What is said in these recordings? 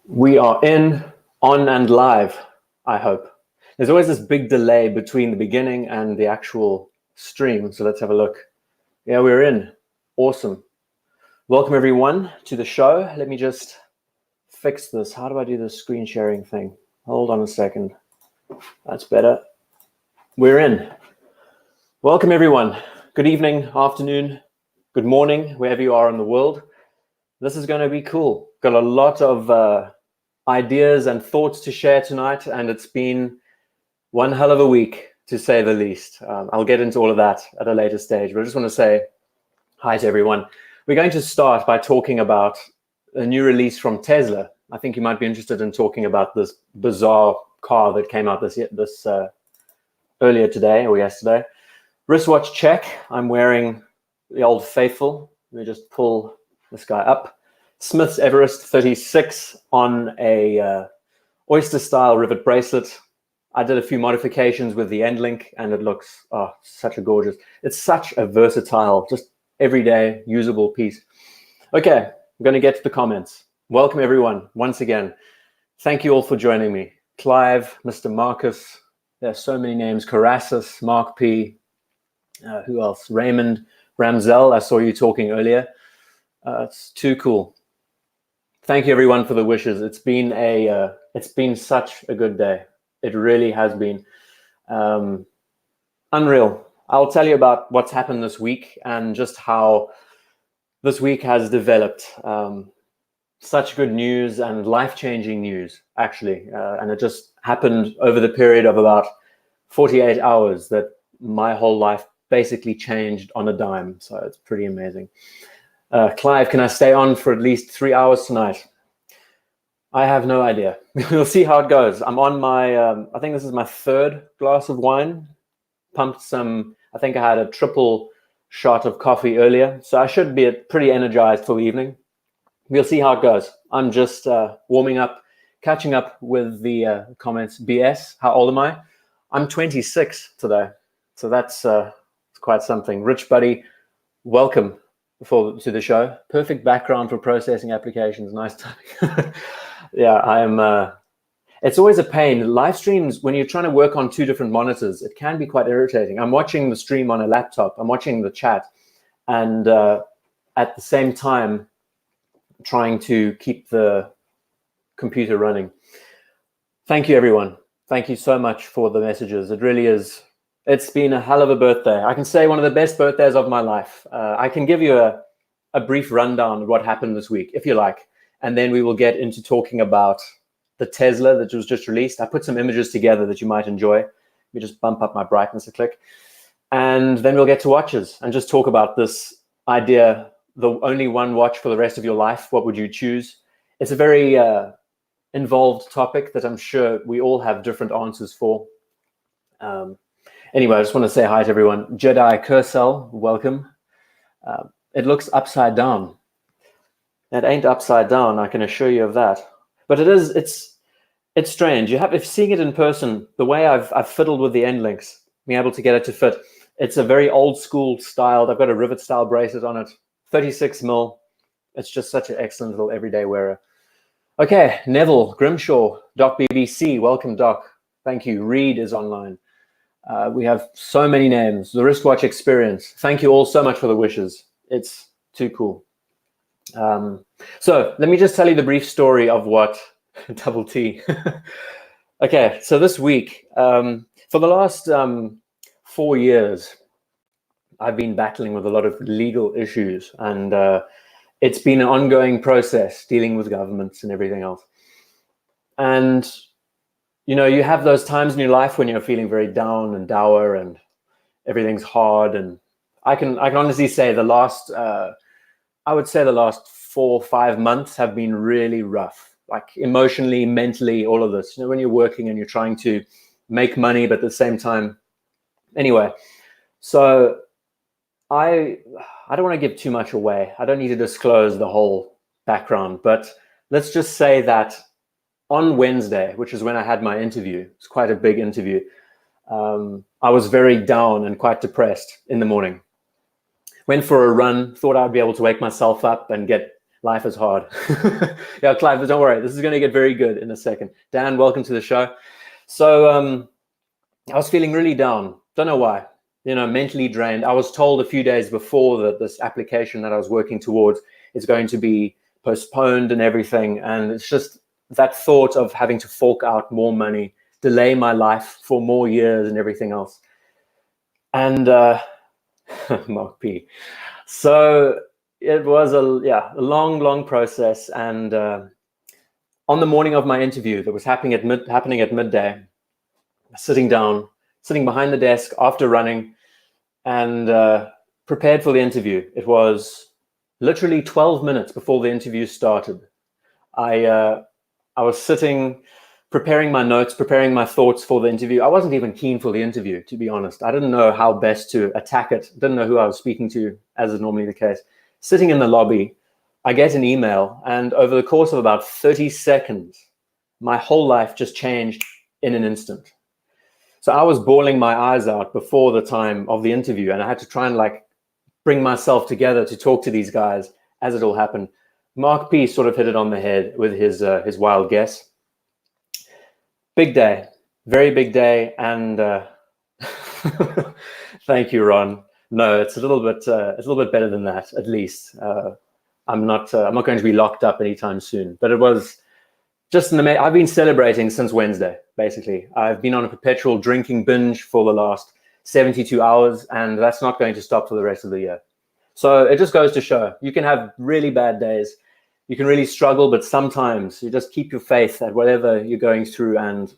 We are on and live, I hope. There's always this big delay between the beginning and the actual stream, so let's have a look. Yeah, we're in. Awesome. Welcome everyone to the show. Let me just fix this. How do I do the screen sharing thing? Hold on a second. That's better. We're in. Welcome everyone. Good evening, afternoon, good morning, wherever you are in the world. This is going to be cool. Got a lot of ideas and thoughts to share tonight, and it's been one hell of a week, to say the least. I'll get into all of that at a later stage, but I just want to say hi to everyone. We're going to start by talking about a new release from Tesla. I think you might be interested in talking about this bizarre car that came out this earlier today or yesterday. Wristwatch check. I'm wearing the old faithful. Let me just pull this guy up. Smith's Everest 36 on a oyster style rivet bracelet. I did a few modifications with the end link and it looks such a gorgeous. It's such a versatile, just everyday usable piece. Okay, I'm going to get to the comments. Welcome everyone once again. Thank you all for joining me. Clive, Mr. Marcus, there's so many names. Carassus, Mark P. Who else? Raymond Ramsell, I saw you talking earlier. It's too cool. Thank you everyone for the wishes. It's been such a good day. It really has been unreal. I'll tell you about what's happened this week and just how this week has developed. Such good news and life-changing news, actually. And it just happened over the period of about 48 hours that my whole life basically changed on a dime. So it's pretty amazing. Clive, can I stay on for at least 3 hours tonight? I have no idea. We'll see how it goes. I'm on my, I think this is my third glass of wine. Pumped some, I think I had a triple shot of coffee earlier. So I should be pretty energized for the evening. We'll see how it goes. I'm just warming up, catching up with the comments. BS, how old am I? I'm 26 today. So that's quite something. Rich Buddy, welcome to the show. Perfect background for processing applications. Nice timing. Yeah, it's always a pain. Live streams, when you're trying to work on two different monitors, it can be quite irritating. I'm watching the stream on a laptop. I'm watching the chat. And at the same time, trying to keep the computer running. Thank you, everyone. Thank you so much for the messages. It really is. It's been a hell of a birthday. I can say one of the best birthdays of my life. I can give you a brief rundown of what happened this week, if you like. And then we will get into talking about the Tesla that was just released. I put some images together that you might enjoy. Let me just bump up my brightness a click. And then we'll get to watches and just talk about this idea, the only one watch for the rest of your life. What would you choose? It's a very involved topic that I'm sure we all have different answers for. Anyway, I just want to say hi to everyone. Jedi Kursel, welcome. It looks upside down. It ain't upside down, I can assure you of that. But it's strange. If seeing it in person, the way I've fiddled with the end links, being able to get it to fit, it's a very old school styled. I've got a rivet style bracelet on it, 36 mil. It's just such an excellent little everyday wearer. Okay, Neville Grimshaw, Doc BBC, welcome Doc. Thank you. Reed is online. We have so many names. The Wristwatch Experience. Thank you all so much for the wishes. It's too cool. So let me just tell you the brief story of what double T. Okay, so this week, for the last 4 years, I've been battling with a lot of legal issues, and it's been an ongoing process dealing with governments and everything else. And you know, you have those times in your life when you're feeling very down and dour and everything's hard. And I can honestly say the last, I would say the last 4 or 5 months have been really rough, like emotionally, mentally, all of this. You know, when you're working and you're trying to make money, but at the same time, anyway. So I don't want to give too much away. I don't need to disclose the whole background, but let's just say that on Wednesday, which is when I had my interview, it's quite a big interview, I was very down and quite depressed in the morning. Went for a run, thought I'd be able to wake myself up and get Life is hard. Yeah, Clive, don't worry. This is going to get very good in a second. Dan, welcome to the show. So I was feeling really down. Don't know why. Mentally drained. I was told a few days before that this application that I was working towards is going to be postponed and everything. And it's just that thought of having to fork out more money, delay my life for more years and everything else. And Mark P. So it was a long process. And on the morning of my interview that was happening at midday, sitting behind the desk after running and prepared for the interview. It was literally 12 minutes before the interview started. I was sitting, preparing my notes, preparing my thoughts for the interview. I wasn't even keen for the interview, to be honest. I didn't know how best to attack it. Didn't know who I was speaking to, as is normally the case. Sitting in the lobby, I get an email, and over the course of about 30 seconds, my whole life just changed in an instant. So I was bawling my eyes out before the time of the interview, and I had to try and bring myself together to talk to these guys as it all happened. Mark P sort of hit it on the head with his wild guess. Big day, very big day, and thank you, Ron. No, it's a little bit better than that, at least. I'm not going to be locked up anytime soon, but it was just I've been celebrating since Wednesday, basically. I've been on a perpetual drinking binge for the last 72 hours, and that's not going to stop for the rest of the year. So it just goes to show, you can have really bad days, you can really struggle, but sometimes you just keep your faith at whatever you're going through, and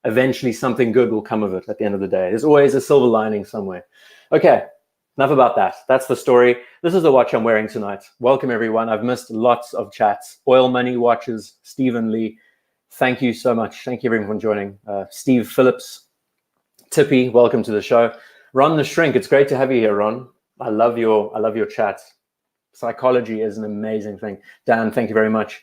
eventually something good will come of it at the end of the day. There's always a silver lining somewhere. Okay, enough about that. That's the story. This is the watch I'm wearing tonight. Welcome, everyone. I've missed lots of chats. Oil Money Watches, Stephen Lee. Thank you so much. Thank you, everyone, for joining. Steve Phillips, Tippy, welcome to the show. Ron the Shrink, it's great to have you here, Ron. I love your chats. Psychology is an amazing thing. Dan, thank you very much.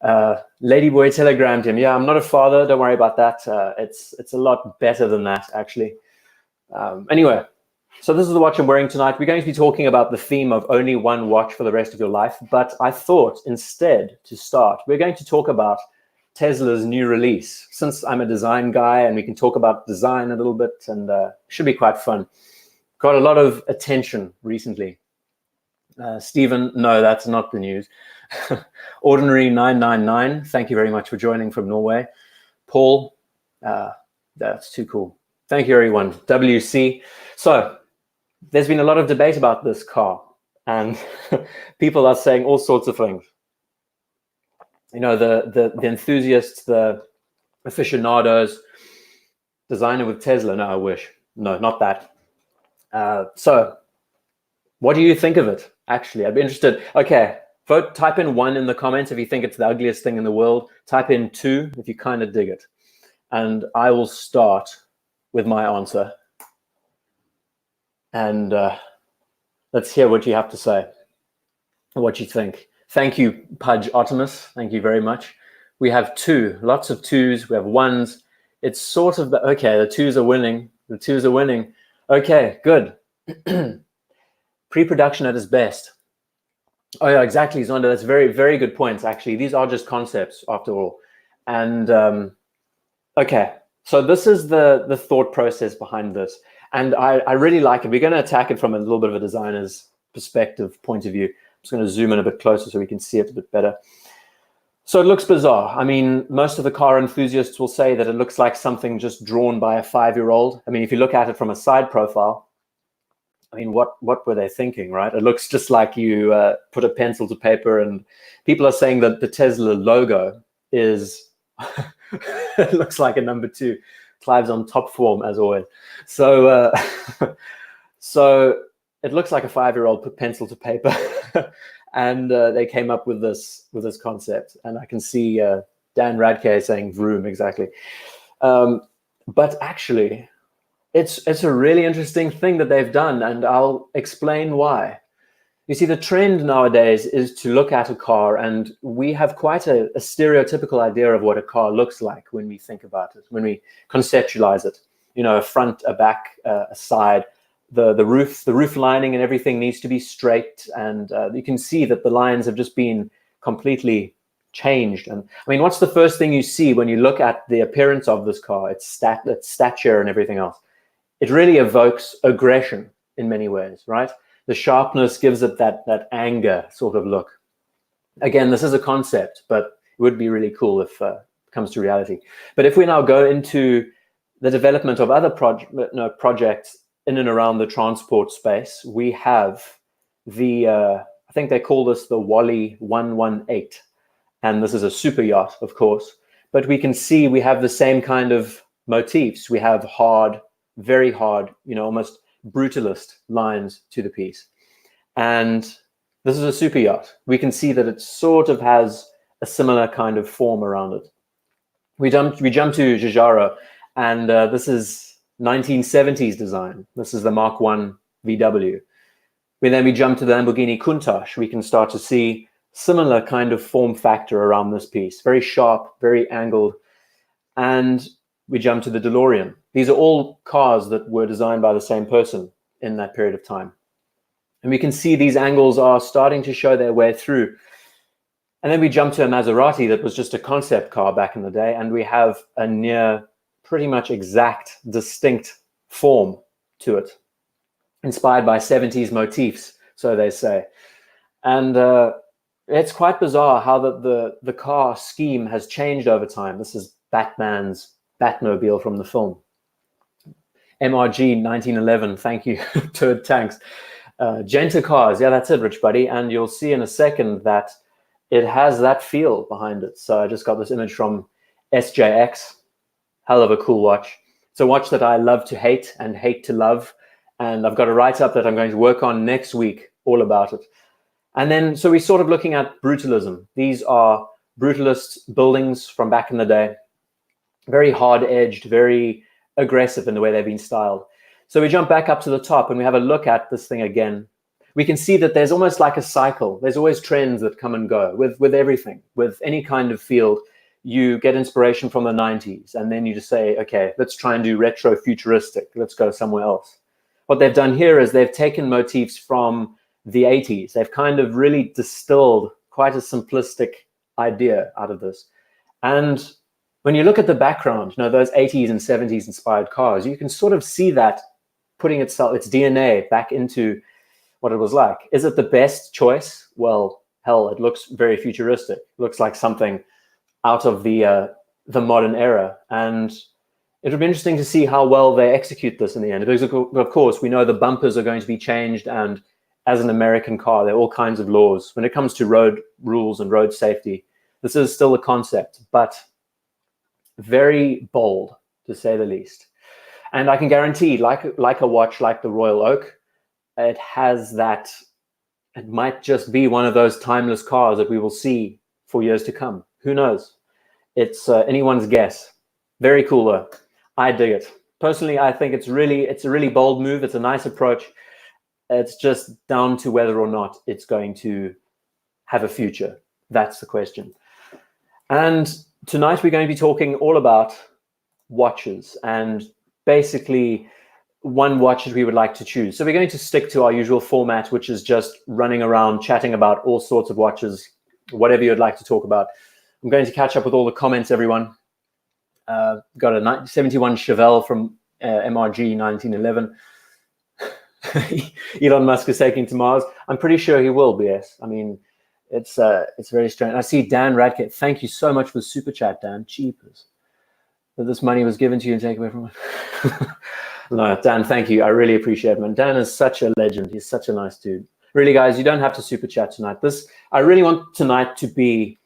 Ladyboy telegrammed him. Yeah, I'm not a father. Don't worry about that. It's a lot better than that, actually. Anyway. So this is the watch I'm wearing tonight. We're going to be talking about the theme of only one watch for the rest of your life. But I thought instead, to start, we're going to talk about Tesla's new release. Since I'm a design guy and we can talk about design a little bit, and should be quite fun. Got a lot of attention recently. Stephen, no, that's not the news. Ordinary 999, thank you very much for joining from Norway. Paul, that's too cool. Thank you, everyone. WC. So, there's been a lot of debate about this car, and people are saying all sorts of things. The enthusiasts, the aficionados, designer with Tesla. No, I wish. No, not that. So, what do you think of it? Actually, I'd be interested. Okay, type in 1 in the comments if you think it's the ugliest thing in the world. Type in 2 if you kind of dig it. And I will start with my answer. And let's hear what you have to say, what you think. Thank you, Pudge Optimus. Thank you very much. We have 2, lots of 2s. We have 1s. It's sort of, okay, the 2s are winning. The 2s are winning. Okay, good. Pre-production at its best. Oh, yeah, exactly, Zonda. That's very, very good points, actually. These are just concepts, after all. And, okay, so this is the thought process behind this. And I really like it. We're going to attack it from a little bit of a designer's perspective, point of view. I'm just going to zoom in a bit closer so we can see it a bit better. So it looks bizarre. I mean, most of the car enthusiasts will say that it looks like something just drawn by a 5-year-old. I mean, if you look at it from a side profile, I mean, what were they thinking, right? It looks just like you put a pencil to paper, and people are saying that the Tesla logo is, it looks like a number 2. Clive's on top form, as always. So, so it looks like a 5-year-old put pencil to paper, and they came up with this concept. And I can see Dan Radke saying "vroom" exactly. But actually, it's a really interesting thing that they've done, and I'll explain why. You see, the trend nowadays is to look at a car, and we have quite a stereotypical idea of what a car looks like when we think about it, when we conceptualize it. You know, a front, a back, a side, the roof lining and everything needs to be straight, and you can see that the lines have just been completely changed. And I mean, what's the first thing you see when you look at the appearance of this car? Its stature and everything else. It really evokes aggression in many ways, right? The sharpness gives it that anger sort of look. Again, this is a concept, but it would be really cool if it comes to reality. But if we now go into the development of other projects in and around the transport space, we have the, I think they call this the Wally 118. And this is a super yacht, of course. But we can see we have the same kind of motifs. We have hard, very hard, almost brutalist lines to the piece. And this is a super yacht. We can see that it sort of has a similar kind of form around it. We jump to Giugiaro, and this is 1970s design. This is the Mark I VW. Then we jump to the Lamborghini Countach. We can start to see similar kind of form factor around this piece. Very sharp, very angled. And we jump to the DeLorean. These are all cars that were designed by the same person in that period of time. And we can see these angles are starting to show their way through. And then we jump to a Maserati that was just a concept car back in the day, and we have a near pretty much exact, distinct form to it, inspired by 70s motifs, so they say. And it's quite bizarre how the car scheme has changed over time. This is Batman's Batmobile from the film. MRG 1911, thank you, Turd Tanks. Genta cars, yeah, that's it, Rich Buddy. And you'll see in a second that it has that feel behind it. So I just got this image from SJX. Hell of a cool watch. It's a watch that I love to hate and hate to love. And I've got a write-up that I'm going to work on next week all about it. And then, so we're sort of looking at brutalism. These are brutalist buildings from back in the day. Very hard-edged, very aggressive in the way they've been styled. So we jump back up to the top and we have a look at this thing again. We can see that there's almost like a cycle. There's always trends that come and go with everything. With any kind of field, you get inspiration from the 90s, and then you just say, okay, let's try and do retro futuristic. Let's go somewhere else. What they've done here is they've taken motifs from the 80s. They've kind of really distilled quite a simplistic idea out of this. And when you look at the background, those 80s and 70s inspired cars, you can sort of see that putting its DNA back into what it was like. Is it the best choice? Well, hell, it looks very futuristic. It looks like something out of the modern era. And it would be interesting to see how well they execute this in the end. Because of course, we know the bumpers are going to be changed, and as an American car, there are all kinds of laws. When it comes to road rules and road safety, this is still a concept, but very bold, to say the least. And I can guarantee, like a watch like the Royal Oak, it has that, it might just be one of those timeless cars that we will see for years to come. Who knows? It's anyone's guess. Very cool though. I dig it. Personally, I think it's a really bold move. It's a nice approach. It's just down to whether or not it's going to have a future. That's the question. And tonight we're going to be talking all about watches and basically one watch that we would like to choose. So we're going to stick to our usual format, which is just running around chatting about all sorts of watches, whatever you'd like to talk about. I'm going to catch up with all the comments, everyone. Got a 71 Chevelle from MRG 1911. Elon Musk is taking to Mars. I'm pretty sure he will, BS. I mean, it's very strange. I see Dan Radke. Thank you so much for the super chat, Dan. Cheapers. That this money was given to you and taken away from it. No, Dan, thank you. I really appreciate it, man. Dan is such a legend. He's such a nice dude. Really, guys, you don't have to super chat tonight. I really want tonight to be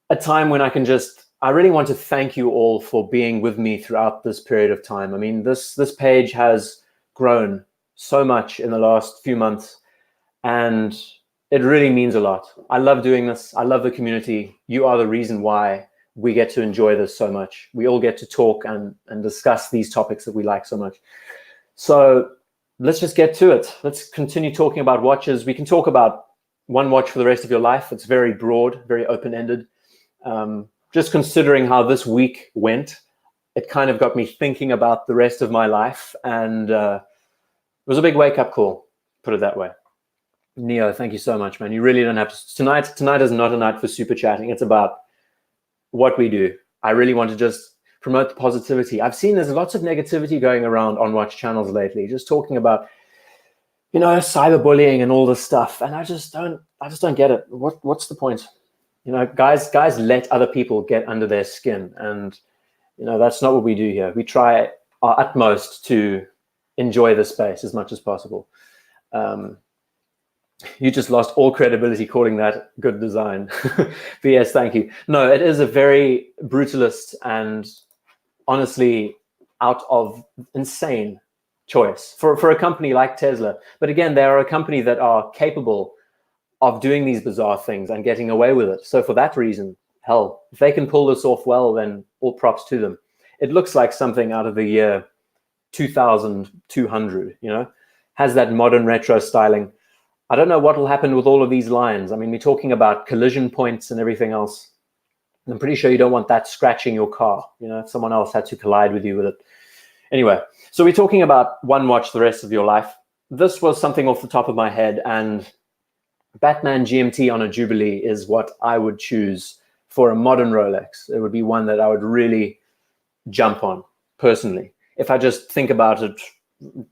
a time when I really want to thank you all for being with me throughout this period of time. I mean, this page has grown so much in the last few months, and it really means a lot. I love doing this. I love the community. You are the reason why we get to enjoy this so much. We all get to talk and discuss these topics that we like so much. So let's just get to it. Let's continue talking about watches. We can talk about one watch for the rest of your life. It's very broad, very open-ended. Just considering how this week went, it kind of got me thinking about the rest of my life. And was a big wake-up call, put it that way. Neo, thank you so much, man. You really don't have to. Tonight is not a night for super chatting. It's about what we do. I really want to just promote the positivity. I've seen there's lots of negativity going around on watch channels lately, just talking about, you know, cyberbullying and all this stuff. And I just don't get it. What's the point? You know, guys let other people get under their skin, and you know, that's not what we do here. We try our utmost to enjoy the space as much as possible. You just lost all credibility calling that good design. BS, thank you. No, it is a very brutalist and honestly out of insane choice for a company like Tesla. But again, they are a company that are capable of doing these bizarre things and getting away with it. So for that reason, hell, if they can pull this off well, then all props to them. It looks like something out of the year 2200, you know, has that modern retro styling. I don't know what will happen with all of these lines. I mean, we're talking about collision points and everything else. I'm pretty sure you don't want that scratching your car, you know, if someone else had to collide with you with it. Anyway, so we're talking about one watch the rest of your life. This was something off the top of my head, and Batman GMT on a Jubilee is what I would choose for a modern Rolex. It would be one that I would really jump on personally. If I just think about it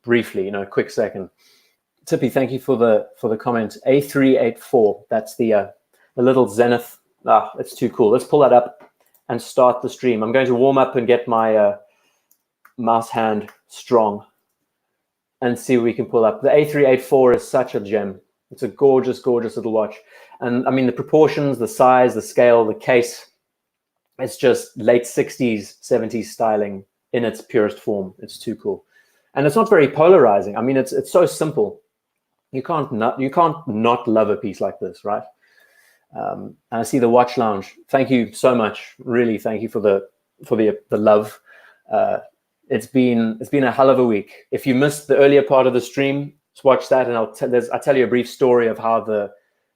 briefly, you know, a quick second. Tippy, thank you for the comment. A384, that's the little Zenith. Ah, it's too cool. Let's pull that up and start the stream. I'm going to warm up and get my mouse hand strong and see what we can pull up. The A384 is such a gem. It's a gorgeous, gorgeous little watch. And I mean, the proportions, the size, the scale, the case, it's just late 60s, 70s styling in its purest form. It's too cool. And it's not very polarizing. I mean, it's so simple. You can't not love a piece like this, right? And I see the Watch Lounge. Thank you so much. Really, thank you for the love. It's been a hell of a week. If you missed the earlier part of the stream, just watch that, and I'll tell you a brief story of how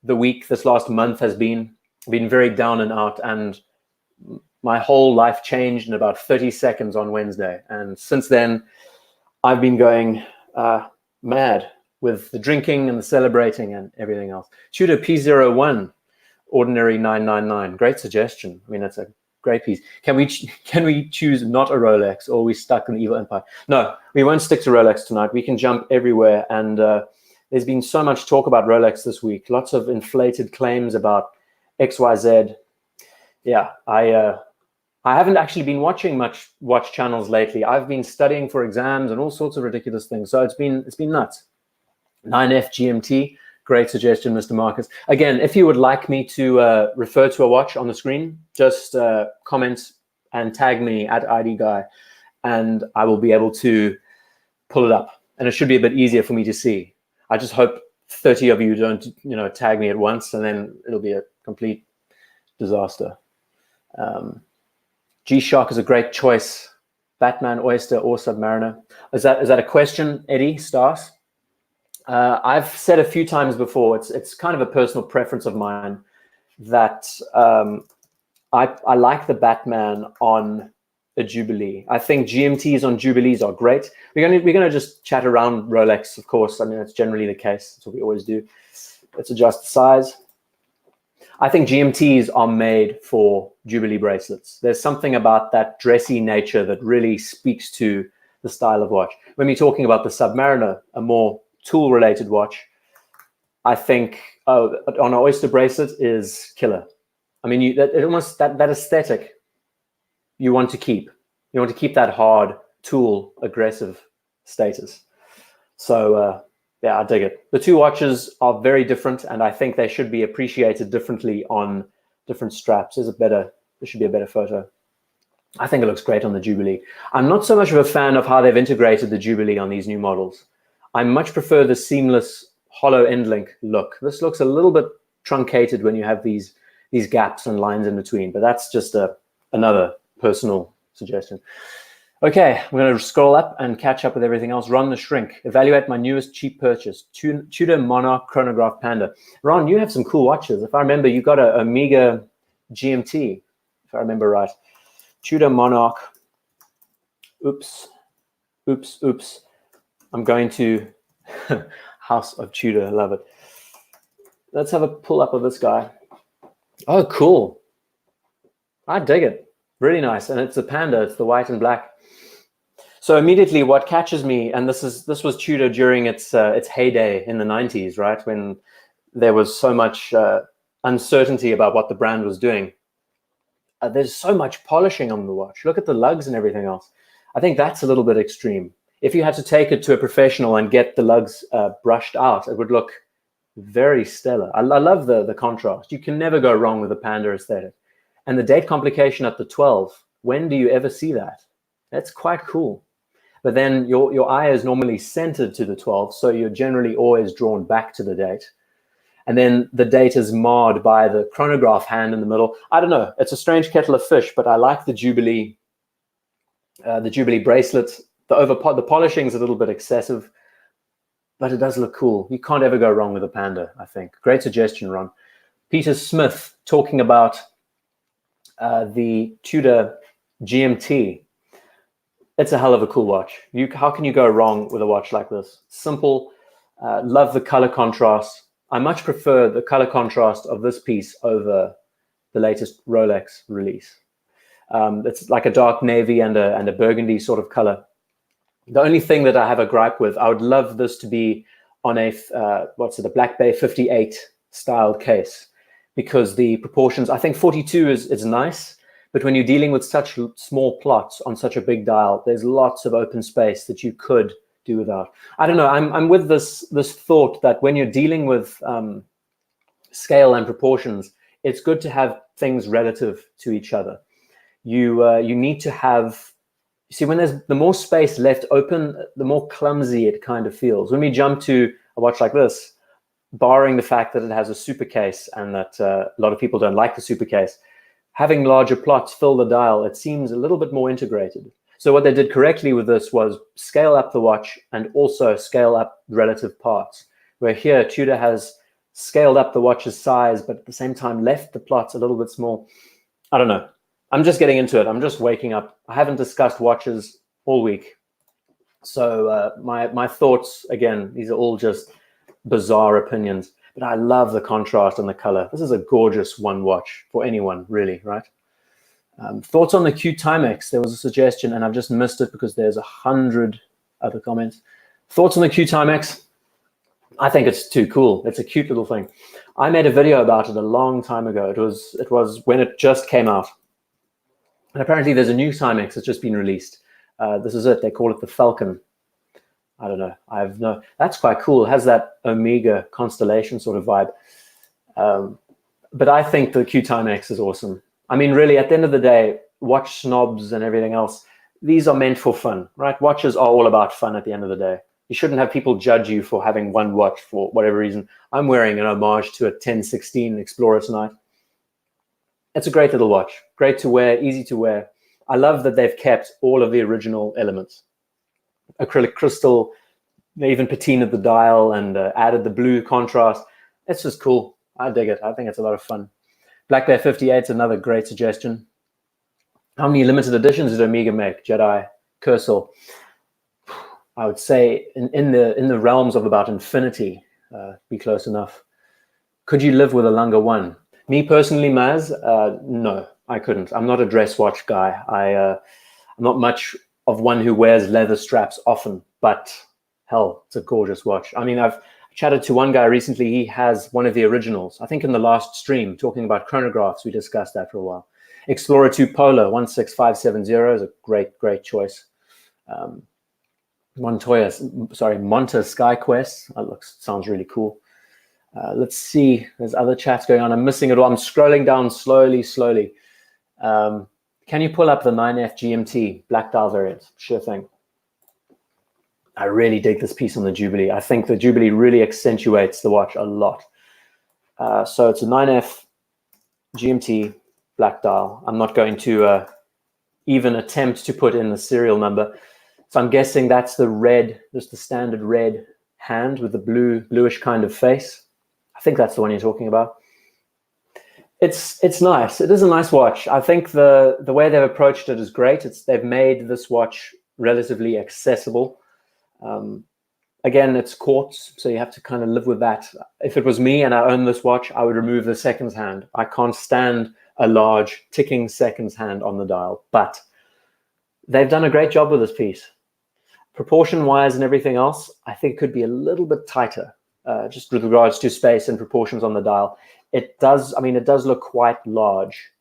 the week, this last month, has been very down and out, and my whole life changed in about 30 seconds on Wednesday. And since then, I've been going mad with the drinking and the celebrating and everything else. Tudor P01, ordinary 999. Great suggestion. I mean, that's a great piece. Can we choose not a Rolex, or are we stuck in the evil empire? No, we won't stick to Rolex tonight. We can jump everywhere. And there's been so much talk about Rolex this week. Lots of inflated claims about XYZ. Yeah, I haven't actually been watching much watch channels lately. I've been studying for exams and all sorts of ridiculous things. So it's been nuts. 9F GMT, great suggestion, Mr. Marcus. Again, if you would like me to refer to a watch on the screen, just comment and tag me at IDGuy, and I will be able to pull it up. And it should be a bit easier for me to see. I just hope 30 of you don't, you know, tag me at once, and then it'll be a complete disaster. G-Shock is a great choice. Batman, Oyster, or Submariner. Is that a question, Eddie Stas? I've said a few times before, it's kind of a personal preference of mine that I like the Batman on a Jubilee. I think GMTs on Jubilees are great. We're gonna just chat around Rolex, of course. I mean, that's generally the case. That's what we always do. Let's adjust the size. I think GMTs are made for Jubilee bracelets. There's something about that dressy nature that really speaks to the style of watch. When we're talking about the Submariner, a more tool-related watch, I think on an Oyster bracelet is killer. I mean, that aesthetic you want to keep. You want to keep that hard tool aggressive status. So yeah, I dig it. The two watches are very different, and I think they should be appreciated differently on different straps. There should be a better photo. I think it looks great on the Jubilee. I'm not so much of a fan of how they've integrated the Jubilee on these new models. I much prefer the seamless hollow end link look. This looks a little bit truncated when you have these gaps and lines in between, but that's just another personal suggestion. Okay, we're going to scroll up and catch up with everything else. Ron the Shrink, evaluate my newest cheap purchase, Tudor Monarch Chronograph Panda. Ron, you have some cool watches. If I remember, you got a Omega GMT, if I remember right. Tudor Monarch. Oops. I'm going to House of Tudor, I love it. Let's have a pull up of this guy. Oh, cool. I dig it. Really nice. And it's a panda, it's the white and black. So immediately what catches me, and this was Tudor during its heyday in the 90s, right? When there was so much uncertainty about what the brand was doing. There's so much polishing on the watch. Look at the lugs and everything else. I think that's a little bit extreme. If you had to take it to a professional and get the lugs brushed out, it would look very stellar. I love the contrast. You can never go wrong with a panda aesthetic. And the date complication at the 12, when do you ever see that? That's quite cool. But then your eye is normally centered to the 12, so you're generally always drawn back to the date. And then the date is marred by the chronograph hand in the middle. I don't know. It's a strange kettle of fish, but I like the Jubilee bracelet. The polishing is a little bit excessive, but it does look cool. You can't ever go wrong with a panda, I think. Great suggestion, Ron. Peter Smith talking about the Tudor GMT. It's a hell of a cool watch. How can you go wrong with a watch like this? Simple. Love the color contrast. I much prefer the color contrast of this piece over the latest Rolex release. It's like a dark navy and a burgundy sort of color. The only thing that I have a gripe with, I would love this to be on a Black Bay 58 styled case, because the proportions, I think 42 is nice, but when you're dealing with such small plots on such a big dial, there's lots of open space that you could do without. I don't know. I'm with this thought that when you're dealing with scale and proportions, it's good to have things relative to each other. You need to have. You see, when there's the more space left open, the more clumsy it kind of feels. When we jump to a watch like this, barring the fact that it has a super case and that a lot of people don't like the super case, having larger plots fill the dial, it seems a little bit more integrated. So what they did correctly with this was scale up the watch and also scale up relative parts. Where here, Tudor has scaled up the watch's size, but at the same time left the plots a little bit small. I don't know. I'm just getting into it. I'm just waking up. I haven't discussed watches all week. So my thoughts, again, these are all just bizarre opinions, but I love the contrast and the color. This is a gorgeous one watch for anyone, really, right? Thoughts on the Q Timex? There was a suggestion, and I've just missed it because there's 100 other comments. Thoughts on the Q Timex? I think it's too cool. It's a cute little thing. I made a video about it a long time ago. It was when it just came out. And apparently there's a new Timex that's just been released. This is it. They call it the Falcon. I don't know. That's quite cool. It has that Omega constellation sort of vibe. But I think the Q Timex is awesome. I mean, really, at the end of the day, watch snobs and everything else, these are meant for fun, right? Watches are all about fun at the end of the day. You shouldn't have people judge you for having one watch for whatever reason. I'm wearing an homage to a 1016 Explorer tonight. It's a great little watch. Great to wear, easy to wear. I love that they've kept all of the original elements. Acrylic crystal, they even patinaed the dial and added the blue contrast. It's just cool. I dig it. I think it's a lot of fun. Black Bear 58 is another great suggestion. How many limited editions did Omega make? Jedi, Cursor. I would say in the realms of about infinity, be close enough. Could you live with a Lunga 1? Me personally, Maz, no, I couldn't. I'm not a dress watch guy. I'm not much of one who wears leather straps often, but hell, it's a gorgeous watch. I mean, I've chatted to one guy recently. He has one of the originals. I think in the last stream, talking about chronographs, we discussed that for a while. Explorer 2 Polar 16570 is a great choice. Monta Sky Quest. That sounds really cool. Let's see. There's other chats going on. I'm missing it all. I'm scrolling down slowly. Can you pull up the 9F GMT black dial variant? Sure thing. I really dig this piece on the Jubilee. I think the Jubilee really accentuates the watch a lot. So it's a 9F GMT black dial. I'm not going to even attempt to put in the serial number. So I'm guessing that's the red, just the standard red hand with the bluish kind of face. I think that's the one you're talking about. It's nice. It is a nice watch. I think the way they've approached it is great. They've made this watch relatively accessible. Again, it's quartz, so you have to kind of live with that. If it was me and I owned this watch, I would remove the seconds hand. I can't stand a large ticking seconds hand on the dial, but they've done a great job with this piece. Proportion-wise and everything else, I think it could be a little bit tighter, just with regards to space and proportions on the dial. It does look quite large,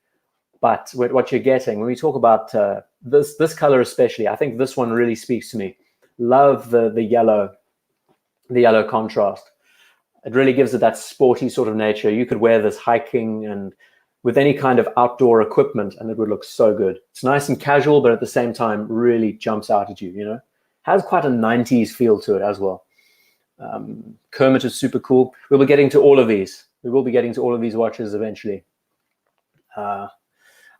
but what you're getting, when we talk about this color especially, I think this one really speaks to me. Love the yellow contrast. It really gives it that sporty sort of nature. You could wear this hiking and with any kind of outdoor equipment, and it would look so good. It's nice and casual, but at the same time, really jumps out at you, you know? Has quite a 90s feel to it as well. Kermit is super cool. We'll be getting to all of these. We will be getting to all of these watches eventually.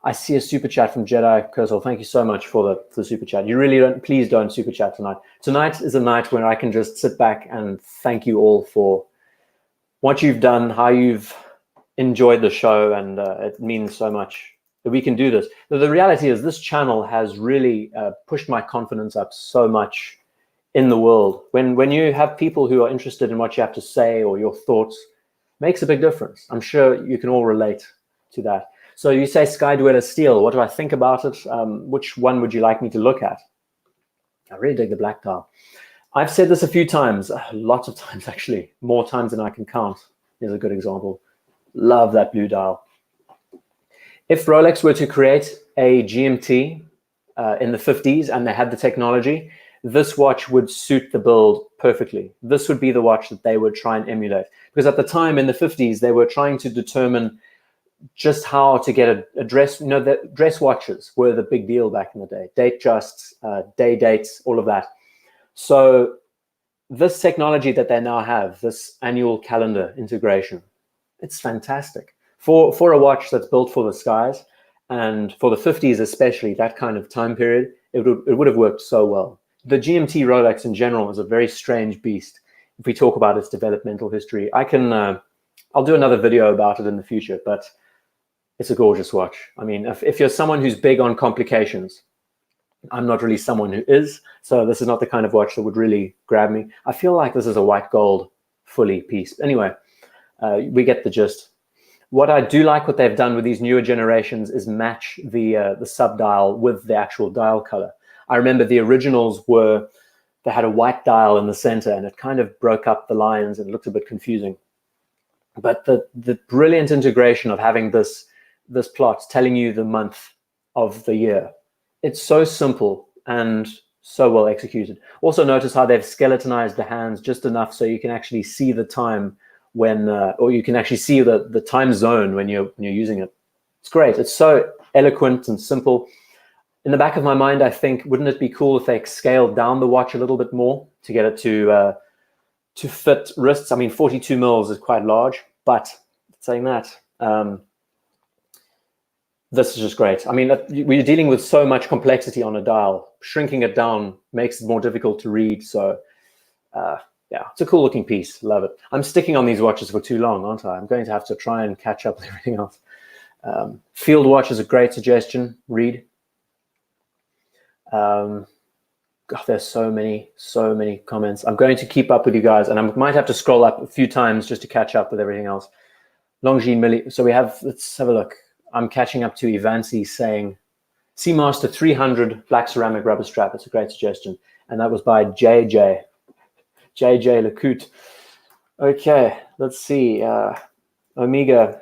I see a super chat from Jedi Kursel. Thank you so much for the super chat. You really don't, please don't super chat tonight. Tonight is a night when I can just sit back and thank you all for what you've done, how you've enjoyed the show, and it means so much that we can do this. The reality is this channel has really pushed my confidence up so much in the world. When you have people who are interested in what you have to say or your thoughts, makes a big difference. I'm sure you can all relate to that. So you say Sky Dweller Steel. What do I think about it? Which one would you like me to look at? I really dig the black dial. I've said this a few times, lots of times actually, more times than I can count. Here's a good example. Love that blue dial. If Rolex were to create a GMT in the 50s and they had the technology, this watch would suit the build perfectly. This would be the watch that they would try and emulate. Because at the time in the 50s, they were trying to determine just how to get a dress. You know, the dress watches were the big deal back in the day. Date justs, day dates, all of that. So this technology that they now have, this annual calendar integration, it's fantastic. For a watch that's built for the skies, and for the 50s especially, that kind of time period, it would have worked so well. The GMT Rolex in general is a very strange beast. If we talk about its developmental history, I'll do another video about it in the future, but it's a gorgeous watch. I mean, if you're someone who's big on complications, I'm not really someone who is, so this is not the kind of watch that would really grab me. I feel like this is a white gold fully piece. Anyway, we get the gist. What I do like what they've done with these newer generations is match the sub-dial with the actual dial color. I remember the originals they had a white dial in the center and it kind of broke up the lines and looked a bit confusing. But the brilliant integration of having this plot telling you the month of the year, it's so simple and so well executed. Also notice how they've skeletonized the hands just enough so you can actually see the time when, or you can actually see the time zone when you're using it. It's great. It's so eloquent and simple. In the back of my mind, I think, wouldn't it be cool if they scaled down the watch a little bit more to get it to fit wrists? I mean, 42 mils is quite large, but saying that, this is just great. I mean, we're dealing with so much complexity on a dial. Shrinking it down makes it more difficult to read. So, yeah, it's a cool looking piece. Love it. I'm sticking on these watches for too long, aren't I? I'm going to have to try and catch up with everything else. Field watch is a great suggestion. Read. God, there's so many comments. I'm going to keep up with you guys, and I might have to scroll up a few times just to catch up with everything else. Longines Millie. So we have, let's have a look. I'm catching up to Ivancy saying, Seamaster 300 black ceramic rubber strap. It's a great suggestion. And that was by JJ Lecoute. Okay, let's see. Omega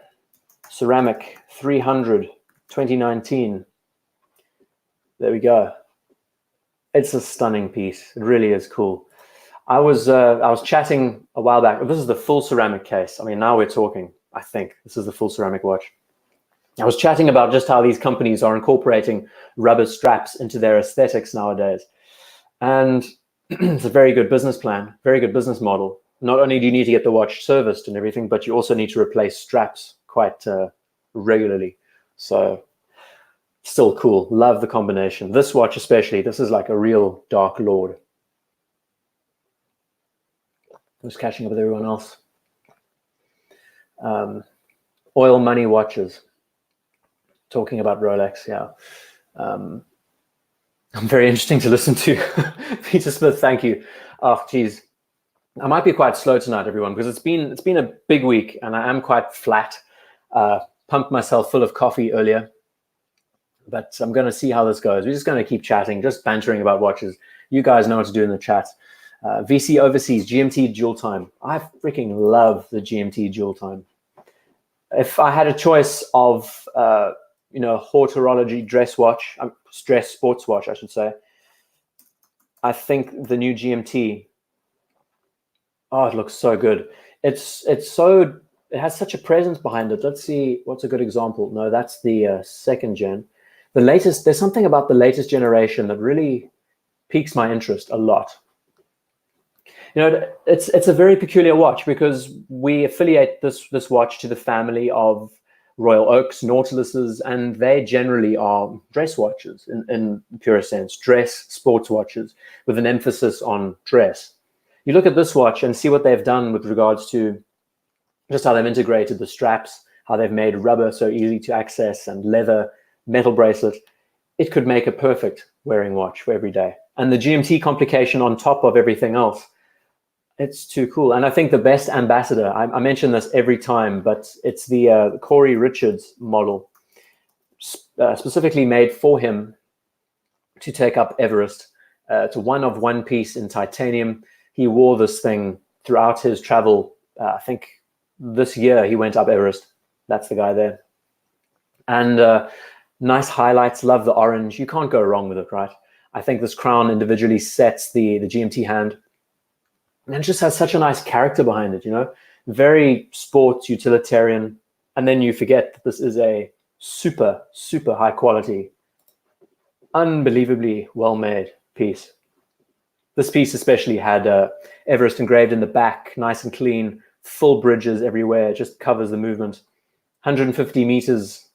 ceramic 300 2019. There we go. It's a stunning piece. It really is cool. I was chatting a while back. This is the full ceramic case. I mean, now we're talking. I think this is the full ceramic watch. I was chatting about just how these companies are incorporating rubber straps into their aesthetics nowadays. And it's a very good business plan, very good business model. Not only do you need to get the watch serviced and everything, but you also need to replace straps quite regularly. So still cool. Love the combination. This watch especially, this is like a real Dark Lord. Just catching up with everyone else. Oil money watches. Talking about Rolex, yeah. I'm very interesting to listen to. Peter Smith, thank you. Oh, geez. I might be quite slow tonight, everyone, because it's been a big week, and I am quite flat. Pumped myself full of coffee earlier, but I'm going to see how this goes. We're just going to keep chatting, just bantering about watches. You guys know what to do in the chat. VC Overseas, GMT dual time. I freaking love the GMT dual time. If I had a choice of, horology dress watch, dress sports watch, I should say, I think the new GMT. Oh, it looks so good. It has such a presence behind it. Let's see, what's a good example? No, that's the second gen. The latest, there's something about the latest generation that really piques my interest a lot. It's a very peculiar watch because we affiliate this watch to the family of Royal Oaks, Nautiluses, and they generally are dress watches in the purest sense, dress sports watches with an emphasis on dress. You look at this watch and see what they've done with regards to just how they've integrated the straps, how they've made rubber so easy to access, and leather, metal bracelet. It could make a perfect wearing watch for every day. And the GMT complication on top of everything else, it's too cool. And I think the best ambassador, I mention this every time, but it's the Corey Richards model, specifically made for him to take up Everest. It's a one-of-one piece in titanium. He wore this thing throughout his travel. I think this year he went up Everest. That's the guy there. And nice highlights. Love the orange. You can't go wrong with it, right? I think this crown individually sets the GMT hand. And it just has such a nice character behind it, very sports, utilitarian. And then you forget that this is a super, super high quality, unbelievably well-made piece. This piece especially had Everest engraved in the back, nice and clean, full bridges everywhere, just covers the movement. 150 meters,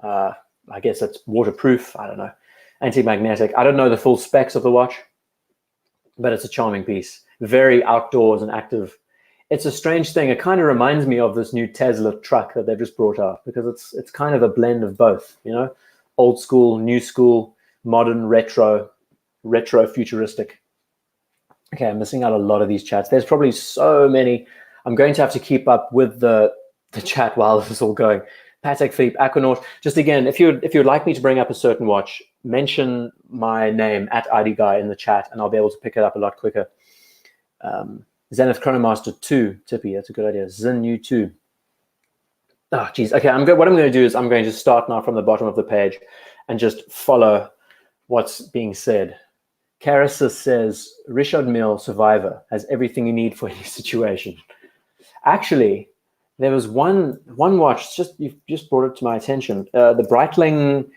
I guess that's waterproof, I don't know, anti-magnetic. I don't know the full specs of the watch, but it's a charming piece. Very outdoors and active. It's a strange thing. It kind of reminds me of this new Tesla truck that they've just brought out because it's kind of a blend of both, old school, new school, modern, retro futuristic. Okay, I'm missing out a lot of these chats. There's probably so many. I'm going to have to keep up with the chat while this is all going. Patek Philippe, Aquanaut. Just again, if you'd like me to bring up a certain watch, mention my name at IDGuy in the chat, and I'll be able to pick it up a lot quicker. Zenith Chronomaster 2, Tippy, that's a good idea. Zin U2. Oh, geez. Okay, what I'm going to do is I'm going to start now from the bottom of the page and just follow what's being said. Carasis says, Richard Mille Survivor has everything you need for any situation. Actually, there was one watch, you've just brought it to my attention, the Breitling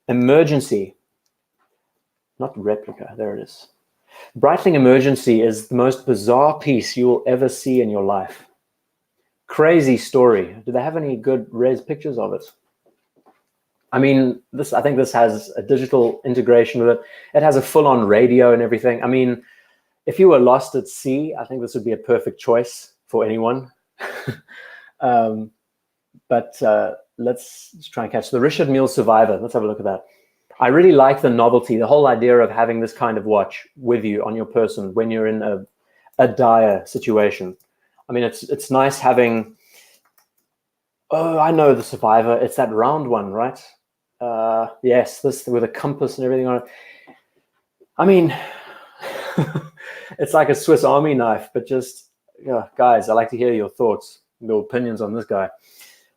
Emergency, not replica, there it is. Breitling Emergency is the most bizarre piece you will ever see in your life. Crazy story. Do they have any good res pictures of it? I mean, I think this has a digital integration with it. It has a full-on radio and everything. I mean, if you were lost at sea, I think this would be a perfect choice for anyone. But let's try and catch the Richard Mille Survivor. Let's have a look at that. I really like the novelty, the whole idea of having this kind of watch with you on your person when you're in a dire situation. I mean, it's nice having, oh, I know the Survivor. It's that round one, right? Yes, this with a compass and everything on it. I mean, it's like a Swiss Army knife, but just, guys, I'd like to hear your thoughts, your opinions on this guy.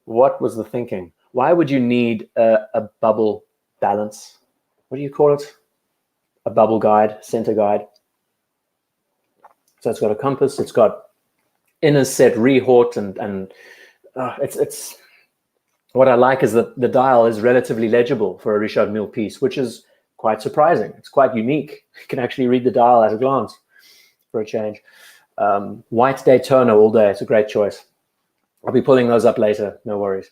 What was the thinking? Why would you need a bubble balance? What do you call it? A bubble guide, center guide. So it's got a compass. It's got inner set rehort, and it's what I like is that the dial is relatively legible for a Richard Mille piece, which is quite surprising. It's quite unique. You can actually read the dial at a glance for a change. White Daytona all day. It's a great choice. I'll be pulling those up later. No worries.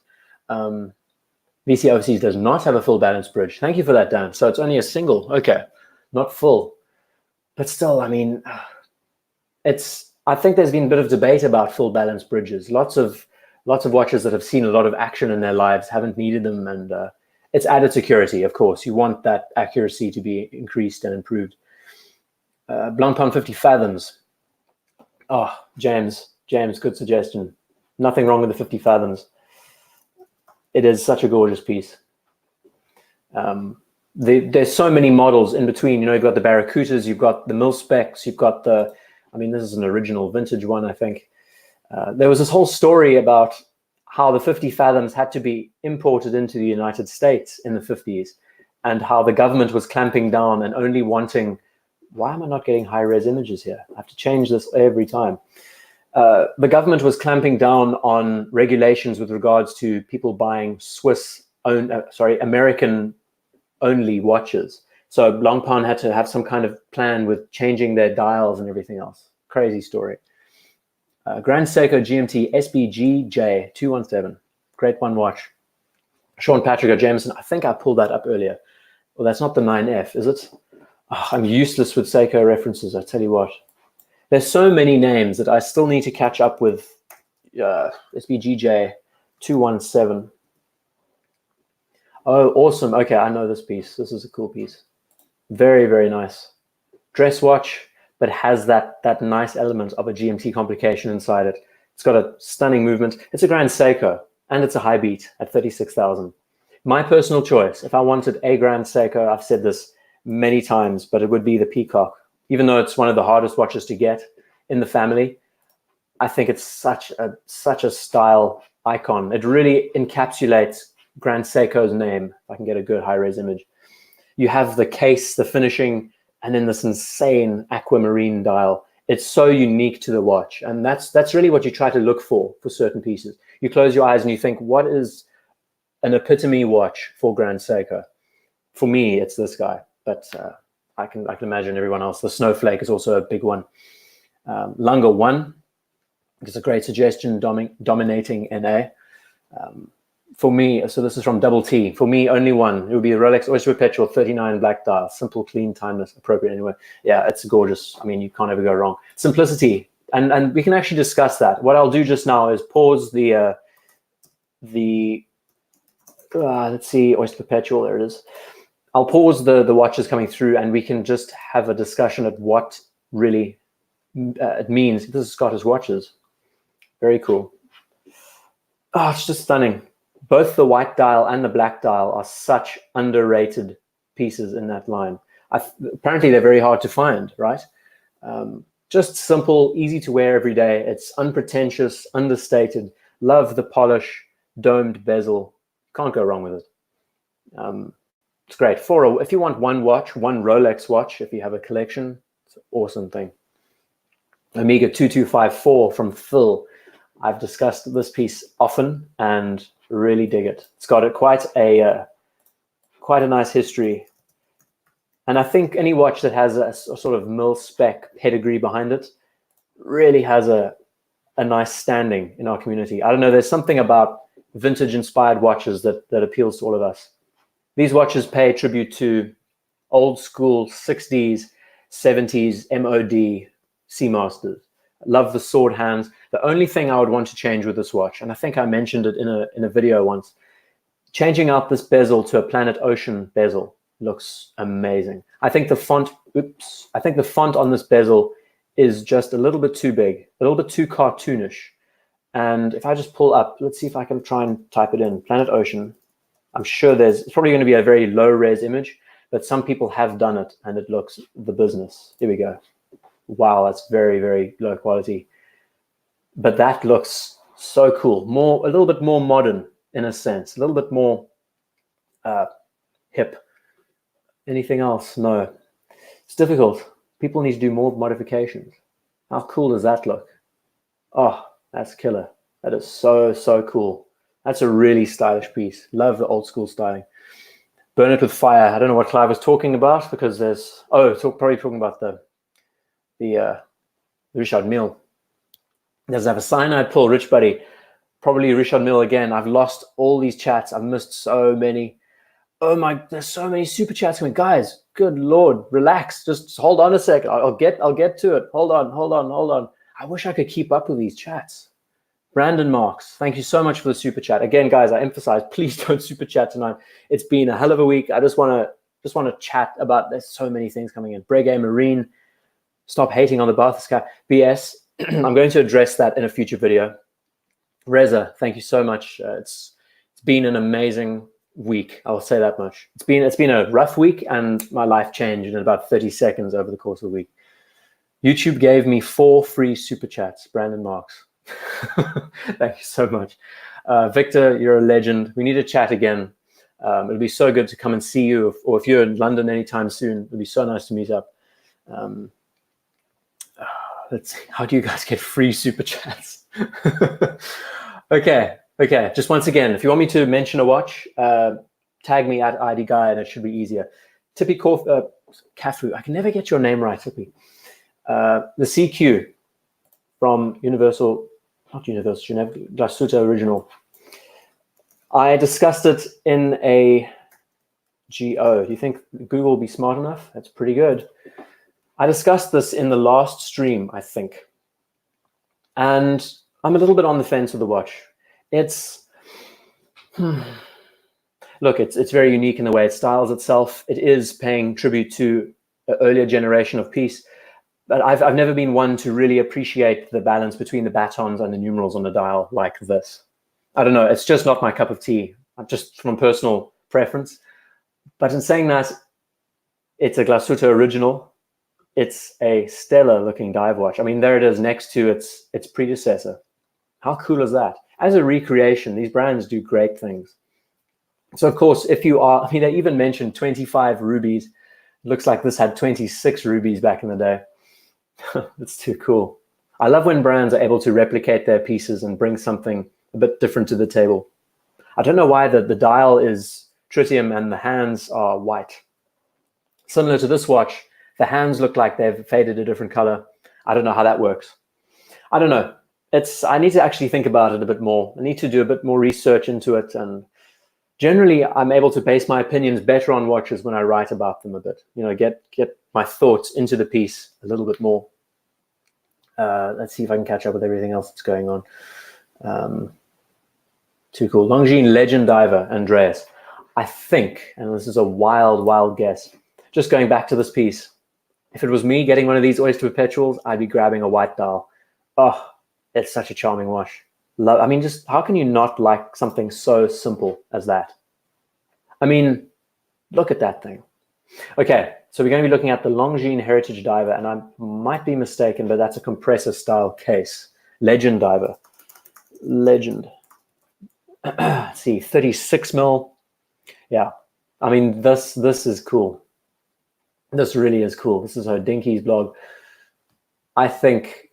VC Overseas does not have a full balance bridge. Thank you for that, Dan. So it's only a single. Okay, not full. But still, I mean, I think there's been a bit of debate about full balance bridges. Lots of watches that have seen a lot of action in their lives haven't needed them, and it's added security, of course. You want that accuracy to be increased and improved. Blancpain 50 fathoms. Oh, James, good suggestion. Nothing wrong with the 50 fathoms. It is such a gorgeous piece. There's so many models in between. You know, you've got the Barracudas, you've got the mil specs, you've got the, I mean, this is an original vintage one, I think. There was this whole story about how the 50 fathoms had to be imported into the United States in the 50s, and how the government was clamping down and only wanting, why am I not getting high-res images here? I have to change this every time. The government was clamping down on regulations with regards to people buying American-only watches. So Blancpain had to have some kind of plan with changing their dials and everything else. Crazy story. Grand Seiko GMT SBGJ 217. Great one watch. Sean Patrick Jameson. I think I pulled that up earlier. Well, that's not the 9F, is it? Oh, I'm useless with Seiko references, I tell you what. There's so many names that I still need to catch up with. SBGJ 217. Oh, awesome. Okay, I know this piece. This is a cool piece. Very, very nice. Dress watch, but has that nice element of a GMT complication inside it. It's got a stunning movement. It's a Grand Seiko, and it's a high beat at 36,000. My personal choice, if I wanted a Grand Seiko, I've said this many times, but it would be the Peacock. Even though it's one of the hardest watches to get in the family, I think it's such a style icon. It really encapsulates Grand Seiko's name. If I can get a good high-res image. You have the case, the finishing, and then this insane aquamarine dial. It's so unique to the watch, and that's really what you try to look for certain pieces. You close your eyes and you think, what is an epitome watch for Grand Seiko? For me, it's this guy, but I can imagine everyone else. The Snowflake is also a big one. Lunga 1 is a great suggestion, dominating NA. For me, so this is from Double T. For me, only one. It would be the Rolex Oyster Perpetual 39 black dial. Simple, clean, timeless, appropriate anyway. Yeah, it's gorgeous. I mean, you can't ever go wrong. Simplicity, and we can actually discuss that. What I'll do just now is pause let's see, Oyster Perpetual, there it is. I'll pause the watches coming through, and we can just have a discussion of what really it means. This is Scottish watches. Very cool. Oh, it's just stunning. Both the white dial and the black dial are such underrated pieces in that line. Apparently, they're very hard to find, right? Just simple, easy to wear every day. It's unpretentious, understated. Love the polish, domed bezel. Can't go wrong with it. It's great. If you want one watch, one Rolex watch, if you have a collection, it's an awesome thing. Omega 2254 from Phil. I've discussed this piece often and really dig it. It's got quite a nice history, and I think any watch that has a sort of mil-spec pedigree behind it really has a nice standing in our community. I don't know, there's something about vintage-inspired watches that appeals to all of us. These watches pay tribute to old school 60s, 70s MOD Seamasters. Love the sword hands. The only thing I would want to change with this watch, and I think I mentioned it in a video once, changing out this bezel to a Planet Ocean bezel looks amazing. I think the font on this bezel is just a little bit too big, a little bit too cartoonish. And if I just pull up, let's see if I can try and type it in, Planet Ocean. I'm sure it's probably going to be a very low res image, but some people have done it and it looks the business. Here we go. Wow, that's very, very low quality. But that looks so cool. A little bit more modern in a sense, a little bit more hip. Anything else? No. It's difficult. People need to do more modifications. How cool does that look? Oh, that's killer. That is so, so cool. That's a really stylish piece. Love the old school styling. Burn it with fire. I don't know what Clive was talking about because there's, probably talking about the Richard Mille. Does have a cyanide pull, Rich Buddy. Probably Richard Mille again. I've lost all these chats. I've missed so many. Oh my, there's so many super chats coming. Guys, good Lord, relax. Just hold on a sec. I'll get to it. Hold on. I wish I could keep up with these chats. Brandon Marks, thank you so much for the super chat. Again, guys, I emphasize, please don't super chat tonight. It's been a hell of a week. I just want to chat about, there's so many things coming in. Breguet Marine, stop hating on the Bathurst BS. I'm going to address that in a future video. Reza, thank you so much. It's been an amazing week. I'll say that much. It's been a rough week, and my life changed in about 30 seconds over the course of the week. YouTube gave me 4 free super chats. Brandon Marks. Thank you so much. Victor, you're a legend. We need to chat again. It'll be so good to come and see you, or if you're in London anytime soon, it'll be so nice to meet up. Let's see. How do you guys get free super chats? Okay. Just once again, if you want me to mention a watch, tag me at IDGuy, and it should be easier. Tippy Kafu. I can never get your name right, Tippy. The CQ from Glasuta Original. I discussed it in a GO. Do you think Google will be smart enough? That's pretty good. I discussed this in the last stream, I think. And I'm a little bit on the fence with the watch. Look, it's very unique in the way it styles itself. It is paying tribute to an earlier generation of piece. But I've never been one to really appreciate the balance between the batons and the numerals on the dial like this. I don't know, it's just not my cup of tea, just from personal preference. But in saying that, it's a Glasuta Original. It's a stellar looking dive watch. I mean, there it is next to its predecessor. How cool is that? As a recreation, these brands do great things. So of course, if you are, I mean, they even mentioned 25 rubies. It looks like this had 26 rubies back in the day. It's too cool. I love when brands are able to replicate their pieces and bring something a bit different to the table. I don't know why the dial is tritium and the hands are white. Similar to this watch, the hands look like they've faded a different color. I don't know how that works. I don't know. I need to actually think about it a bit more. I need to do a bit more research into it, and generally I'm able to base my opinions better on watches when I write about them a bit. You know, get my thoughts into the piece a little bit more. Let's see if I can catch up with everything else that's going on. Too cool. Longines Legend Diver, Andreas. I think, and this is a wild guess, just going back to this piece, if it was me getting one of these Oyster Perpetuals, I'd be grabbing a white dial. Oh, it's such a charming watch. I mean, just how can you not like something so simple as that? I mean, look at that thing. Okay, so we're going to be looking at the Longines Heritage Diver, and I might be mistaken, but that's a compressor style case. Legend Diver. Legend. Let's see, 36 mil. Yeah, I mean, this is cool. This really is cool. This is her Dinky's blog. I think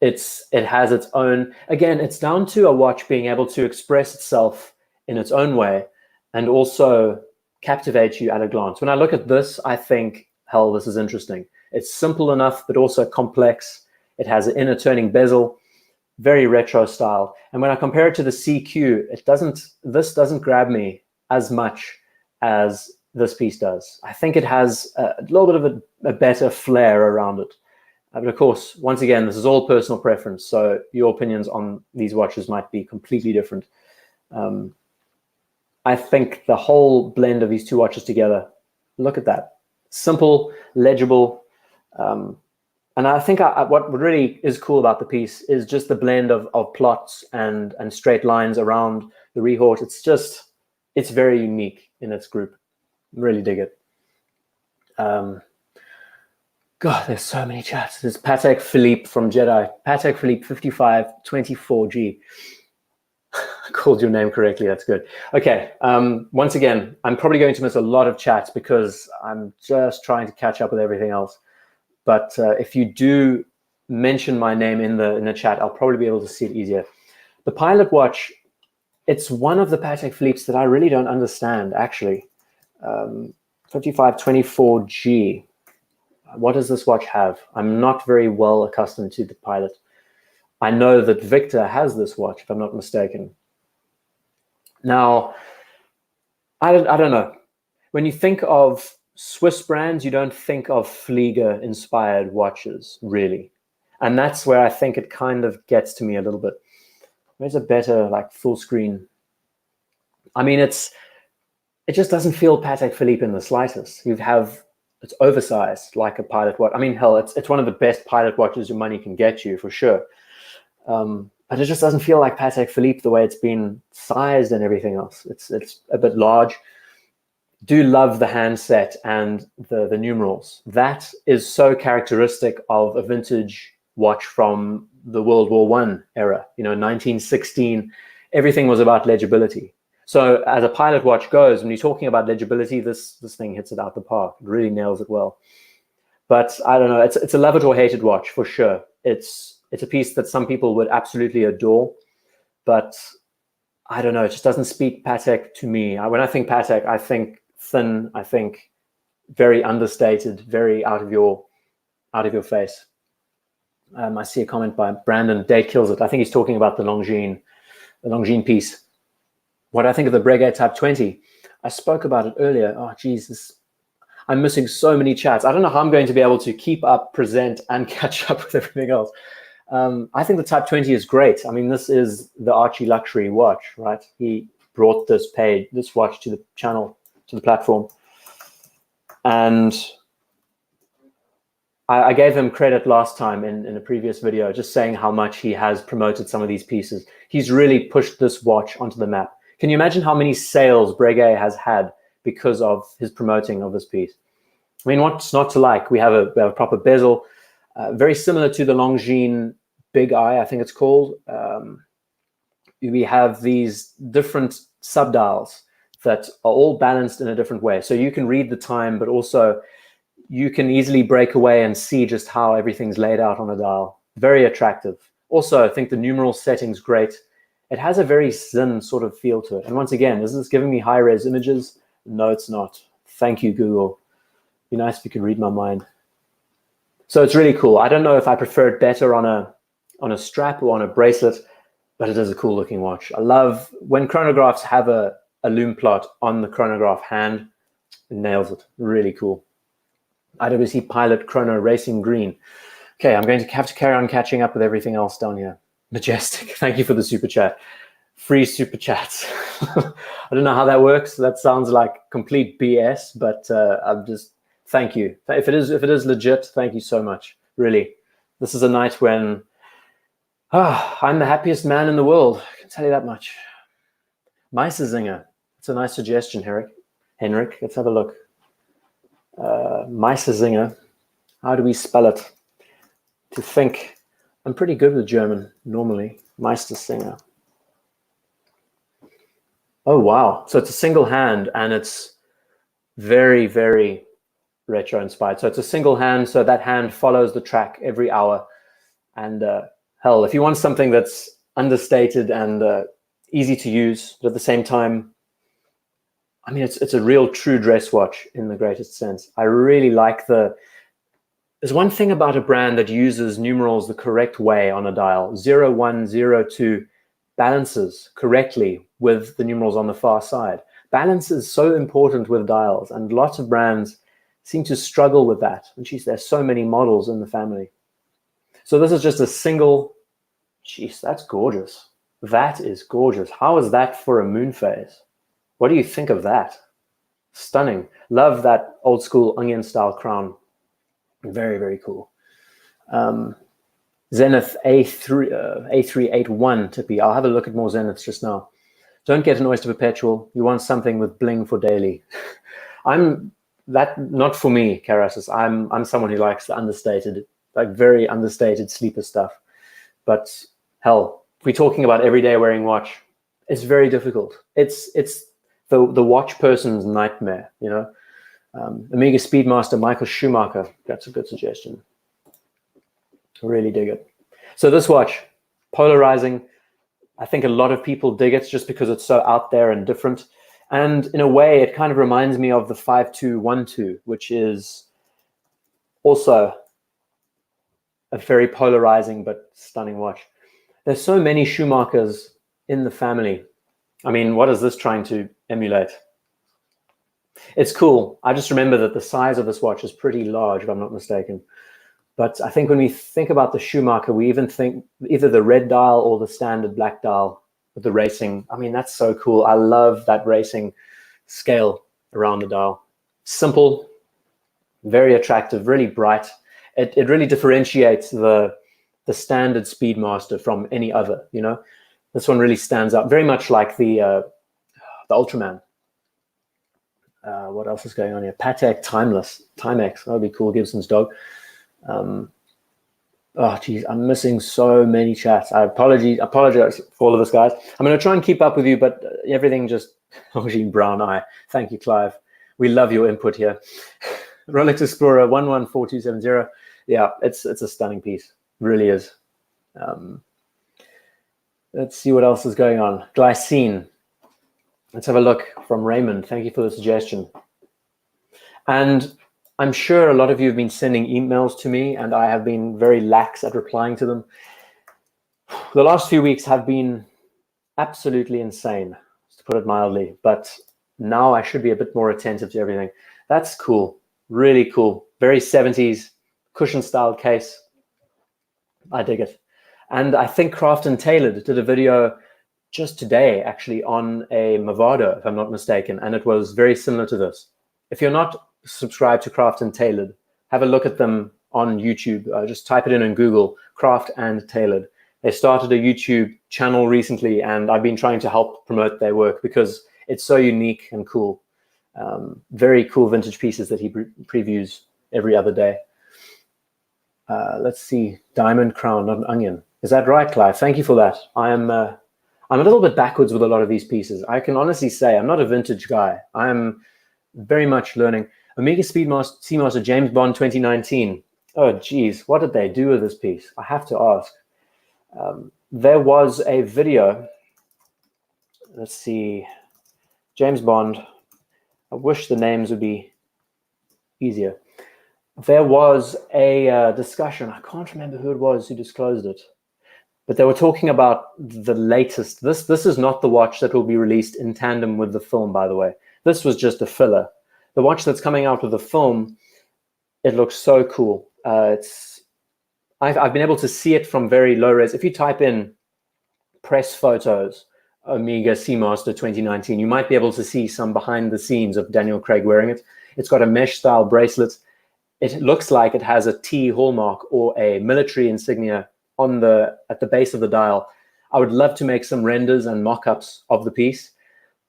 it has its own, again, it's down to a watch being able to express itself in its own way and also captivate you at a glance. When I look at this, I think, hell, this is interesting. It's simple enough, but also complex. It has an inner turning bezel, very retro style. And when I compare it to the CQ, this doesn't grab me as much as this piece does. I think it has a little bit of a better flair around it. But of course, once again, this is all personal preference, so your opinions on these watches might be completely different. I think the whole blend of these two watches together, look at that. Simple, legible, and I think what really is cool about the piece is just the blend of plots and straight lines around the Rehort. It's very unique in its group. Really dig it. God, there's so many chats. There's Patek Philippe from Jedi. Patek Philippe 5524G. I called your name correctly. That's good. Okay. Once again, I'm probably going to miss a lot of chats because I'm just trying to catch up with everything else. But if you do mention my name in the chat, I'll probably be able to see it easier. The Pilot watch, it's one of the Patek Philippe's that I really don't understand, actually. 5524G. What does this watch have? I'm not very well accustomed to the Pilot. I know that Victor has this watch, if I'm not mistaken. Now, I don't know. When you think of Swiss brands, you don't think of Flieger-inspired watches, really. And that's where I think it kind of gets to me a little bit. Where's a better, like, full screen? I mean, it just doesn't feel Patek Philippe in the slightest. You have It's oversized like a Pilot watch. I mean, hell, it's one of the best Pilot watches your money can get you for sure. But it just doesn't feel like Patek Philippe the way it's been sized and everything else. It's a bit large. Do love the handset and the numerals. That is so characteristic of a vintage watch from the World War I era. 1916, everything was about legibility. So as a Pilot watch goes, when you're talking about legibility, this thing hits it out the park. It really nails it well. But I don't know, it's a love it or hate it watch for sure. It's a piece that some people would absolutely adore, but I don't know, it just doesn't speak Patek to me. When I think Patek, I think thin, I think very understated, very out of your face. I see a comment by Brandon, date kills it. I think he's talking about the Longines piece. What I think of the Breguet Type 20, I spoke about it earlier. Oh, Jesus. I'm missing so many chats. I don't know how I'm going to be able to keep up, present, and catch up with everything else. I think the Type 20 is great. I mean, this is the Archie luxury watch, right? He brought this watch to the channel, to the platform. And I gave him credit last time in a previous video, just saying how much he has promoted some of these pieces. He's really pushed this watch onto the map. Can you imagine how many sales Breguet has had because of his promoting of this piece? I mean, what's not to like? We have a proper bezel, very similar to the Longines Big Eye, I think it's called. We have these different subdials that are all balanced in a different way. So you can read the time, but also you can easily break away and see just how everything's laid out on a dial. Very attractive. Also, I think the numeral setting's great. It has a very zen sort of feel to it. And once again, is this giving me high-res images? No, it's not. Thank you, Google. It'd be nice if you could read my mind. So it's really cool. I don't know if I prefer it better on a strap or on a bracelet, but it is a cool looking watch. I love when chronographs have a lume plot on the chronograph hand. It nails it. Really cool. IWC Pilot Chrono Racing Green. Okay, I'm going to have to carry on catching up with everything else down here. Majestic. Thank you for the super chat. Free super chats. I don't know how that works. That sounds like complete BS, but I'm just thank you. If it is legit, thank you so much. Really, this is a night when I'm the happiest man in the world. I can tell you that much. Meistersinger. It's a nice suggestion, Henrik. Let's have a look. Meistersinger. How do we spell it? To think. I'm pretty good with German normally. Meistersinger. Oh, wow. So it's a single hand and it's very, very retro inspired. So it's a single hand. So that hand follows the track every hour. And hell, if you want something that's understated and easy to use, but at the same time, I mean, it's a real true dress watch in the greatest sense. I really like there's one thing about a brand that uses numerals the correct way on a dial. 01, 02 balances correctly with the numerals on the far side. Balance is so important with dials, and lots of brands seem to struggle with that. And geez, there's so many models in the family. So this is just a single, geez, that's gorgeous. That is gorgeous. How is that for a moon phase? What do you think of that? Stunning. Love that old school onion style crown. Very, very cool. Zenith A381 tippy. I'll have a look at more Zeniths just now. Don't get an Oyster Perpetual. You want something with bling for daily. Not for me, Karasis. I'm someone who likes the understated, like very understated sleeper stuff. But hell, if we're talking about everyday wearing watch, it's very difficult. It's the watch person's nightmare, you know. Omega Speedmaster Michael Schumacher. That's a good suggestion. I really dig it. So this watch, polarizing. I think a lot of people dig it just because it's so out there and different. And in a way, it kind of reminds me of the 5212, which is also a very polarizing but stunning watch. There's so many Schumachers in the family. I mean, what is this trying to emulate? It's cool. I just remember that the size of this watch is pretty large, if I'm not mistaken. But I think when we think about the Schumacher, we even think either the red dial or the standard black dial with the racing. I mean, that's so cool. I love that racing scale around the dial. Simple, very attractive, really bright. It really differentiates the standard Speedmaster from any other, you know. This one really stands out, very much like the Ultraman. What else is going on here? Patek Timex, that would be cool, Gibson's dog. Oh, geez, I'm missing so many chats. I apologize for all of this, guys. I'm going to try and keep up with you, but everything just, Jean Brown Eye. Thank you, Clive. We love your input here. Rolex Explorer 114270. Yeah, it's a stunning piece. It really is. Let's see what else is going on. Glycine. Let's have a look from Raymond. Thank you for the suggestion. And I'm sure a lot of you have been sending emails to me, and I have been very lax at replying to them. The last few weeks have been absolutely insane, to put it mildly, but now I should be a bit more attentive to everything. That's cool, really cool. Very 70s, cushion-style case. I dig it. And I think Craft and Tailored did a video just today, actually, on a Movado, if I'm not mistaken, and it was very similar to this. If you're not subscribe to Craft and Tailored, have a look at them on YouTube. Just type it in Google, Craft and Tailored. They started a YouTube channel recently, and I've been trying to help promote their work because it's so unique and cool. Very cool vintage pieces that he previews every other day. Let's see, Diamond Crown, not an onion. Is that right, Clive? Thank you for that. I'm a little bit backwards with a lot of these pieces. I can honestly say I'm not a vintage guy. I'm very much learning. Omega Seamaster James Bond 2019. Oh, geez, what did they do with this piece? I have to ask. There was a video. Let's see. James Bond. I wish the names would be easier. There was a discussion. I can't remember who it was who disclosed it. But they were talking about the latest. This is not the watch that will be released in tandem with the film, by the way. This was just a filler. The watch that's coming out with the film, it looks so cool. I've been able to see it from very low res. If you type in press photos, Omega Seamaster 2019, you might be able to see some behind the scenes of Daniel Craig wearing it. It's got a mesh style bracelet. It looks like it has a T hallmark or a military insignia at the base of the dial. I would love to make some renders and mock-ups of the piece,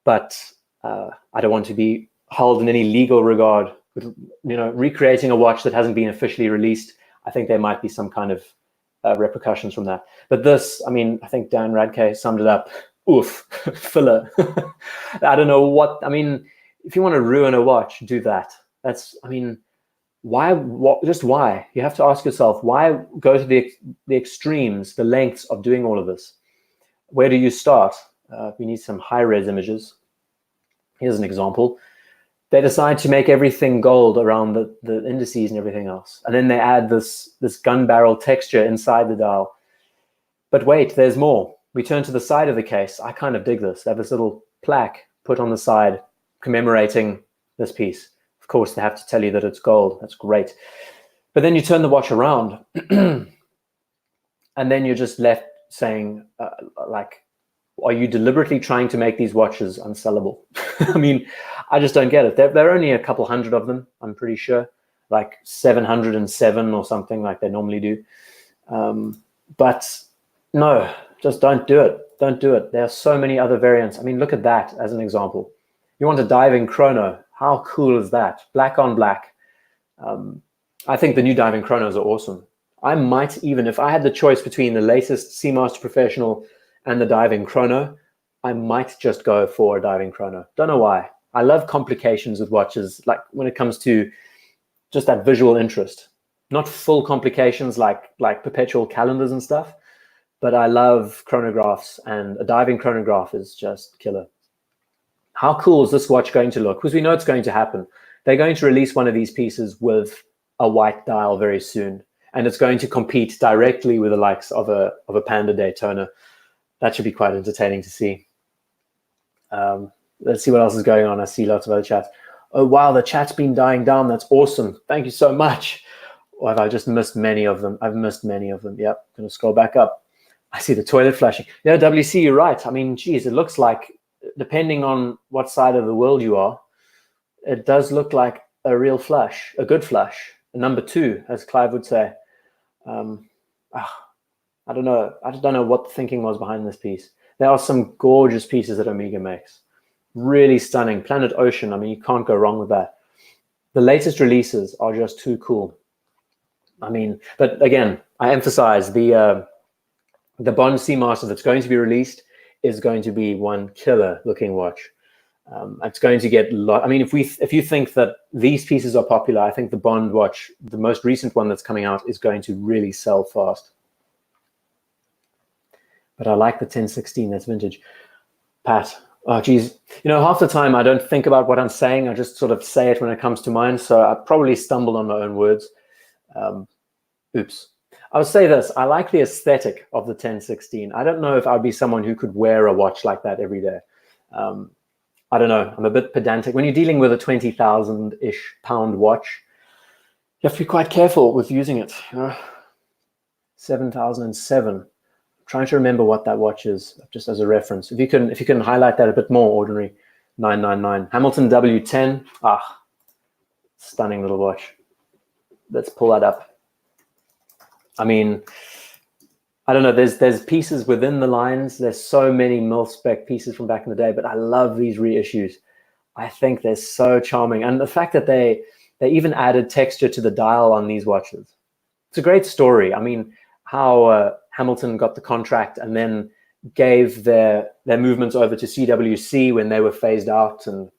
but I don't want to be held in any legal regard with, you know, recreating a watch that hasn't been officially released. I think there might be some kind of repercussions from that. But this, I mean, I think Dan Radke summed it up. Oof, filler. I don't know what, I mean, if you want to ruin a watch, do that. That's, I mean, why? Just why? You have to ask yourself, why go to the extremes, the lengths of doing all of this? Where do you start? We need some high-res images. Here's an example. They decide to make everything gold around the indices and everything else. And then they add this gun barrel texture inside the dial. But wait, there's more. We turn to the side of the case. I kind of dig this. They have this little plaque put on the side commemorating this piece. Of course, they have to tell you that it's gold. That's great. But then you turn the watch around and then you're just left saying, like, are you deliberately trying to make these watches unsellable? I mean, I just don't get it. There are only a couple hundred of them, I'm pretty sure, like 707 or something like they normally do. But no, just don't do it. Don't do it. There are so many other variants. I mean, look at that as an example. You want a diving chrono. How cool is that? Black on black. I think the new diving chronos are awesome. I might even, if I had the choice between the latest Seamaster Professional and the diving chrono, I might just go for a diving chrono. Don't know why. I love complications with watches, like when it comes to just that visual interest. Not full complications like perpetual calendars and stuff, but I love chronographs, and a diving chronograph is just killer. How cool is this watch going to look? Because we know it's going to happen. They're going to release one of these pieces with a white dial very soon, and it's going to compete directly with the likes of a Panda Daytona. That should be quite entertaining to see. Let's see what else is going on. I see lots of other chats. Oh, wow, the chat's been dying down. That's awesome. Thank you so much. Or have I just missed many of them? I've missed many of them. Yep, going to scroll back up. I see the toilet flushing. Yeah, WC, you're right. I mean, geez, it looks like, depending on what side of the world you are, it does look like a real flush, a good flush, a number 2, as Clive would say. I don't know. I just don't know what the thinking was behind this piece. There are some gorgeous pieces that Omega makes. Really stunning. Planet Ocean, I mean, you can't go wrong with that. The latest releases are just too cool. I mean, but again, I emphasize the Bond Seamaster that's going to be released is going to be one killer looking watch. It's going to get I mean, if you think that these pieces are popular, I think the Bond watch, the most recent one that's coming out, is going to really sell fast. But I like the 1016, that's vintage. Pat, oh geez, you know, half the time I don't think about what I'm saying. I just sort of say it when it comes to mind. So I probably stumbled on my own words. Oops. I would say this, I like the aesthetic of the 1016. I don't know if I'd be someone who could wear a watch like that every day. I don't know, I'm a bit pedantic. When you're dealing with a 20,000-ish pound watch, you have to be quite careful with using it. 7,007. Trying to remember what that watch is, just as a reference. If you can highlight that a bit more, Ordinary 999. Hamilton W10. Stunning little watch. Let's pull that up. I mean, I don't know, there's pieces within the lines. There's so many mil-spec pieces from back in the day, but I love these reissues. I think they're so charming. And the fact that they even added texture to the dial on these watches. It's a great story. I mean, how Hamilton got the contract and then gave their movements over to CWC when they were phased out, and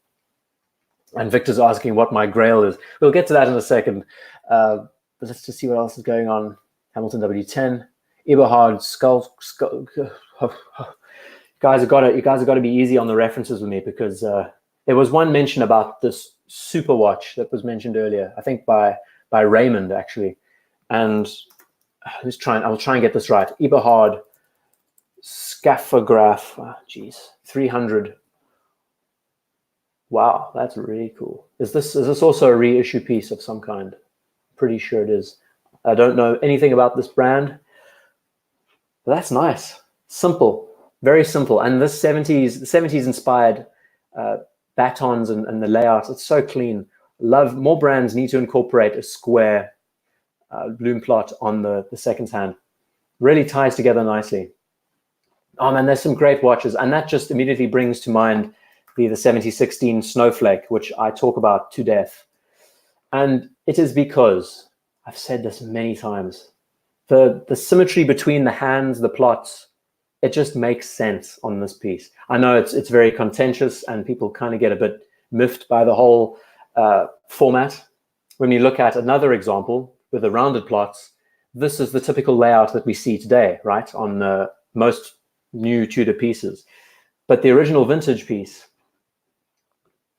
Victor's asking what my grail is. We'll get to that in a second. But let's just see what else is going on. Hamilton W10, Eberhard Skull. You guys have got to be easy on the references with me, because there was one mention about this super watch that was mentioned earlier, I think by Raymond actually, and I'll try and get this right. Eberhard Scaphograph. 300. Wow, that's really cool. Is this also a reissue piece of some kind? Pretty sure it is. I don't know anything about this brand, but that's nice. Simple, very simple. And this 70s inspired batons and the layout, it's so clean. More brands need to incorporate a square bloom plot on the second hand. Really ties together nicely. Oh man, there's some great watches, and that just immediately brings to mind the 7016 Snowflake, which I talk about to death. And it is because, I've said this many times, the symmetry between the hands, the plots, it just makes sense on this piece. I know it's very contentious and people kind of get a bit miffed by the whole format. When you look at another example with the rounded plots, this is the typical layout that we see today, right, on most new Tudor pieces. But the original vintage piece,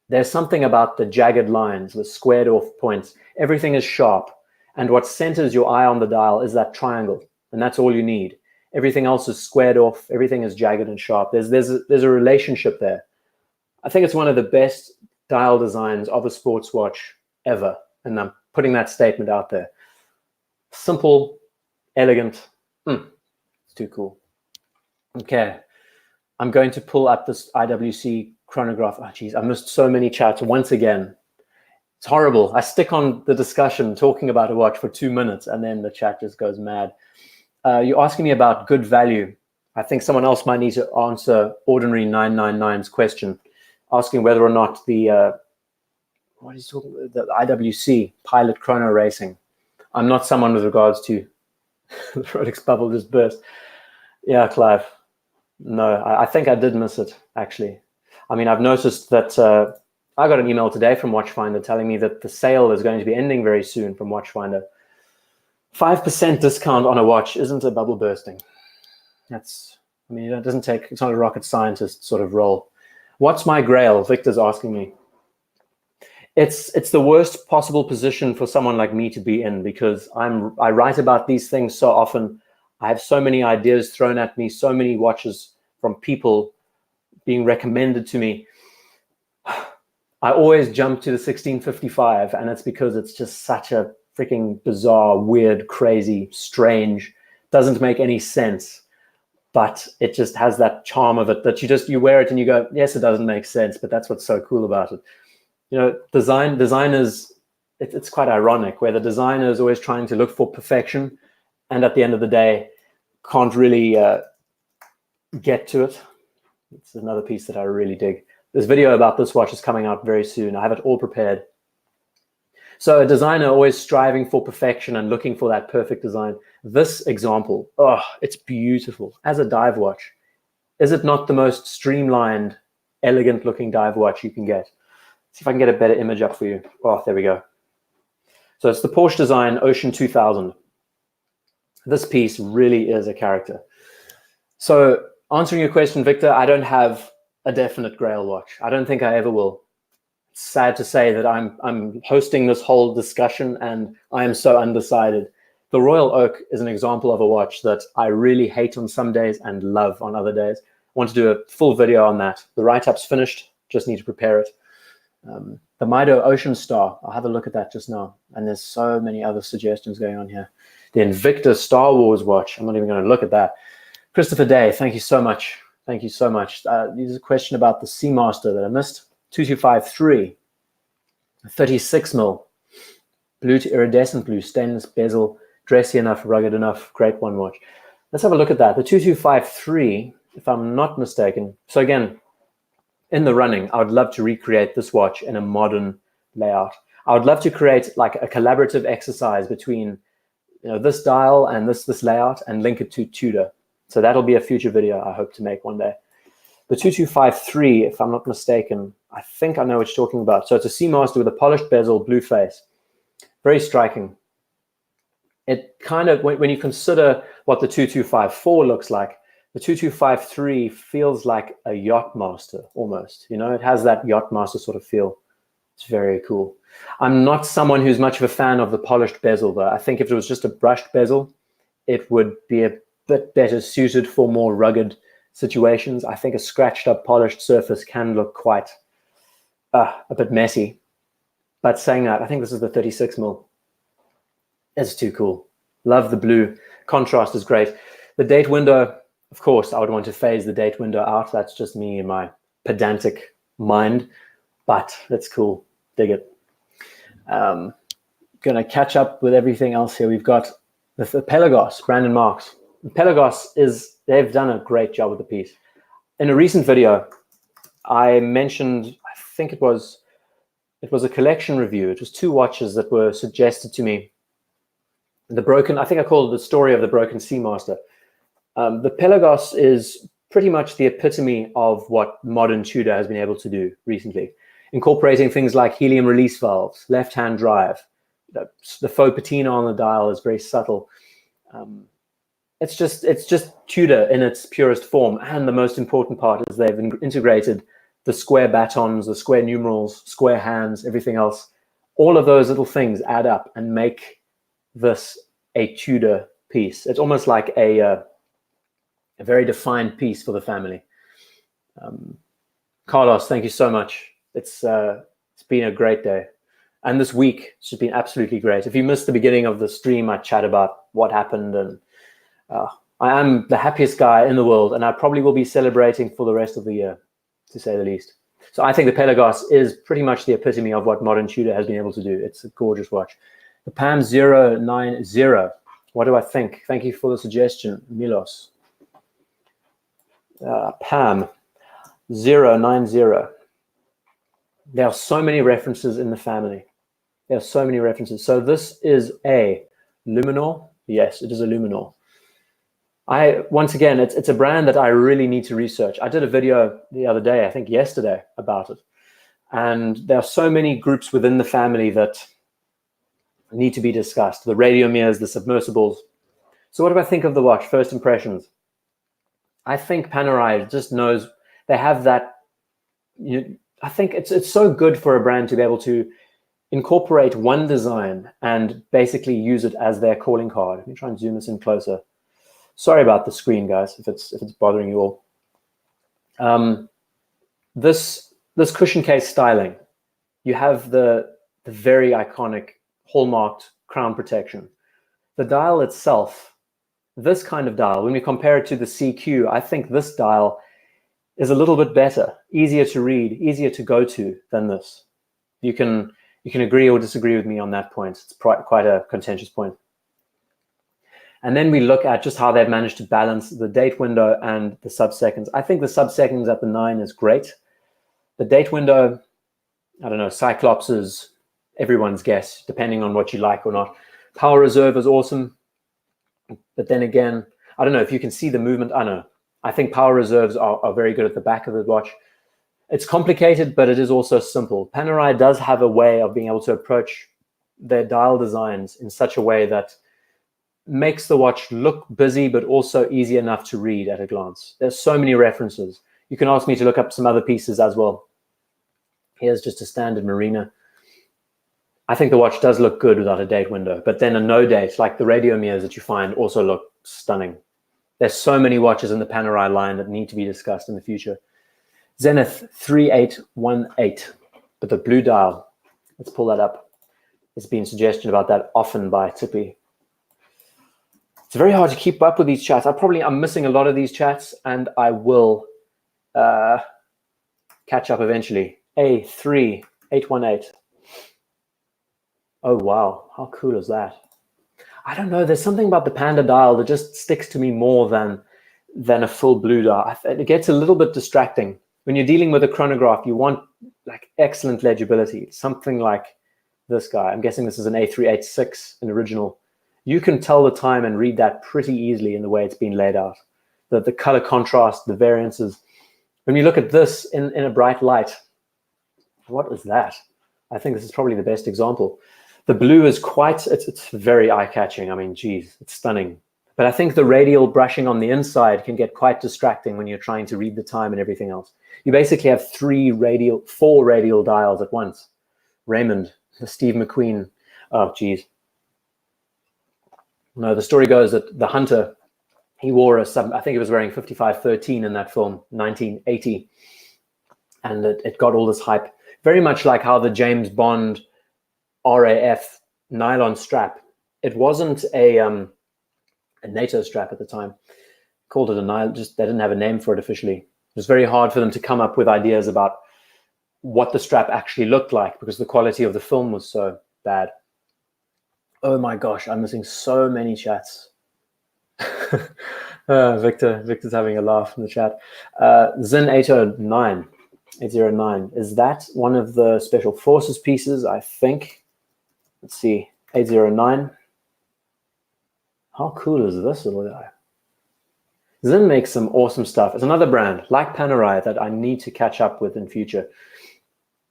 there's something about the jagged lines, the squared off points. Everything is sharp. And what centers your eye on the dial is that triangle. And that's all you need. Everything else is squared off. Everything is jagged and sharp. There's a relationship there. I think it's one of the best dial designs of a sports watch ever. And I'm putting that statement out there. Simple, elegant. It's too cool. Okay. I'm going to pull up this IWC chronograph. Oh, geez, I missed so many chats once again. It's horrible. I stick on the discussion talking about a watch for 2 minutes and then the chat just goes mad. You're asking me about good value. I think someone else might need to answer Ordinary 999's question, asking whether or not the what is he talking about? The IWC Pilot Chrono Racing. I'm not someone with regards to the Rolex bubble just burst. Yeah, Clive. No, I think I did miss it, actually. I mean, I've noticed that I got an email today from Watchfinder telling me that the sale is going to be ending very soon from Watchfinder. 5% discount on a watch isn't a bubble bursting. That's, I mean, it doesn't take, it's not a rocket scientist sort of role. What's my grail? Victor's asking me. It's the worst possible position for someone like me to be in, because I write about these things so often. I have so many ideas thrown at me, so many watches from people being recommended to me. I always jump to the 1655, and it's because it's just such a freaking bizarre, weird, crazy, strange, doesn't make any sense, but it just has that charm of it that you wear it and you go, yes, it doesn't make sense, but that's what's so cool about it. You know, designers it's quite ironic, where the designer is always trying to look for perfection, and at the end of the day, can't really get to it. It's another piece that I really dig. This video about this watch is coming out very soon. I have it all prepared. So a designer always striving for perfection and looking for that perfect design. This example, oh, it's beautiful. As a dive watch, is it not the most streamlined, elegant looking dive watch you can get? See if I can get a better image up for you. Oh, there we go. So it's the Porsche design Ocean 2000. This piece really is a character. So answering your question, Victor, I don't have a definite Grail watch. I don't think I ever will. It's sad to say that I'm hosting this whole discussion and I am so undecided. The Royal Oak is an example of a watch that I really hate on some days and love on other days. I want to do a full video on that. The write-up's finished, just need to prepare it. The Mido Ocean Star, I'll have a look at that just now. And there's so many other suggestions going on here. The Invicta Star Wars watch, I'm not even going to look at that. Christopher Day, thank you so much. Thank you so much. There's a question about the Seamaster that I missed. 2253, 36 mil, blue to iridescent blue, stainless bezel, dressy enough, rugged enough, great one watch. Let's have a look at that. The 2253, if I'm not mistaken. So again, in the running, I would love to recreate this watch in a modern layout. I would love to create like a collaborative exercise between this dial and this layout and link it to Tudor. So that'll be a future video I hope to make one day. The 2253, if I'm not mistaken, I think I know what you're talking about. So it's a Seamaster with a polished bezel, blue face. Very striking. It kind of, when you consider what the 2254 looks like, the 2253 feels like a Yachtmaster almost. It has that Yachtmaster sort of feel. It's very cool. I'm not someone who's much of a fan of the polished bezel, though. I think if it was just a brushed bezel, it would be a bit better suited for more rugged situations. I think a scratched up polished surface can look quite a bit messy. But saying that, I think this is the 36 mil. It's too cool. Love the blue. Contrast is great. The date window, of course, I would want to phase the date window out. That's just me and my pedantic mind, but that's cool. Dig it. Gonna catch up with everything else here. We've got the Pelagos, Brandon Marks. Pelagos they've done a great job with the piece. In a recent video, I mentioned, I think it was a collection review. It was 2 watches that were suggested to me. I think I called it the story of the broken Seamaster. The Pelagos is pretty much the epitome of what modern Tudor has been able to do recently, incorporating things like helium release valves, left-hand drive. The faux patina on the dial is very subtle. It's just Tudor in its purest form. And the most important part is they've integrated the square batons, the square numerals, square hands, everything else. All of those little things add up and make this a Tudor piece. It's almost like a very defined piece for the family. Carlos, thank you so much. It's been a great day. And this week, it's just been absolutely great. If you missed the beginning of the stream, I chat about what happened, and I am the happiest guy in the world, and I probably will be celebrating for the rest of the year, to say the least. So I think the Pelagos is pretty much the epitome of what modern Tudor has been able to do. It's a gorgeous watch. The PAM 090, what do I think? Thank you for the suggestion, Milos. PAM 090. There are so many references in the family. There are so many references. So this is a Luminor. Yes, it is a Luminor. Once again, it's a brand that I really need to research. I did a video the other day, I think yesterday, about it. And there are so many groups within the family that need to be discussed. The radiomirs, the submersibles. So what do I think of the watch? First impressions. I think Panerai just knows they have that. I think it's so good for a brand to be able to incorporate one design and basically use it as their calling card. Let me try and zoom this in closer. Sorry about the screen, guys, if it's bothering you all. This cushion case styling, you have the very iconic hallmarked crown protection. The dial itself, this kind of dial, when we compare it to the CQ, I think this dial is a little bit better, easier to read, easier to go to than this. You can You can agree or disagree with me on that point. It's quite a contentious point. And then we look at just how they've managed to balance the date window and the sub-seconds. I think the sub-seconds at the 9 is great. The date window, I don't know, Cyclops is everyone's guess, depending on what you like or not. Power reserve is awesome. But then again, I don't know if you can see the movement. I know. I think power reserves are very good at the back of the watch. It's complicated, but it is also simple. Panerai does have a way of being able to approach their dial designs in such a way that makes the watch look busy, but also easy enough to read at a glance. There's so many references. You can ask me to look up some other pieces as well. Here's just a standard Marina. I think the watch does look good without a date window, but then a no date, like the radio mirrors that you find, also look stunning. There's so many watches in the Panerai line that need to be discussed in the future. Zenith 3818, but the blue dial. Let's pull that up. There's been suggestion about that often by Tippy. It's very hard to keep up with these chats. I'm missing a lot of these chats, and I will catch up eventually. A3818. Oh, wow. How cool is that? I don't know. There's something about the Panda dial that just sticks to me more than a full blue dial. It gets a little bit distracting. When you're dealing with a chronograph, you want like excellent legibility. Something like this guy. I'm guessing this is an A386, an original. You can tell the time and read that pretty easily in the way it's been laid out. The color contrast, the variances. When you look at this in a bright light, what is that? I think this is probably the best example. The blue is it's very eye-catching. I mean, geez, it's stunning. But I think the radial brushing on the inside can get quite distracting when you're trying to read the time and everything else. You basically have four radial dials at once. Raymond, the Steve McQueen. Oh, geez. No, the story goes that the Hunter, he wore I think he was wearing 5513 in that film, 1980. And it got all this hype. Very much like how the James Bond RAF nylon strap. It wasn't a NATO strap at the time. Called it a nylon, they didn't have a name for it officially. It was very hard for them to come up with ideas about what the strap actually looked like because the quality of the film was so bad. Oh my gosh, I'm missing so many chats. Victor's having a laugh in the chat. Zin 809. Is that one of the Special Forces pieces? I think. Let's see. 809. How cool is this little guy? Zin makes some awesome stuff. It's another brand like Panerai that I need to catch up with in future.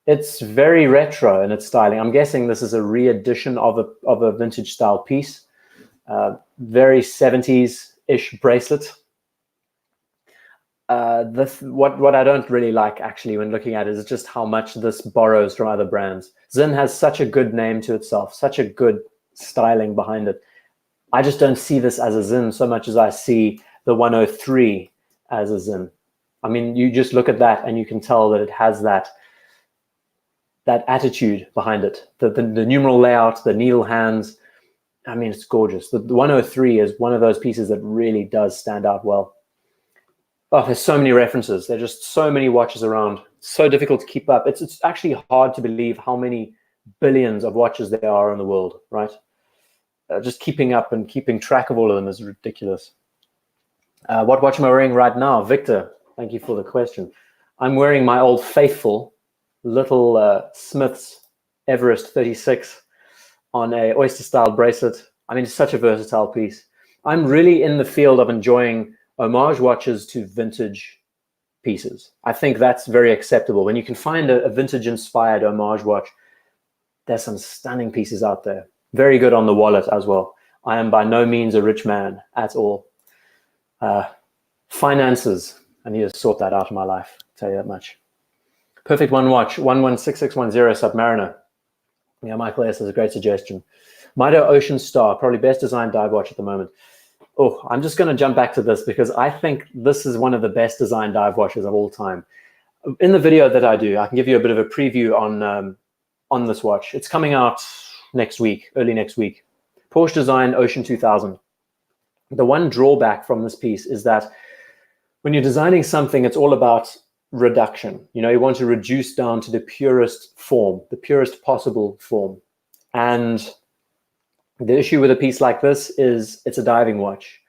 It's very retro in its styling. I'm guessing this is a re-edition of a vintage style piece. Very 70s-ish bracelet. What I don't really like actually when looking at it is just how much this borrows from other brands. Zin has such a good name to itself, such a good styling behind it. I just don't see this as a Zin so much as I see the 103 as a Zin. I mean, you just look at that and you can tell that it has that attitude behind it. The numeral layout, the needle hands. I mean, it's gorgeous. The 103 is one of those pieces that really does stand out well. Oh, there's so many references. There are just so many watches around. So difficult to keep up. It's actually hard to believe how many billions of watches there are in the world, right? Just keeping up and keeping track of all of them is ridiculous. What watch am I wearing right now? Victor, thank you for the question. I'm wearing my old faithful little Smith's Everest 36 on a oyster-style bracelet. I mean, it's such a versatile piece. I'm really in the field of enjoying homage watches to vintage pieces. I think that's very acceptable. When you can find a vintage-inspired homage watch, there's some stunning pieces out there. Very good on the wallet as well. I am by no means a rich man at all. Finances, I need to sort that out in my life, I'll tell you that much. Perfect One watch, 116610 Submariner. Yeah, Michael S. has a great suggestion. Mido Ocean Star, probably best designed dive watch at the moment. Oh, I'm just going to jump back to this because I think this is one of the best designed dive watches of all time. In the video that I do, I can give you a bit of a preview on this watch. It's coming out next week, early next week. Porsche Design Ocean 2000. The one drawback from this piece is that when you're designing something, it's all about reduction. You want to reduce down to the purest form, the purest possible form. And the issue with a piece like this is it's a diving watch,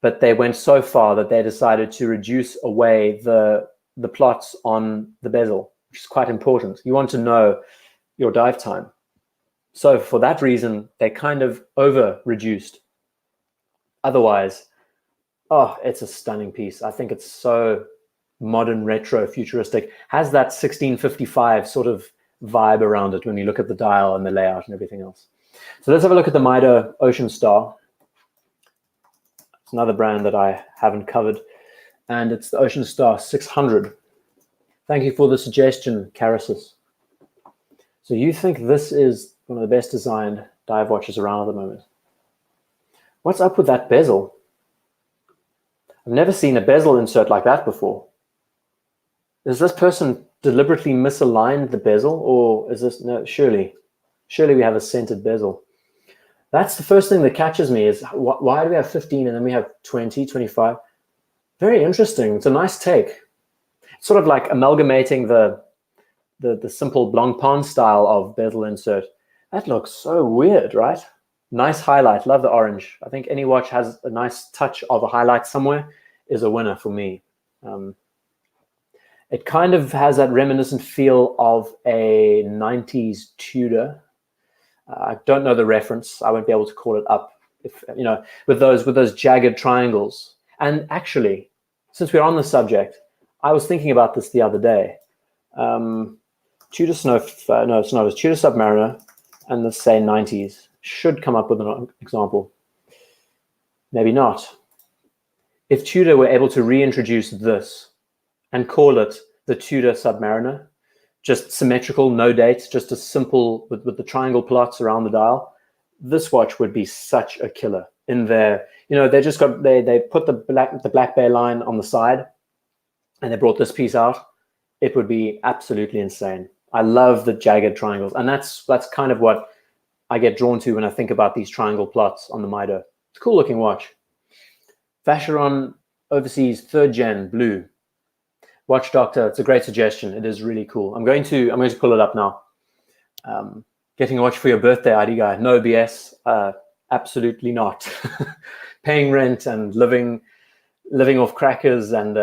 but they went so far that they decided to reduce away the plots on the bezel, which is quite important. You want to know your dive time. So for that reason, they kind of over-reduced. Otherwise, it's a stunning piece. I think it's so modern, retro, futuristic. Has that 1655 sort of vibe around it when you look at the dial and the layout and everything else. So let's have a look at the Mido Ocean Star. It's another brand that I haven't covered, and it's the Ocean Star 600. Thank you for the suggestion, Carasis. So you think this is one of the best designed dive watches around at the moment? What's up with that bezel? I've never seen a bezel insert like that before. Is this person deliberately misaligned the bezel, or is this, no, surely we have a centered bezel. That's the first thing that catches me is why do we have 15 and then we have 20, 25? Very interesting. It's a nice take. It's sort of like amalgamating the simple Blancpain style of bezel insert. That looks so weird, right? Nice highlight. Love the orange. I think any watch has a nice touch of a highlight somewhere is a winner for me. It kind of has that reminiscent feel of a 90s Tudor. I don't know the reference. I won't be able to call it up. If with those jagged triangles. And actually, since we're on the subject, I was thinking about this the other day. Tudor Tudor Submariner, and let's say 90s should come up with an example. Maybe not. If Tudor were able to reintroduce this and call it the Tudor Submariner, just symmetrical, no dates, just a simple with the triangle plots around the dial, this watch would be such a killer. In there, they put the Black Bay line on the side, and they brought this piece out. It would be absolutely insane. I love the jagged triangles, and that's kind of what I get drawn to when I think about these triangle plots on the Mido. It's a cool looking watch. Vacheron Overseas 3rd Gen Blue. Watch Doctor, it's a great suggestion. It is really cool. I'm going to pull it up now. Getting a watch for your birthday, IDGuy. No BS. Absolutely not. Paying rent and living off crackers and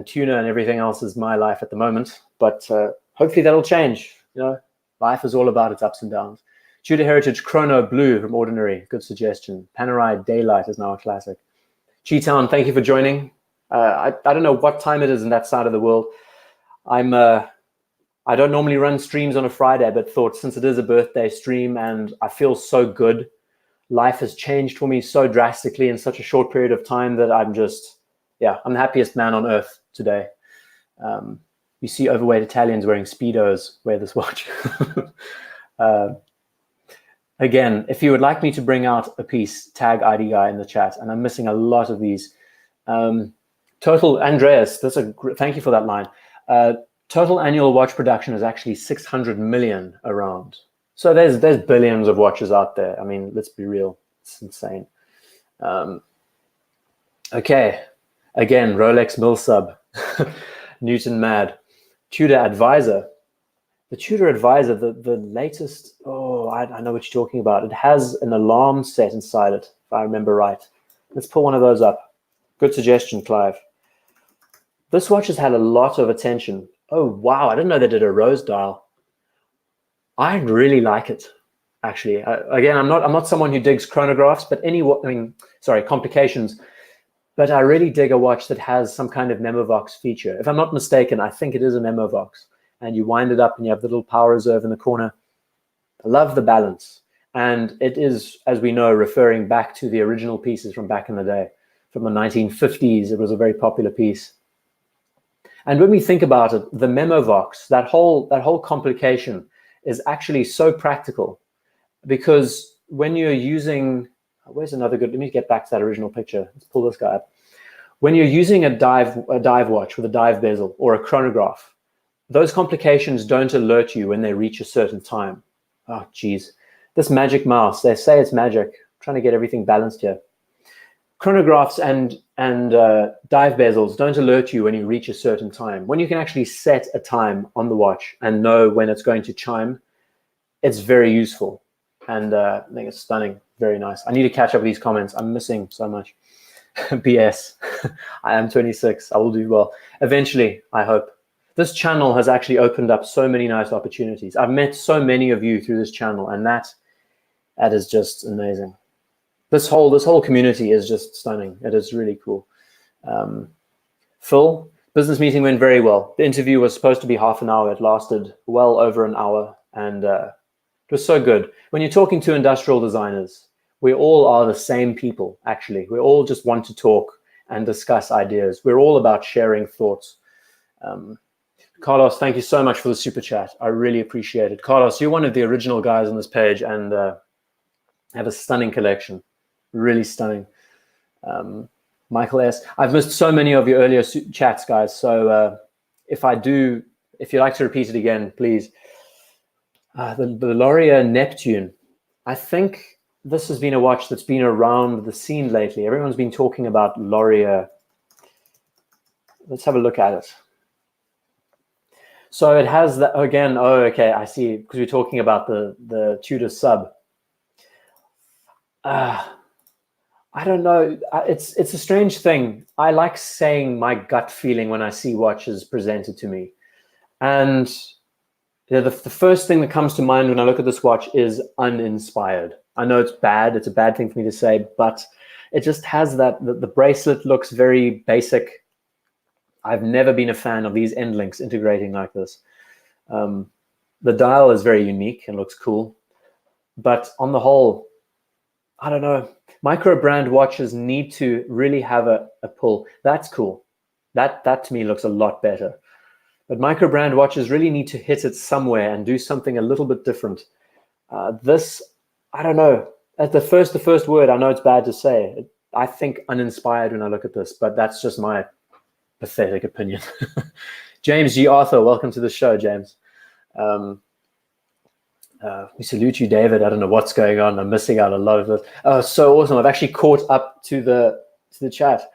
tuna and everything else is my life at the moment. But hopefully that'll change. Life is all about its ups and downs. Tudor Heritage Chrono Blue from Ordinary. Good suggestion. Panerai Daylight is now a classic. G-Town, thank you for joining. I don't know what time it is in that side of the world. I don't normally run streams on a Friday, but thought since it is a birthday stream and I feel so good, life has changed for me so drastically in such a short period of time that I'm the happiest man on earth today. You see overweight Italians wearing Speedos wear this watch. Again, if you would like me to bring out a piece, tag IDGuy in the chat, and I'm missing a lot of these. Total, Andreas, thank you for that line. Total annual watch production is actually 600 million around. So there's billions of watches out there. I mean, let's be real, it's insane. Okay, again, Rolex Milsub, Newton Mad, Tudor Advisor. The Tudor Advisor, the latest, I know what you're talking about. It has an alarm set inside it, if I remember right. Let's pull one of those up. Good suggestion, Clive. This watch has had a lot of attention. Oh, wow, I didn't know they did a rose dial. I really like it, actually. Again, I'm not someone who digs chronographs, but complications. But I really dig a watch that has some kind of Memovox feature. If I'm not mistaken, I think it is a Memovox. And you wind it up and you have the little power reserve in the corner. I love the balance. And it is, as we know, referring back to the original pieces from back in the day. From the 1950s, it was a very popular piece. And when we think about it, the Memovox, that whole complication is actually so practical, because when you're using, where's another good, let me get back to that original picture. Let's pull this guy up. When you're using a dive watch with a dive bezel or a chronograph, those complications don't alert you when they reach a certain time. Oh, geez. This magic mouse, they say it's magic. I'm trying to get everything balanced here. Chronographs and and dive bezels don't alert you when you reach a certain time. When you can actually set a time on the watch and know when it's going to chime, it's very useful. And I think it's stunning. Very nice. I need to catch up with these comments. I'm missing so much. BS. I am 26. I will do well. Eventually, I hope. This channel has actually opened up so many nice opportunities. I've met so many of you through this channel, and that is just amazing. This whole community is just stunning. It is really cool. Phil, business meeting went very well. The interview was supposed to be half an hour. It lasted well over an hour, and it was so good. When you're talking to industrial designers, we all are the same people, actually. We all just want to talk and discuss ideas. We're all about sharing thoughts. Carlos, thank you so much for the super chat. I really appreciate it. Carlos, you're one of the original guys on this page, and have a stunning collection. Really stunning. Michael S. I've missed so many of your earlier chats, guys. So if you'd like to repeat it again, please. The Laurier Neptune. I think this has been a watch that's been around the scene lately. Everyone's been talking about Laurier. Let's have a look at it. So it has that again. Oh, okay, I see. Because we're talking about the Tudor sub. I don't know. It's a strange thing. I like saying my gut feeling when I see watches presented to me, and the first thing that comes to mind when I look at this watch is uninspired. I know it's bad. It's a bad thing for me to say, but it just has that. The bracelet looks very basic. I've never been a fan of these end links integrating like this. The dial is very unique and looks cool, but on the whole, I don't know. Micro brand watches need to really have a pull. That's cool. That to me looks a lot better. But micro brand watches really need to hit it somewhere and do something a little bit different. This, I don't know. At the first word, I know it's bad to say. I think uninspired when I look at this, but that's just my pathetic opinion. James G. Arthur, welcome to the show, James. We salute you, David. I don't know what's going on. I'm missing out a lot of this. Oh, so awesome. I've actually caught up to the chat.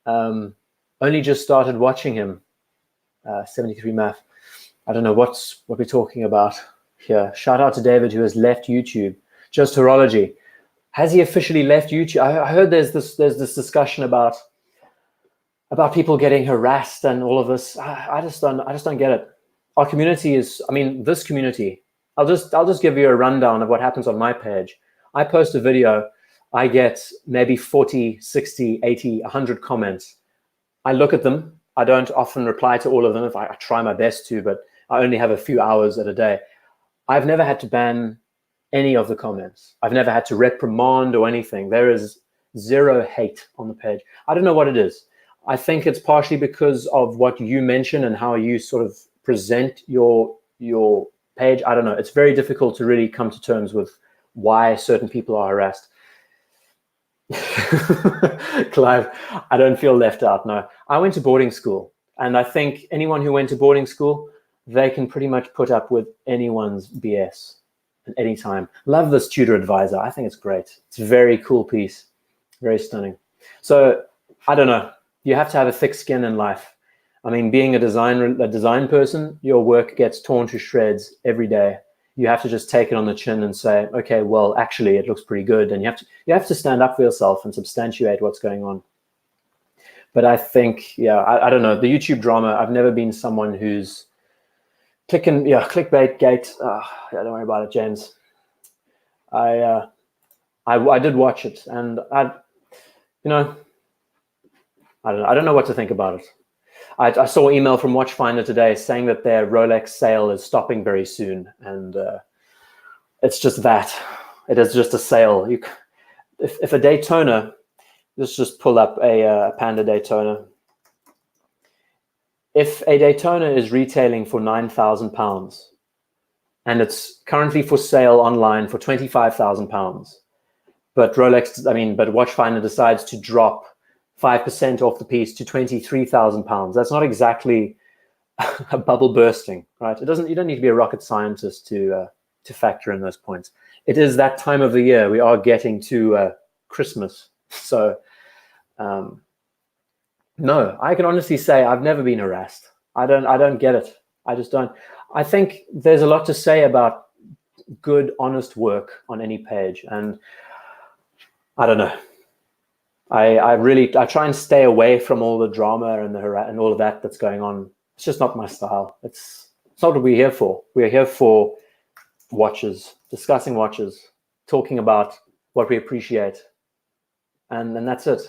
Only just started watching him. 73 math. I don't know what we're talking about here. Shout out to David, who has left YouTube. Just Horology. Has he officially left YouTube? I heard there's this discussion about people getting harassed and all of this. I just don't get it. Our community is, I mean, this community. I'll just give you a rundown of what happens on my page. I post a video, I get maybe 40, 60, 80, 100 comments. I look at them. I don't often reply to all of them. If I try my best to, but I only have a few hours at a day. I've never had to ban any of the comments. I've never had to reprimand or anything. There is zero hate on the page. I don't know what it is. I think it's partially because of what you mention and how you sort of present your page. I don't know. It's very difficult to really come to terms with why certain people are harassed. Clive, I don't feel left out. No, I went to boarding school, and I think anyone who went to boarding school, they can pretty much put up with anyone's BS at any time. Love this Tudor Advisor. I think it's great. It's a very cool piece, very stunning. So I don't know. You have to have a thick skin in life. I mean, being a design person, your work gets torn to shreds every day. You have to just take it on the chin and say, okay, well, actually, it looks pretty good. And you have to stand up for yourself and substantiate what's going on. But I think, yeah, I don't know. The YouTube drama, I've never been someone who's clickbait gate. Yeah, don't worry about it, James. I did watch it, and I don't know what to think about it. I saw an email from Watchfinder today saying that their Rolex sale is stopping very soon, and it's just that. It is just a sale. If a Daytona, let's just pull up a Panda Daytona. If a Daytona is retailing for £9,000 and it's currently for sale online for £25,000, but Watchfinder decides to drop 5% off the piece to £23,000. That's not exactly a bubble bursting, right? You don't need to be a rocket scientist to factor in those points. It is that time of the year. We are getting to Christmas, so No, I can honestly say I've never been harassed. I don't get it. I just don't. I think there's a lot to say about good, honest work on any page, and I don't know. I try and stay away from all the drama and all of that that's going on. It's just not my style. It's not what we're here for. We're here for watches, discussing watches, talking about what we appreciate, and that's it.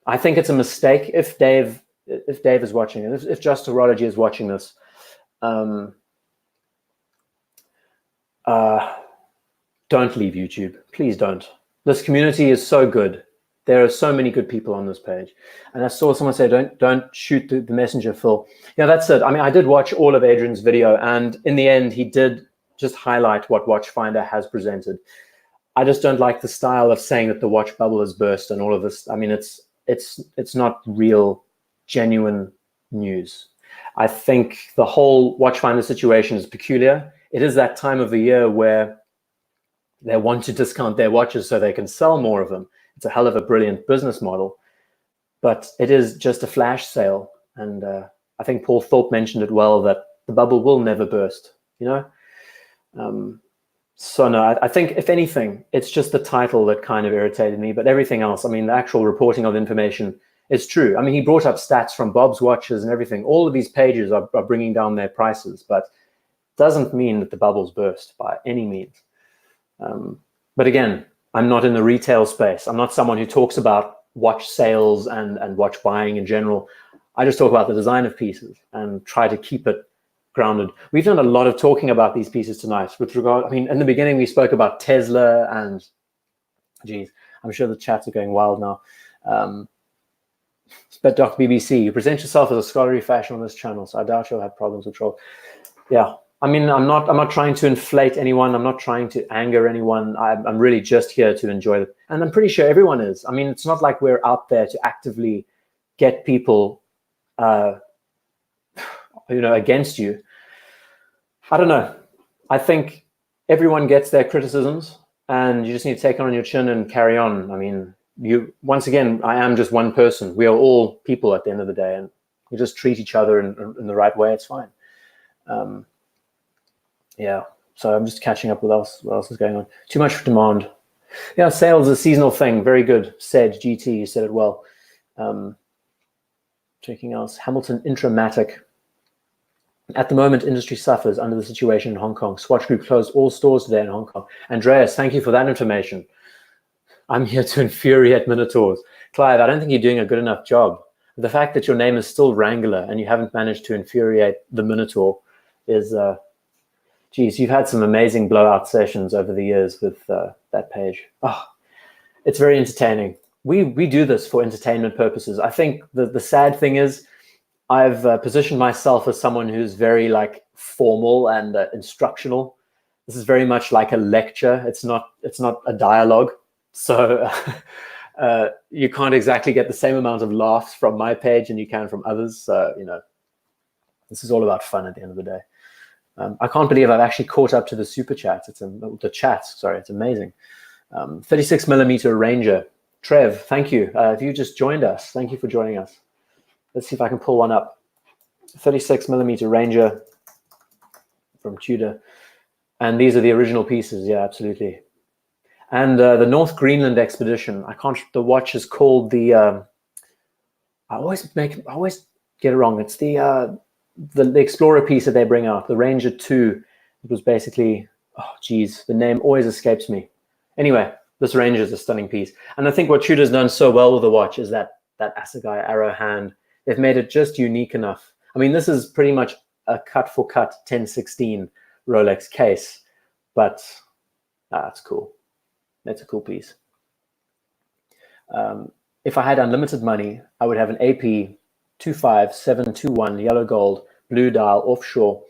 I think it's a mistake if Dave is watching it, if Just Horology is watching this. Don't leave YouTube. Please don't. This community is so good. There are so many good people on this page. And I saw someone say, don't shoot the messenger, Phil. Yeah, that's it. I mean, I did watch all of Adrian's video, and in the end, he did just highlight what Watchfinder has presented. I just don't like the style of saying that the watch bubble has burst and all of this. I mean, it's not real, genuine news. I think the whole Watchfinder situation is peculiar. It is that time of the year where they want to discount their watches so they can sell more of them. It's a hell of a brilliant business model, but it is just a flash sale. And I think Paul Thorpe mentioned it well, that the bubble will never burst, you know? So no, I think if anything, it's just the title that kind of irritated me, but everything else, I mean, the actual reporting of information is true. I mean, he brought up stats from Bob's Watches and everything. All of these pages are bringing down their prices, but doesn't mean that the bubble's burst by any means. But again, I'm not in the retail space. I'm not someone who talks about watch sales and watch buying in general. I just talk about the design of pieces and try to keep it grounded. We've done a lot of talking about these pieces tonight with regard, I mean, in the beginning, we spoke about Tesla and, geez, I'm sure the chats are going wild now. But Dr. BBC, you present yourself as a scholarly fashion on this channel, so I doubt you'll have problems with trolls. Yeah, I mean, I'm not trying to inflate anyone. I'm not trying to anger anyone. I'm really just here to enjoy it. And I'm pretty sure everyone is. I mean, it's not like we're out there to actively get people, you know, against you. I don't know. I think everyone gets their criticisms, and you just need to take it on your chin and carry on. I mean, once again, I am just one person. We are all people at the end of the day, and we just treat each other in the right way. It's fine. Yeah, so I'm just catching up with what else is going on. Too much demand. Yeah, sales is a seasonal thing. Very good. Said GT, you said it well. Checking else. Hamilton Intramatic. At the moment, industry suffers under the situation in Hong Kong. Swatch Group closed all stores today in Hong Kong. Andreas, thank you for that information. I'm here to infuriate Minotaurs. Clive, I don't think you're doing a good enough job. The fact that your name is still Wrangler and you haven't managed to infuriate the Minotaur is, geez, you've had some amazing blowout sessions over the years with that page. Oh, it's very entertaining. We do this for entertainment purposes. I think the sad thing is I've positioned myself as someone who's very like formal and instructional. This is very much like a lecture. It's not a dialogue. So you can't exactly get the same amount of laughs from my page and you can from others. So, you know, this is all about fun at the end of the day. I can't believe I've actually caught up to the super chats. The chats, sorry, it's amazing. 36mm Ranger. Trev, thank you. If you just joined us, thank you for joining us. Let's see if I can pull one up. 36mm Ranger from Tudor. And these are the original pieces. Yeah, absolutely. And the North Greenland expedition. The watch is called the, I always get it wrong. It's the Explorer piece that they bring out, the Ranger 2. It was basically, oh, geez, the name always escapes me. Anyway, this Ranger is a stunning piece. And I think what Tudor's done so well with the watch is that assegai arrow hand. They've made it just unique enough. I mean, this is pretty much a cut-for-cut 1016 Rolex case, but it's cool. That's a cool piece. If I had unlimited money, I would have an AP 25721 yellow gold, blue dial, offshore,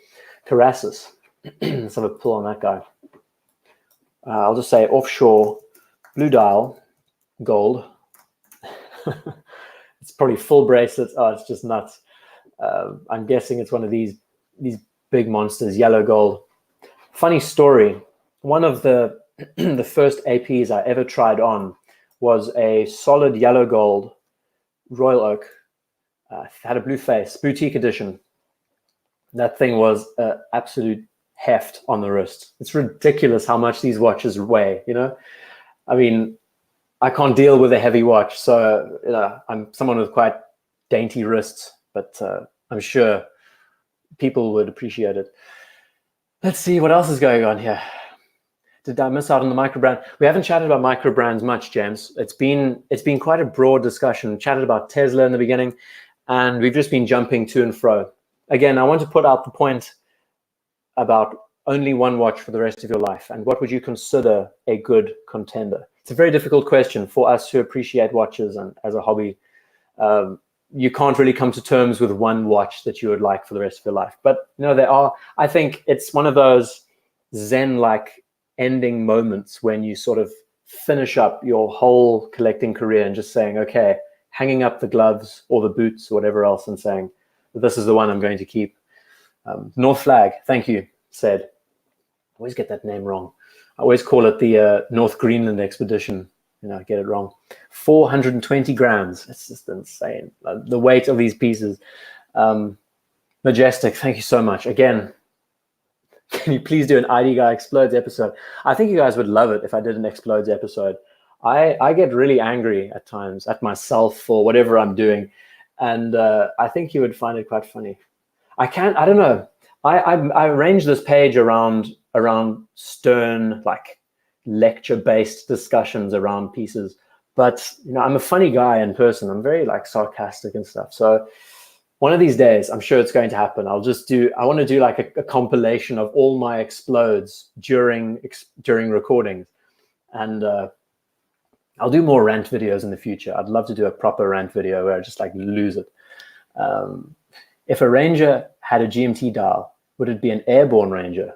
Carassus. Let's have a pull on that guy. I'll just say offshore, blue dial, gold. It's probably full bracelets. Oh, it's just nuts. I'm guessing it's one of these big monsters, yellow gold. Funny story. One of the first APs I ever tried on was a solid yellow gold Royal Oak. Had a blue face, boutique edition. That thing was an absolute heft on the wrist. It's ridiculous how much these watches weigh, you know? I mean, I can't deal with a heavy watch, so I'm someone with quite dainty wrists, but I'm sure people would appreciate it. Let's see what else is going on here. Did I miss out on the micro brand? We haven't chatted about micro brands much, James. It's been quite a broad discussion. We chatted about Tesla in the beginning, and we've just been jumping to and fro. Again, I want to put out the point about only one watch for the rest of your life, and what would you consider a good contender? It's a very difficult question for us who appreciate watches and as a hobby. You can't really come to terms with one watch that you would like for the rest of your life. But there are. I think it's one of those Zen-like ending moments when you sort of finish up your whole collecting career and just saying, okay, hanging up the gloves or the boots or whatever else and saying, this is the one I'm going to keep. North Flag, thank you, said. I always get that name wrong. I always call it the North Greenland expedition. I get it wrong. 420 grams. It's just insane. The weight of these pieces. Majestic, thank you so much. Again, can you please do an IDGuy Explodes episode? I think you guys would love it if I did an Explodes episode. I get really angry at times at myself for whatever I'm doing. And I think you would find it quite funny. I don't know. I arranged this page around stern, like lecture-based discussions around pieces. But I'm a funny guy in person. I'm very like sarcastic and stuff. So one of these days, I'm sure it's going to happen. I want to do like a compilation of all my explodes during recordings. And I'll do more rant videos in the future. I'd love to do a proper rant video where I just like lose it. If a Ranger had a GMT dial, would it be an airborne Ranger?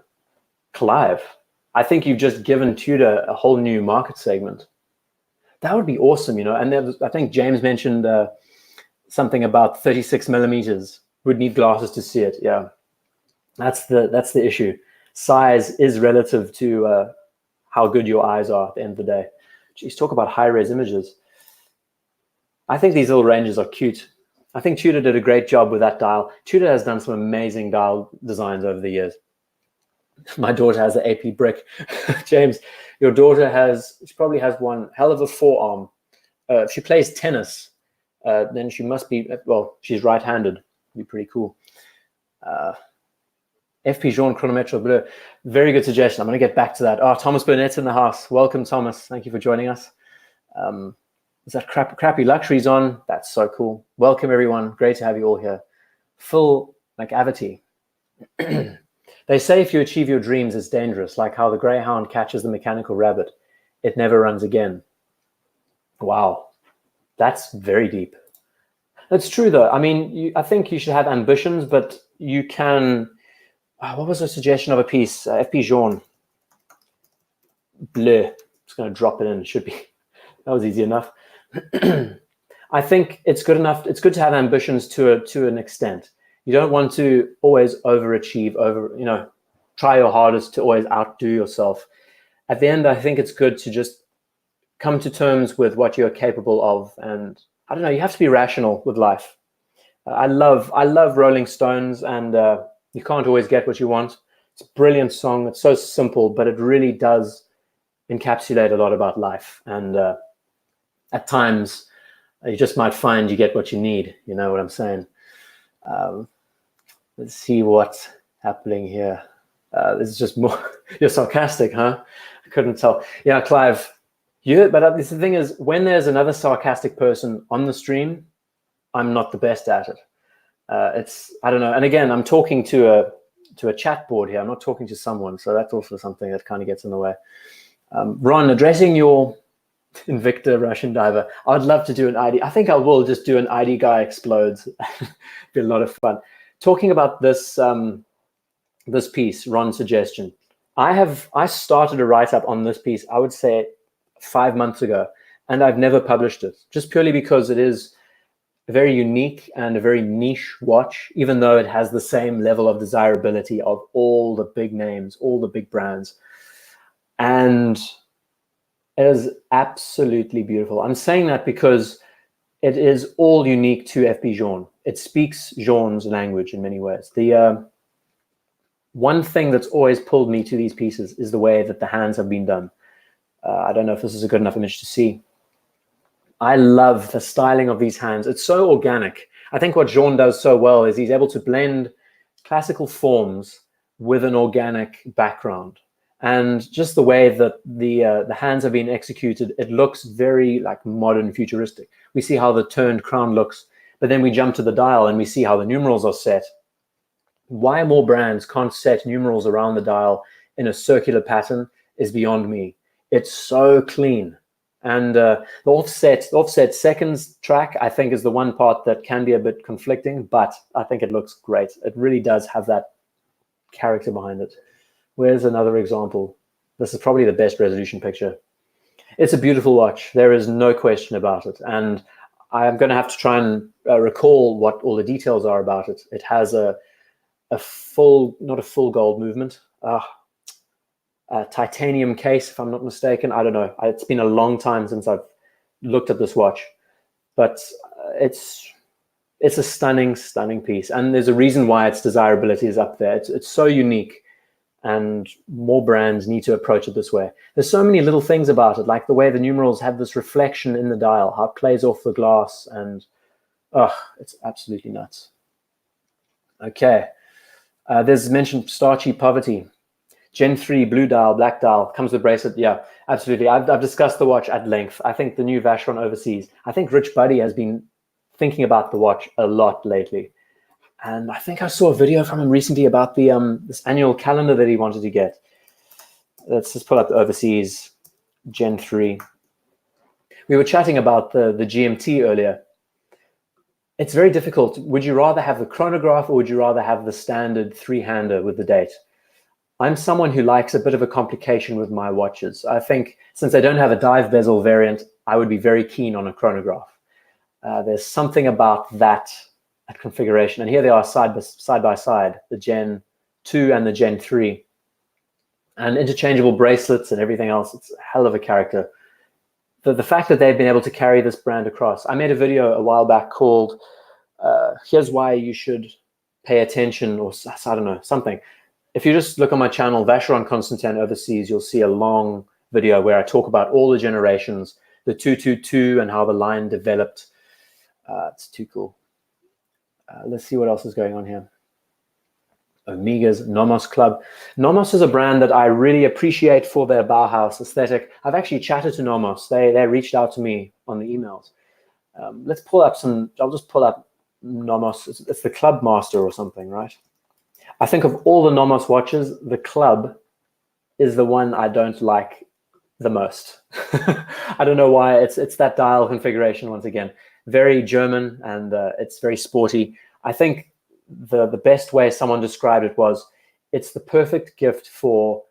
Clive, I think you've just given Tudor a whole new market segment. That would be awesome, And I think James mentioned something about 36 millimeters. Would need glasses to see it. Yeah, that's the issue. Size is relative to how good your eyes are at the end of the day. Jeez, talk about high-res images. I think these little Rangers are cute. I think Tudor did a great job with that dial. Tudor has done some amazing dial designs over the years. My daughter has an AP brick. James, your daughter she probably has one hell of a forearm. If she plays tennis, then she must be, she's right-handed. Be pretty cool. FP Jaune Chronometre Bleu. Very good suggestion. I'm going to get back to that. Oh, Thomas Burnett's in the house. Welcome, Thomas. Thank you for joining us. Is that crappy luxuries on? That's so cool. Welcome, everyone. Great to have you all here. Phil McAvity. They say if you achieve your dreams, it's dangerous, like how the greyhound catches the mechanical rabbit. It never runs again. Wow. That's very deep. That's true, though. I mean, I think you should have ambitions, but you can... what was the suggestion of a piece? FP Jaune. Bleu. Just going to drop it in. It should be. That was easy enough. I think it's good enough. It's good to have ambitions to an extent. You don't want to always overachieve, try your hardest to always outdo yourself. At the end, I think it's good to just come to terms with what you're capable of. And I don't know, you have to be rational with life. I love Rolling Stones, and you can't always get what you want. It's a brilliant song. It's so simple, but it really does encapsulate a lot about life. And at times, you just might find you get what you need. You know what I'm saying? Let's see what's happening here. This is just more... You're sarcastic, huh? I couldn't tell. Yeah, Clive. But the thing is, when there's another sarcastic person on the stream, I'm not the best at it. I don't know. And again, I'm talking to a chat board here. I'm not talking to someone. So that's also something that kind of gets in the way. Ron, addressing your Invicta Russian diver, I'd love to do an ID. I think I will just do an IDGuy Explodes. Be a lot of fun. Talking about this this piece, Ron's suggestion. I started a write-up on this piece, I would say 5 months ago, and I've never published it, just purely because it is a very unique and a very niche watch, even though it has the same level of desirability of all the big names, all the big brands. And it is absolutely beautiful. I'm saying that because it is all unique to FP Journe. It speaks Journe's language in many ways. The one thing that's always pulled me to these pieces is the way that the hands have been done. I don't know if this is a good enough image to see. I love the styling of these hands. It's so organic. I think what Journe does so well is he's able to blend classical forms with an organic background. And just the way that the hands have been executed, it looks very like modern futuristic. We see how the turned crown looks, but then we jump to the dial and we see how the numerals are set. Why more brands can't set numerals around the dial in a circular pattern is beyond me. It's so clean. And the offset seconds track, I think, is the one part that can be a bit conflicting, but I think it looks great. It really does have that character behind it. Where's another example? This is probably the best resolution picture. It's a beautiful watch. There is no question about it. And I'm going to have to try and recall what all the details are about it. It has a full, not a full gold movement, titanium case, if I'm not mistaken. I don't know. It's been a long time since I've looked at this watch, but it's a stunning, stunning piece. And there's a reason why its desirability is up there. It's so unique, and more brands need to approach it this way. There's so many little things about it, like the way the numerals have this reflection in the dial, how it plays off the glass, and it's absolutely nuts. Okay. There's mentioned starchy poverty. Gen 3 blue dial, black dial, comes with bracelet. Yeah, absolutely. I've discussed the watch at length. I think the new Vacheron Overseas. I think Rich Buddy has been thinking about the watch a lot lately. And I think I saw a video from him recently about the this annual calendar that he wanted to get. Let's just pull up the Overseas Gen 3. We were chatting about the GMT earlier. It's very difficult. Would you rather have the chronograph or would you rather have the standard three-hander with the date? I'm someone who likes a bit of a complication with my watches. I think since I don't have a dive bezel variant, I would be very keen on a chronograph. There's something about that configuration. And here they are side by side, the Gen 2 and the Gen 3. And interchangeable bracelets and everything else. It's a hell of a character. The fact that they've been able to carry this brand across. I made a video a while back called Here's Why You Should Pay Attention, or I don't know, something. If you just look on my channel, Vacheron Constantin Overseas, you'll see a long video where I talk about all the generations, the 222 and how the line developed. It's too cool. Let's see what else is going on here. Omega's Nomos Club. Nomos is a brand that I really appreciate for their Bauhaus aesthetic. I've actually chatted to Nomos. They reached out to me on the emails. Let's pull up I'll just pull up Nomos. It's the Club Master or something, right? I think of all the Nomos watches, the Club is the one I don't like the most. I don't know why. It's that dial configuration once again. Very German, and it's very sporty. I think the best way someone described it was, it's the perfect gift for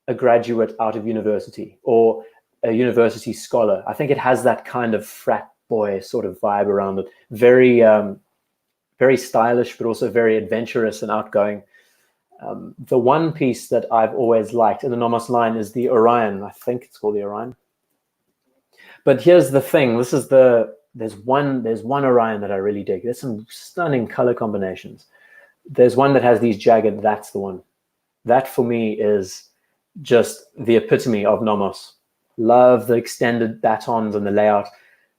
a graduate out of university or a university scholar. I think it has that kind of frat boy sort of vibe around it. Very, very stylish, but also very adventurous and outgoing. The one piece that I've always liked in the Nomos line is the Orion. I think it's called the Orion. But here's the thing. This is there's one Orion that I really dig. There's some stunning color combinations. There's one that has these jagged. That's the one. That for me is just the epitome of Nomos. Love the extended batons and the layout.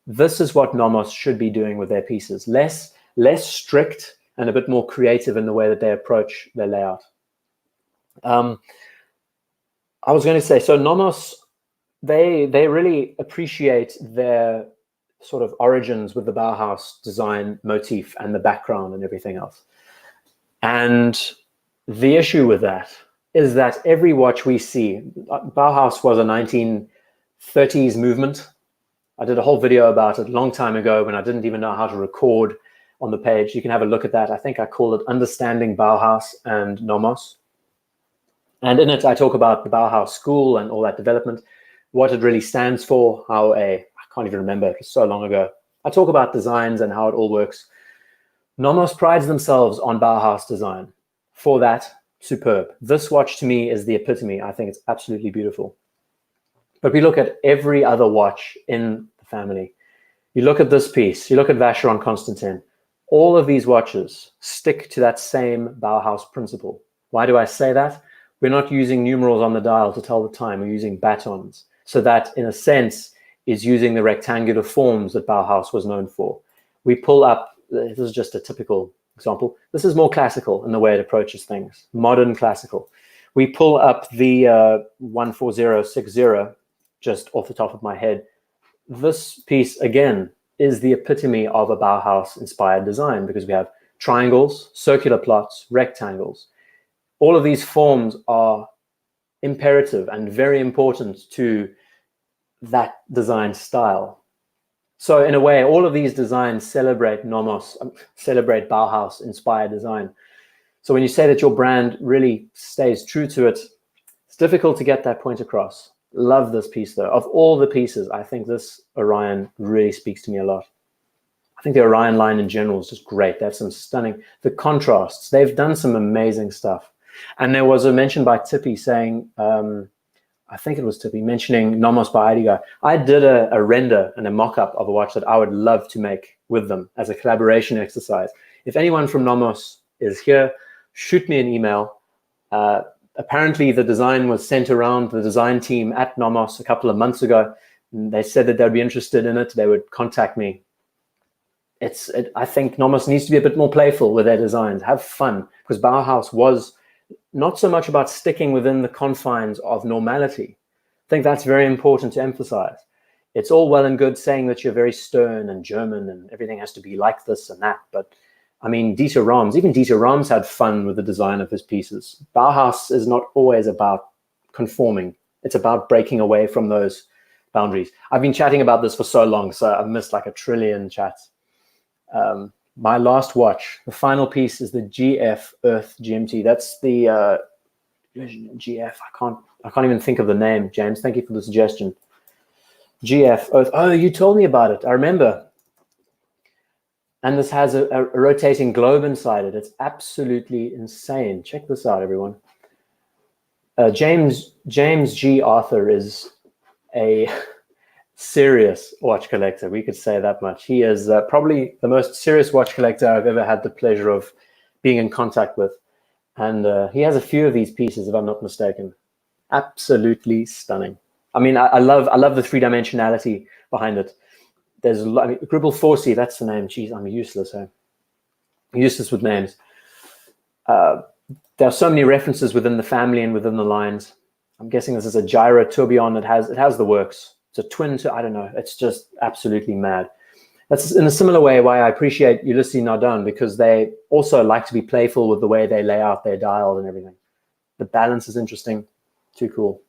This is what Nomos should be doing with their pieces. Less strict and a bit more creative in the way that they approach their layout. I was going to say, so Nomos, they really appreciate their sort of origins with the Bauhaus design motif and the background and everything else. And the issue with that is that every watch we see, Bauhaus was a 1930s movement. I did a whole video about it a long time ago when I didn't even know how to record on the page. You can have a look at that. I think I called it Understanding Bauhaus and Nomos. And in it, I talk about the Bauhaus school and all that development, what it really stands for, I can't even remember, it was so long ago. I talk about designs and how it all works. Nomos prides themselves on Bauhaus design. For that, superb. This watch to me is the epitome. I think it's absolutely beautiful. But we look at every other watch in the family. You look at this piece, you look at Vacheron Constantin, all of these watches stick to that same Bauhaus principle. Why do I say that? We're not using numerals on the dial to tell the time, we're using batons. So that, in a sense, is using the rectangular forms that Bauhaus was known for. We pull up, this is just a typical example, this is more classical in the way it approaches things, modern classical. We pull up the 14060, just off the top of my head. This piece, again, is the epitome of a Bauhaus-inspired design because we have triangles, circular plots, rectangles. All of these forms are imperative and very important to that design style. So in a way, all of these designs celebrate Nomos, celebrate Bauhaus-inspired design. So when you say that your brand really stays true to it, it's difficult to get that point across. Love this piece though. Of all the pieces, I think this Orion really speaks to me a lot. I think the Orion line in general is just great. They have some stunning, the contrasts, they've done some amazing stuff. And there was a mention by Tippy saying, I think it was Tippy mentioning Nomos by IDGuy. I did a render and a mock-up of a watch that I would love to make with them as a collaboration exercise. If anyone from Nomos is here, shoot me an email. Apparently the design was sent around the design team at Nomos a couple of months ago. And they said that they'd be interested in it. They would contact me. I think Nomos needs to be a bit more playful with their designs, have fun, because Bauhaus was not so much about sticking within the confines of normality. I think that's very important to emphasize. It's all well and good saying that you're very stern and German and everything has to be like this and that, but I mean, Dieter Rams, even Dieter Rams had fun with the design of his pieces. Bauhaus is not always about conforming. It's about breaking away from those boundaries. I've been chatting about this for so long, so I've missed like a trillion chats. My last watch, the final piece is the GF Earth GMT. That's the GF. I can't even think of the name, James. Thank you for the suggestion. GF Earth. Oh, you told me about it. I remember. And this has a rotating globe inside it. It's absolutely insane. Check this out, everyone. James G. Arthur is a serious watch collector. We could say that much. He is probably the most serious watch collector I've ever had the pleasure of being in contact with. And he has a few of these pieces, if I'm not mistaken. Absolutely stunning. I mean, I love the three-dimensionality behind it. There's Gribble Forsey, that's the name. Jeez, I'm useless. I'm useless with names. There are so many references within the family and within the lines. I'm guessing this is a gyro tourbillon. It has the works. It's a twin to, I don't know. It's just absolutely mad. That's in a similar way why I appreciate Ulysses Nardone, because they also like to be playful with the way they lay out their dial and everything. The balance is interesting. Too cool.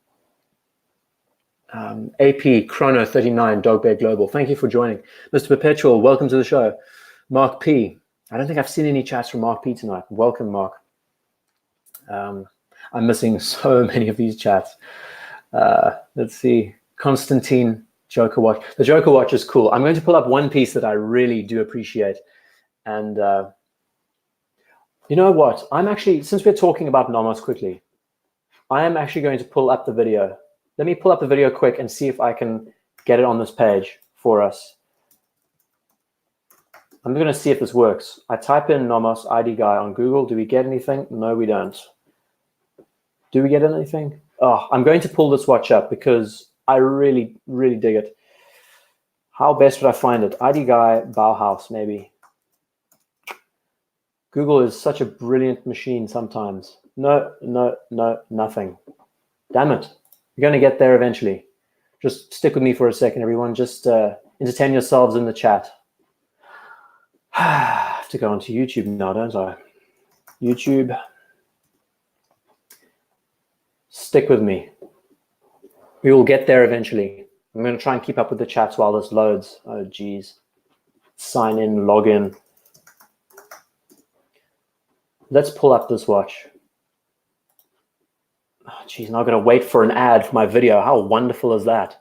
AP Chrono 39 Dogbear Global, thank you for joining. Mr. Perpetual, welcome to the show. Mark P, I don't think I've seen any chats from Mark P tonight. Welcome, Mark. I'm missing so many of these chats. Let's see. Constantine Joker Watch. The Joker Watch is cool. I'm going to pull up one piece that I really do appreciate. And you know what? I'm actually, since we're talking about Nomos quickly, I am actually going to pull up the video. Let me pull up the video quick and see if I can get it on this page for us. I'm going to see if this works. I type in Nomos IDGuy on Google. Do we get anything? No, we don't. Do we get anything? Oh, I'm going to pull this watch up because I really, really dig it. How best would I find it? IDGuy Bauhaus, maybe. Google is such a brilliant machine sometimes. No, nothing. Damn it. You're going to get there eventually. Just stick with me for a second, everyone. Just entertain yourselves in the chat. I have to go onto YouTube now, don't I? YouTube. Stick with me. We will get there eventually. I'm going to try and keep up with the chats while this loads. Oh, geez. Sign in, log in. Let's pull up this watch. Oh, geez, now I've got to wait for an ad for my video. How wonderful is that?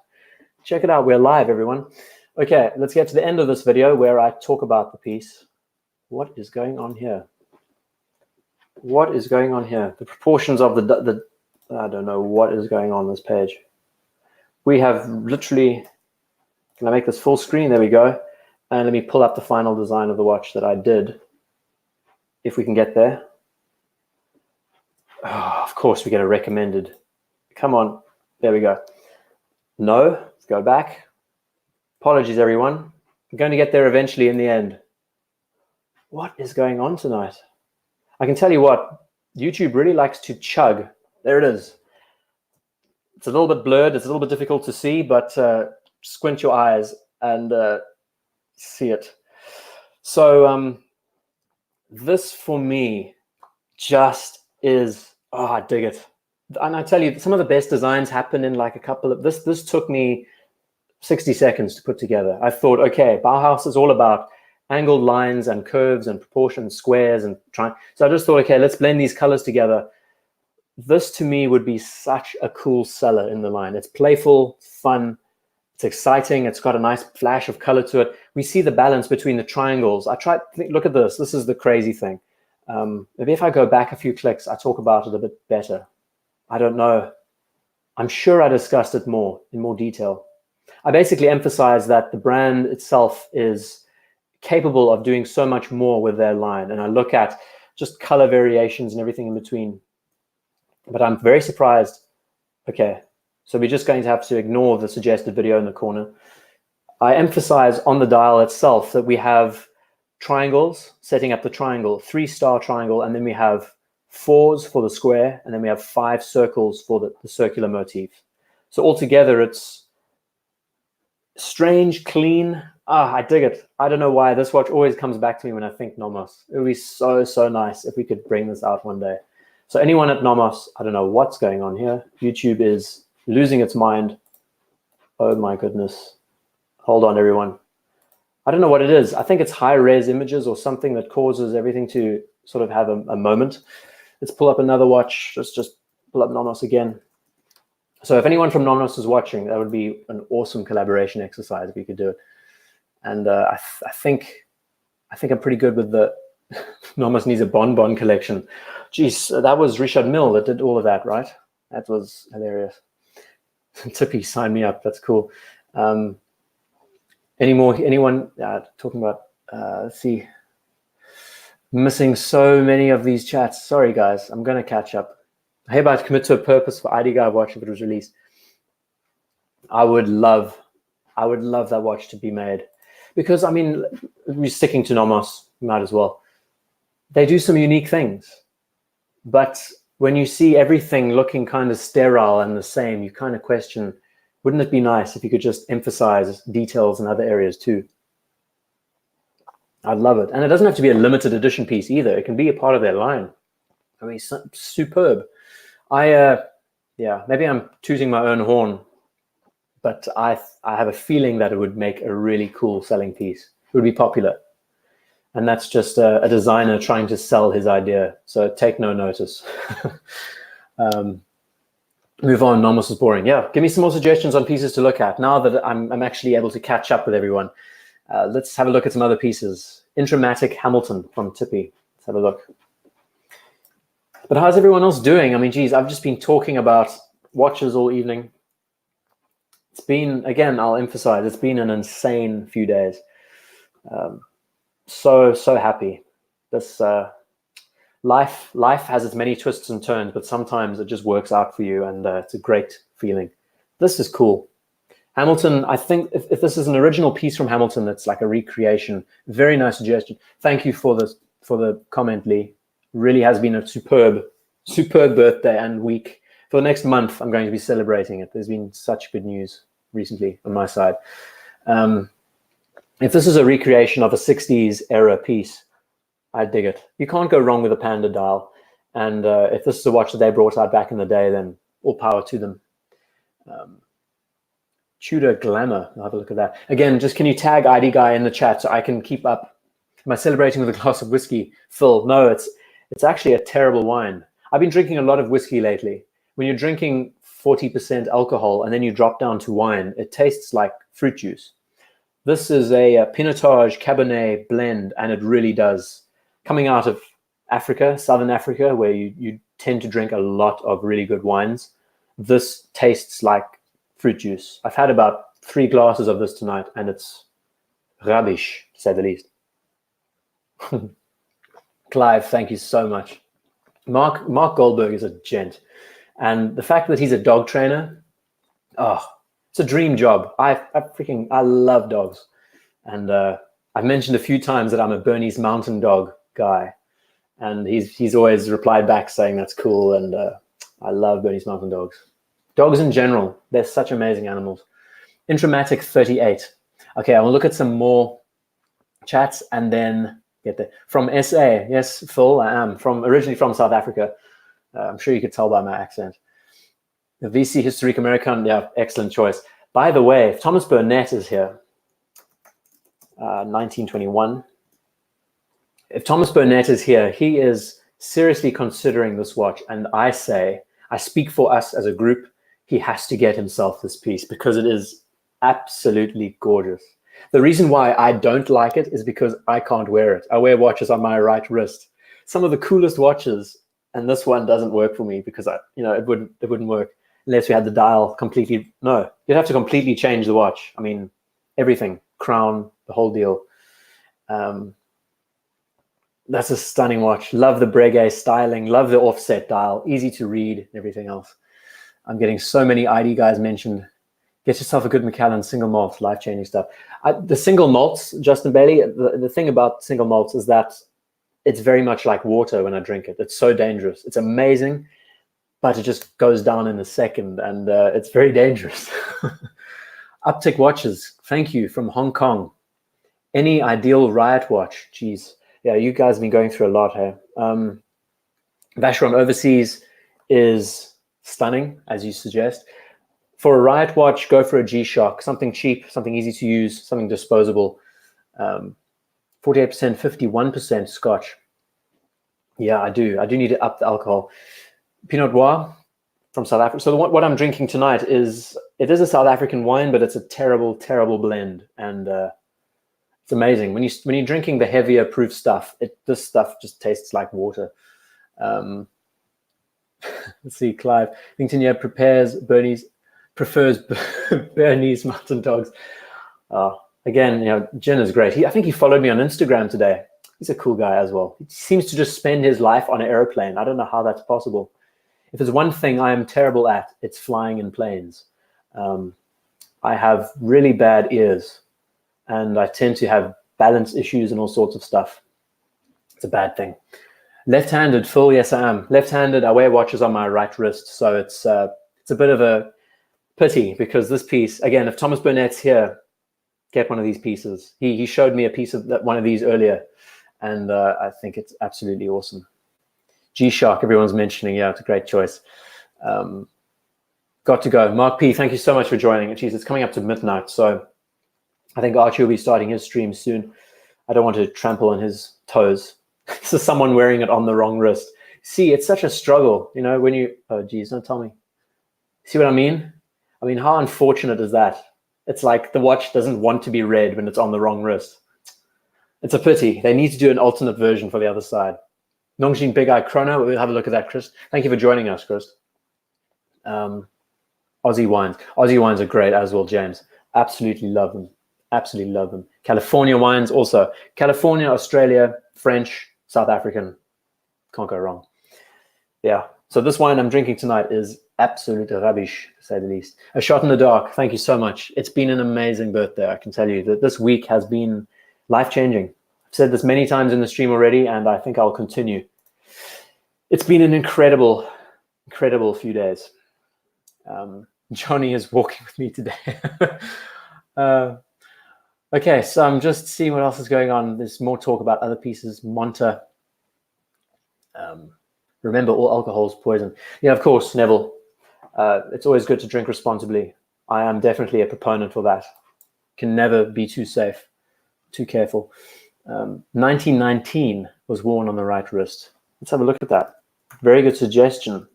Check it out. We're live, everyone. Okay, let's get to the end of this video where I talk about the piece. What is going on here? What is going on here? The proportions of the I don't know what is going on this page. We have literally, can I make this full screen? There we go. And let me pull up the final design of the watch that I did, if we can get there. Oh, of course, we get a recommended. Come on. There we go. No, let's go back. Apologies, everyone. I'm going to get there eventually in the end. What is going on tonight? I can tell you what, YouTube really likes to chug. There it is. It's a little bit blurred. It's a little bit difficult to see, but squint your eyes and see it. So this for me just is, oh, I dig it. And I tell you, some of the best designs happen in like a couple of, this took me 60 seconds to put together. I thought, okay, Bauhaus is all about angled lines and curves and proportions, squares and so I just thought, okay, let's blend these colors together. This to me would be such a cool seller in the line. It's playful, fun, it's exciting, it's got a nice flash of color to it. We see the balance between the triangles. I tried, look at this. This is the crazy thing. Maybe if I go back a few clicks, I talk about it a bit better. I don't know. I'm sure I discussed it in more detail. I basically emphasize that the brand itself is capable of doing so much more with their line. And I look at just color variations and everything in between. But I'm very surprised. Okay, so we're just going to have to ignore the suggested video in the corner. I emphasize on the dial itself that we have triangles, setting up the triangle, 3-star triangle, and then we have 4s for the square, and then we have 5 circles for the circular motif. So altogether, it's strange, clean. I dig it. I don't know why. This watch always comes back to me when I think Nomos. It would be so, so nice if we could bring this out one day. So anyone at Nomos, I don't know what's going on here. YouTube is losing its mind. Oh my goodness. Hold on, everyone. I don't know what it is. I think it's high-res images or something that causes everything to sort of have a moment. Let's pull up another watch. Just pull up Nomos again. So if anyone from Nomos is watching, that would be an awesome collaboration exercise if we could do it. And I think I'm pretty good with the Nomos needs a bonbon collection. Jeez, that was Richard Mill that did all of that, right? That was hilarious. Tippy, sign me up. That's cool. Anyone talking about, let's see, missing so many of these chats. Sorry, guys, I'm going to catch up. I hereby commit to a purpose for IDGuy watch if it was released. I would love that watch to be made. Because, I mean, we're sticking to Nomos, might as well. They do some unique things. But when you see everything looking kind of sterile and the same, you kind of question, wouldn't it be nice if you could just emphasize details in other areas too? I'd love it. And it doesn't have to be a limited edition piece either. It can be a part of their line. I mean, superb. Yeah, maybe I'm tooting my own horn, but I have a feeling that it would make a really cool selling piece. It would be popular. And that's just a designer trying to sell his idea. So take no notice. Move on, Nomos is boring. Yeah, give me some more suggestions on pieces to look at. Now that I'm actually able to catch up with everyone, let's have a look at some other pieces. Intramatic Hamilton from Tippy. Let's have a look. But how's everyone else doing? I mean, geez, I've just been talking about watches all evening. It's been, again, I'll emphasize, it's been an insane few days. So happy. This life has its many twists and turns, but sometimes it just works out for you, and it's a great feeling. This is cool. Hamilton, I think if this is an original piece from Hamilton, that's like a recreation. Very nice suggestion. Thank you for the comment, Lee. Really has been a superb birthday and week. For the next month, I'm going to be celebrating it. There's been such good news recently on my side. If this is a recreation of a 60s era piece, I dig it. You can't go wrong with a Panda dial. And if this is a watch that they brought out back in the day, then all power to them. Tudor Glamour, I'll have a look at that. Again, just can you tag IDGuy in the chat so I can keep up? Am I celebrating with a glass of whiskey? Phil, no, it's actually a terrible wine. I've been drinking a lot of whiskey lately. When you're drinking 40% alcohol and then you drop down to wine, it tastes like fruit juice. This is a Pinotage Cabernet blend, and it really does. Coming out of Africa, Southern Africa, where you tend to drink a lot of really good wines, this tastes like fruit juice. I've had about 3 glasses of this tonight, and it's rubbish, to say the least. Clive, thank you so much. Mark Goldberg is a gent. And the fact that he's a dog trainer, oh, it's a dream job. I love dogs. And I've mentioned a few times that I'm a Bernese Mountain Dog guy. And he's always replied back saying that's cool. And I love Bernese Mountain Dogs. Dogs in general, they're such amazing animals. Intramatic 38. Okay, I will look at some more chats and then get there. From SA, yes, Phil, I am. Originally from South Africa. I'm sure you could tell by my accent. The VC Historique American, yeah, excellent choice. By the way, if Thomas Burnett is here, 1921. If Thomas Burnett is here, he is seriously considering this watch. And I speak for us as a group, he has to get himself this piece because it is absolutely gorgeous. The reason why I don't like it is because I can't wear it. I wear watches on my right wrist. Some of the coolest watches, and this one doesn't work for me because it wouldn't work unless we had the dial completely. No, you'd have to completely change the watch. I mean, everything, crown, the whole deal. That's a stunning watch. Love the Breguet styling. Love the offset dial. Easy to read and everything else. I'm getting so many ID guys mentioned. Get yourself a good Macallan single malt, life-changing stuff. The single malts, Justin Bailey, the thing about single malts is that it's very much like water when I drink it. It's so dangerous. It's amazing, but it just goes down in a second, and it's very dangerous. Uptick Watches, thank you, from Hong Kong. Any ideal riot watch? Jeez. Yeah, you guys have been going through a lot here. Vacheron Overseas is stunning, as you suggest. For a riot watch, go for a G-Shock, something cheap, something easy to use, something disposable. 48%, 51% Scotch. Yeah, I do need to up the alcohol. Pinot Noir from South Africa. So what I'm drinking tonight is a South African wine, but it's a terrible, terrible blend. And it's amazing. When you're drinking the heavier proof stuff, this stuff just tastes like water. Let's see, Clive. Lincoln prefers Bernese Mountain Dogs. Again, Jin is great. I think he followed me on Instagram today. He's a cool guy as well. He seems to just spend his life on an airplane. I don't know how that's possible. If there's one thing I am terrible at, it's flying in planes. I have really bad ears, and I tend to have balance issues and all sorts of stuff. It's a bad thing. Left-handed, Phil, yes, I am. Left-handed, I wear watches on my right wrist, so it's a bit of a pity because this piece, again, if Thomas Burnett's here, get one of these pieces. He showed me a piece of one of these earlier, and I think it's absolutely awesome. G-Shock, everyone's mentioning. Yeah, it's a great choice. Got to go. Mark P, thank you so much for joining. Jeez, it's coming up to midnight, so I think Archie will be starting his stream soon. I don't want to trample on his toes. This is someone wearing it on the wrong wrist. See, it's such a struggle, when you, oh, geez, don't tell me. See what I mean? I mean, how unfortunate is that? It's like the watch doesn't want to be read when it's on the wrong wrist. It's a pity. They need to do an alternate version for the other side. Nongjin Big Eye Chrono, we'll have a look at that, Chris. Thank you for joining us, Chris. Aussie wines. Aussie wines are great as well, James. Absolutely love them. Absolutely love them. California wines also. California, Australia, French, South African. Can't go wrong. Yeah. So this wine I'm drinking tonight is absolute rubbish, to say the least. A Shot in the Dark. Thank you so much. It's been an amazing birthday. I can tell you that this week has been life-changing. I've said this many times in the stream already, and I think I'll continue. It's been an incredible, incredible few days. Johnny is walking with me today. Okay, so I'm just seeing what else is going on. There's more talk about other pieces. Monta. Remember, all alcohol is poison. Yeah, of course, Neville. It's always good to drink responsibly. I am definitely a proponent for that. Can never be too safe, too careful. 1919 was worn on the right wrist. Let's have a look at that. Very good suggestion.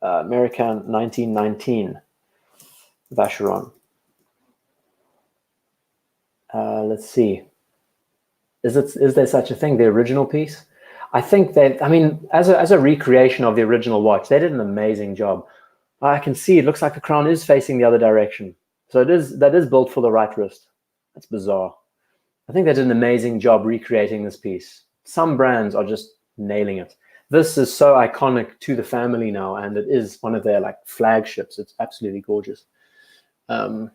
American 1919 Vacheron. Let's see. Is there such a thing, the original piece? I think that, I mean, as a recreation of the original watch, they did an amazing job. I can see it looks like the crown is facing the other direction. So that is built for the right wrist. That's bizarre. I think they did an amazing job recreating this piece. Some brands are just nailing it. This is so iconic to the family now, and it is one of their like flagships. It's absolutely gorgeous. Okay,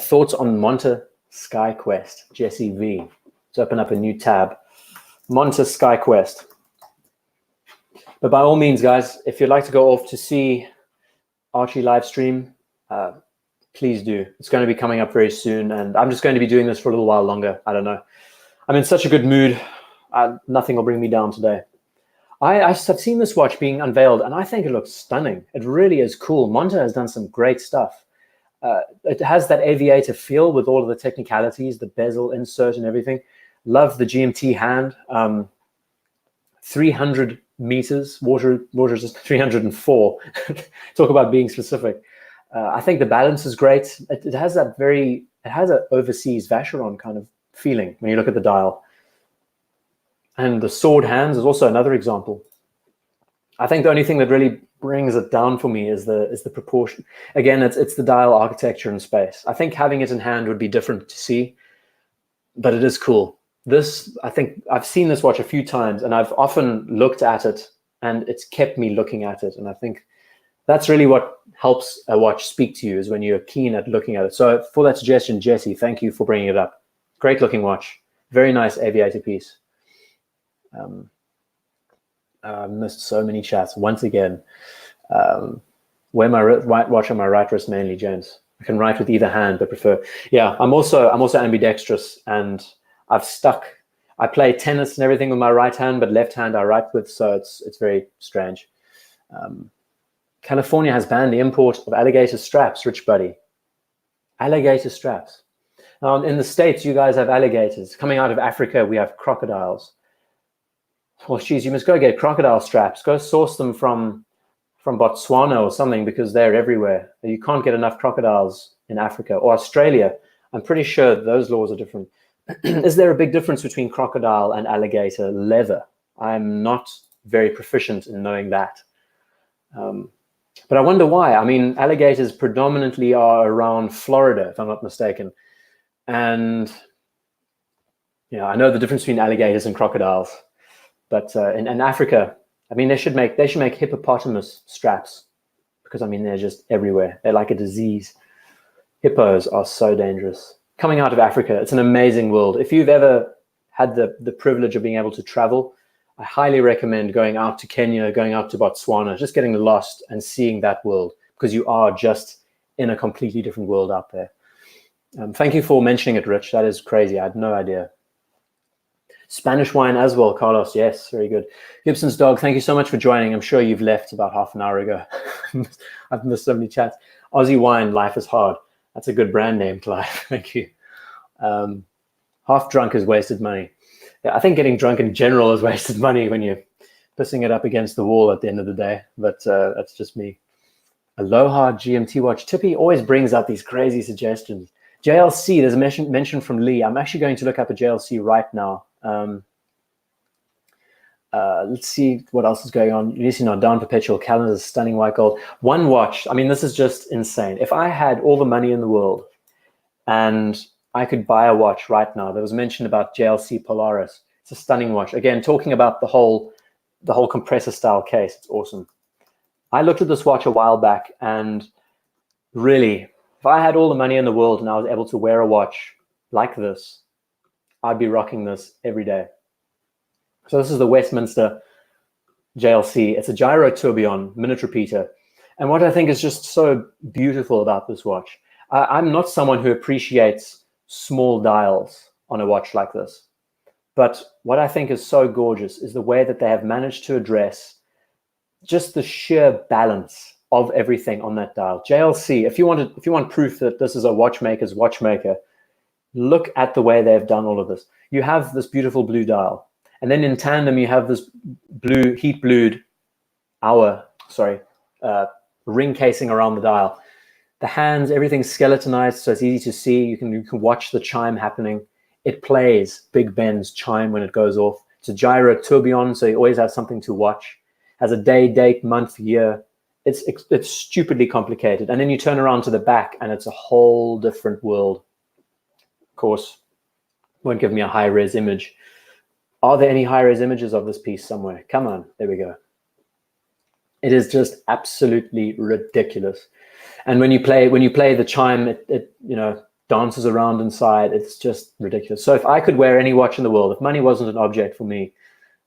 thoughts on Monta Sky Quest, Jesse V. Let's open up a new tab. Monta Sky Quest. But by all means, guys, if you'd like to go off to see Archie live stream, please do. It's going to be coming up very soon, and I'm just going to be doing this for a little while longer. I don't know. I'm in such a good mood. Nothing will bring me down today. I've seen this watch being unveiled, and I think it looks stunning. It really is cool. Monta has done some great stuff. It has that aviator feel with all of the technicalities, the bezel insert and everything. Love the GMT hand. 300 meters, water is 304. Talk about being specific. I think the balance is great. It has an overseas Vacheron kind of feeling when you look at the dial. And the sword hands is also another example. I think the only thing that really brings it down for me is the proportion. Again, it's the dial architecture in space. I think having it in hand would be different to see, but it is cool. I think I've seen this watch a few times, and I've often looked at it, and it's kept me looking at it. And I think that's really what helps a watch speak to you, is when you're keen at looking at it. So for that suggestion, Jesse, thank you for bringing it up. Great looking watch. Very nice aviator piece. I missed so many chats once again. Wear my watch on my right wrist mainly, James. I can write with either hand, but prefer. Yeah, I'm also ambidextrous, and I play tennis and everything with my right hand, but left hand I write with, so it's very strange. California has banned the import of alligator straps, Rich Buddy. Alligator straps. Now, in the States, you guys have alligators. Coming out of Africa, we have crocodiles. Well, geez, you must go get crocodile straps. Go source them from Botswana or something, because they're everywhere. You can't get enough crocodiles in Africa or Australia. I'm pretty sure those laws are different. Is there a big difference between crocodile and alligator leather? I'm not very proficient in knowing that. But I wonder why. I mean, alligators predominantly are around Florida, if I'm not mistaken. And I know the difference between alligators and crocodiles. But in Africa, I mean, they should make hippopotamus straps, because I mean, they're just everywhere. They're like a disease. Hippos are so dangerous. Coming out of Africa, it's an amazing world. If you've ever had the privilege of being able to travel, I highly recommend going out to Kenya, going out to Botswana, just getting lost and seeing that world, because you are just in a completely different world out there. Thank you for mentioning it, Rich. That is crazy. I had no idea. Spanish wine as well, Carlos. Yes, very good. Gibson's dog, thank you so much for joining. I'm sure you've left about half an hour ago. I've missed so many chats. Aussie wine, life is hard. That's a good brand name, Clive. Thank you. Half drunk is wasted money. Yeah, I think getting drunk in general is wasted money when you're pissing it up against the wall at the end of the day. But that's just me. Aloha GMT watch. Tippy always brings out these crazy suggestions. JLC, there's a mention from Lee. I'm actually going to look up a JLC right now. Let's see what else is going on. Releasing our down perpetual calendars, stunning white gold. One watch. I mean, this is just insane. If I had all the money in the world and I could buy a watch right now, there was mention about JLC Polaris. It's a stunning watch. Again, talking about the whole compressor style case. It's awesome. I looked at this watch a while back, and really, if I had all the money in the world and I was able to wear a watch like this, I'd be rocking this every day. So this is the Westminster JLC. It's a gyro tourbillon minute repeater. And what I think is just so beautiful about this watch, I'm not someone who appreciates small dials on a watch like this. But what I think is so gorgeous is the way that they have managed to address just the sheer balance of everything on that dial. JLC, if you want proof that this is a watchmaker's watchmaker, look at the way they've done all of this. You have this beautiful blue dial, and then in tandem you have this blue, heat blued ring casing around the dial. The hands, everything's skeletonized, so it's easy to see. You can watch the chime happening. It plays Big Ben's chime when it goes off. It's a gyro tourbillon, so you always have something to watch. Has a day, date, month, year. It's stupidly complicated. And then you turn around to the back, and it's a whole different world. Of course, Won't give me a high-res image. Are there any high-res images of this piece somewhere? Come on, there we go. It is just absolutely ridiculous. And when you play the chime, it you know, dances around inside. It's just ridiculous. So if I could wear any watch in the world, if money wasn't an object for me,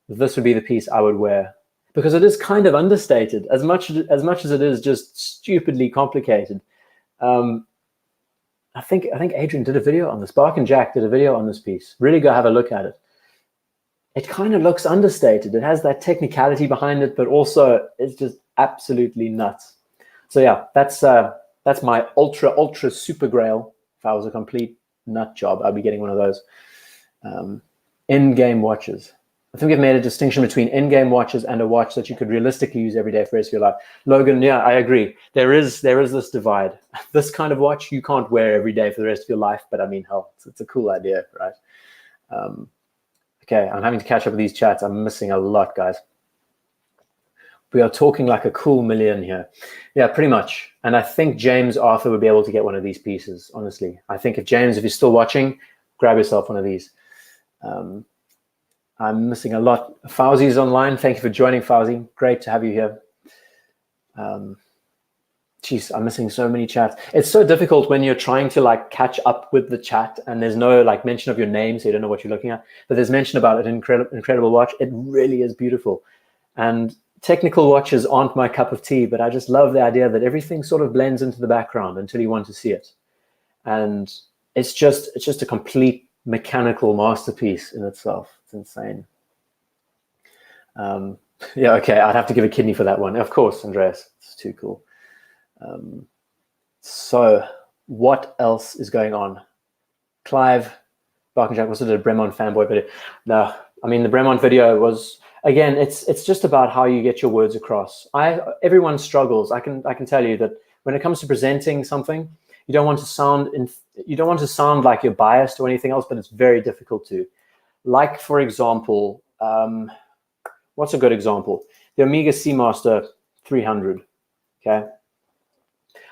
this would be the piece I would wear, because it is kind of understated as much as it is just stupidly complicated. I think Adrian did a video on this. Bark and Jack did a video on this piece. Really go have a look at it. It kind of looks understated. It has that technicality behind it, but also it's just absolutely nuts. So yeah, that's my ultra super grail. If I was a complete nut job, I'd be getting one of those. In-game watches. I think we've made a distinction between in-game watches and a watch that you could realistically use every day for the rest of your life. Logan, yeah, I agree. There is this divide. This kind of watch you can't wear every day for the rest of your life, but I mean, hell, it's a cool idea, right? Okay, I'm having to catch up with these chats. I'm missing a lot, guys. We are talking like a cool million here. Yeah, pretty much. And I think James Arthur would be able to get one of these pieces, honestly. I think if you're still watching, grab yourself one of these. I'm missing a lot. Fauzi's online. Thank you for joining, Fauzi. Great to have you here. Geez, I'm missing so many chats. It's so difficult when you're trying to like catch up with the chat and there's no like mention of your name, so you don't know what you're looking at. But there's mention about an incredible watch. It really is beautiful. And technical watches aren't my cup of tea, but I just love the idea that everything sort of blends into the background until you want to see it. And it's just a complete mechanical masterpiece in itself. It's insane. Yeah, okay, I'd have to give a kidney for that one. Of course, Andreas, it's too cool. So what else is going on? Clive, Bark and Jack also did a Bremont fanboy video. No, I mean, the Bremont video was, again, it's just about how you get your words across. Everyone struggles. I can tell you that when it comes to presenting something, you don't want to sound like you're biased or anything else, but it's very difficult to. Like, for example, what's a good example? The Omega Seamaster 300, okay?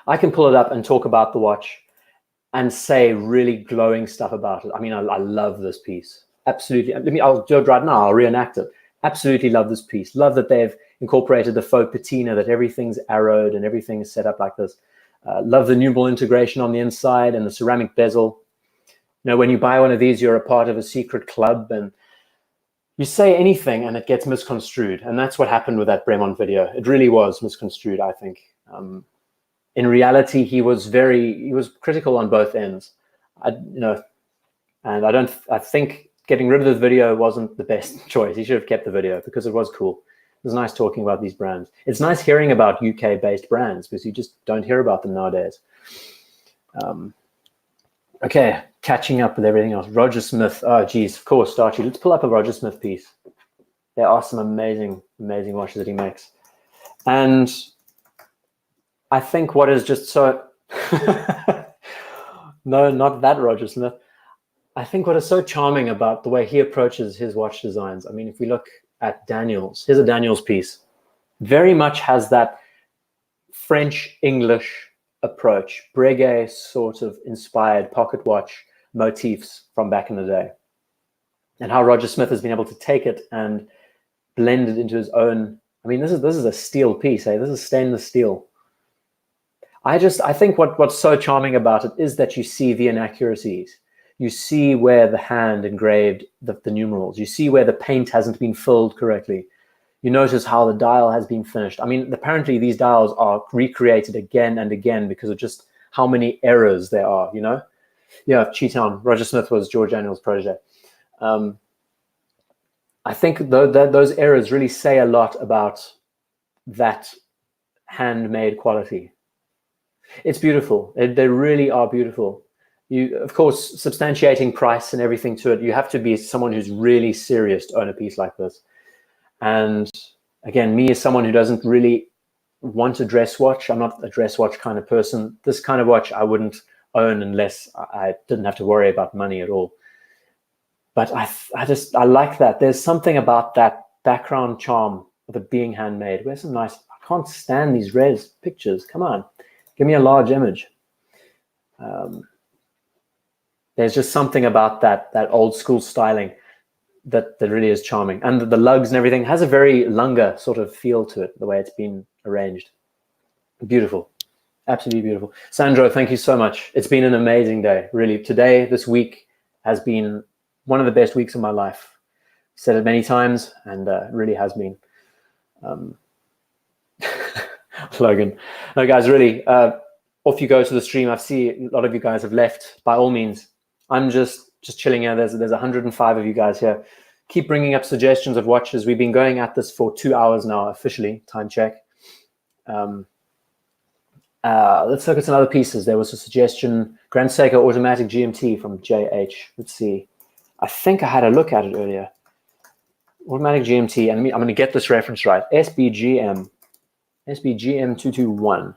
I can pull it up and talk about the watch and say really glowing stuff about it. I mean, I love this piece. Absolutely. I'll do it right now. I'll reenact it. Absolutely love this piece. Love that they've incorporated the faux patina, that everything's arrowed and everything is set up like this. Love the numeral integration on the inside and the ceramic bezel. You know, when you buy one of these, you're a part of a secret club and you say anything and it gets misconstrued. And that's what happened with that Bremont video. It really was misconstrued, I think. In reality, he was critical on both ends. I think getting rid of the video wasn't the best choice. He should have kept the video because it was cool. It was nice talking about these brands. It's nice hearing about UK-based brands because you just don't hear about them nowadays. Okay, catching up with everything else. Roger Smith. Oh, geez, of course, Starchy. Let's pull up a Roger Smith piece. There are some amazing, amazing watches that he makes. And I think what is just so... No, not that Roger Smith. I think what is so charming about the way he approaches his watch designs, I mean, if we look at Daniels, here's a Daniels piece, very much has that French-English approach, Breguet sort of inspired pocket watch motifs from back in the day. And how Roger Smith has been able to take it and blend it into his own. I mean, this is a steel piece, eh? This is stainless steel. I think what's so charming about it is that you see the inaccuracies. You see where the hand engraved the numerals. You see where the paint hasn't been filled correctly. You notice how the dial has been finished. I mean, apparently these dials are recreated again and again because of just how many errors there are, you know? Yeah, Cheetown. Roger Smith was George Daniels' protege. I think those errors really say a lot about that handmade quality. It's beautiful. They really are beautiful. You, of course, substantiating price and everything to it, you have to be someone who's really serious to own a piece like this. And again, me as someone who doesn't really want a dress watch, I'm not a dress watch kind of person. This kind of watch I wouldn't own unless I didn't have to worry about money at all. But I like that. There's something about that background charm of it being handmade. Where's some nice, I can't stand these res pictures. Come on, give me a large image. There's just something about that old school styling that really is charming. And the lugs and everything has a very Lunga sort of feel to it, the way it's been arranged. Beautiful. Absolutely beautiful. Sandro, thank you so much. It's been an amazing day, really. Today, this week, has been one of the best weeks of my life. I've said it many times, and it really has been. Logan. No, guys, really, off you go to the stream. I see a lot of you guys have left. By all means, I'm just chilling here. There's 105 of you guys here. Keep bringing up suggestions of watches. We've been going at this for 2 hours now, officially. Time check. Let's look at some other pieces. There was a suggestion, Grand Seiko automatic GMT from JH. Let's see. I think I had a look at it earlier. Automatic GMT, and I'm going to get this reference right. SBGM 221.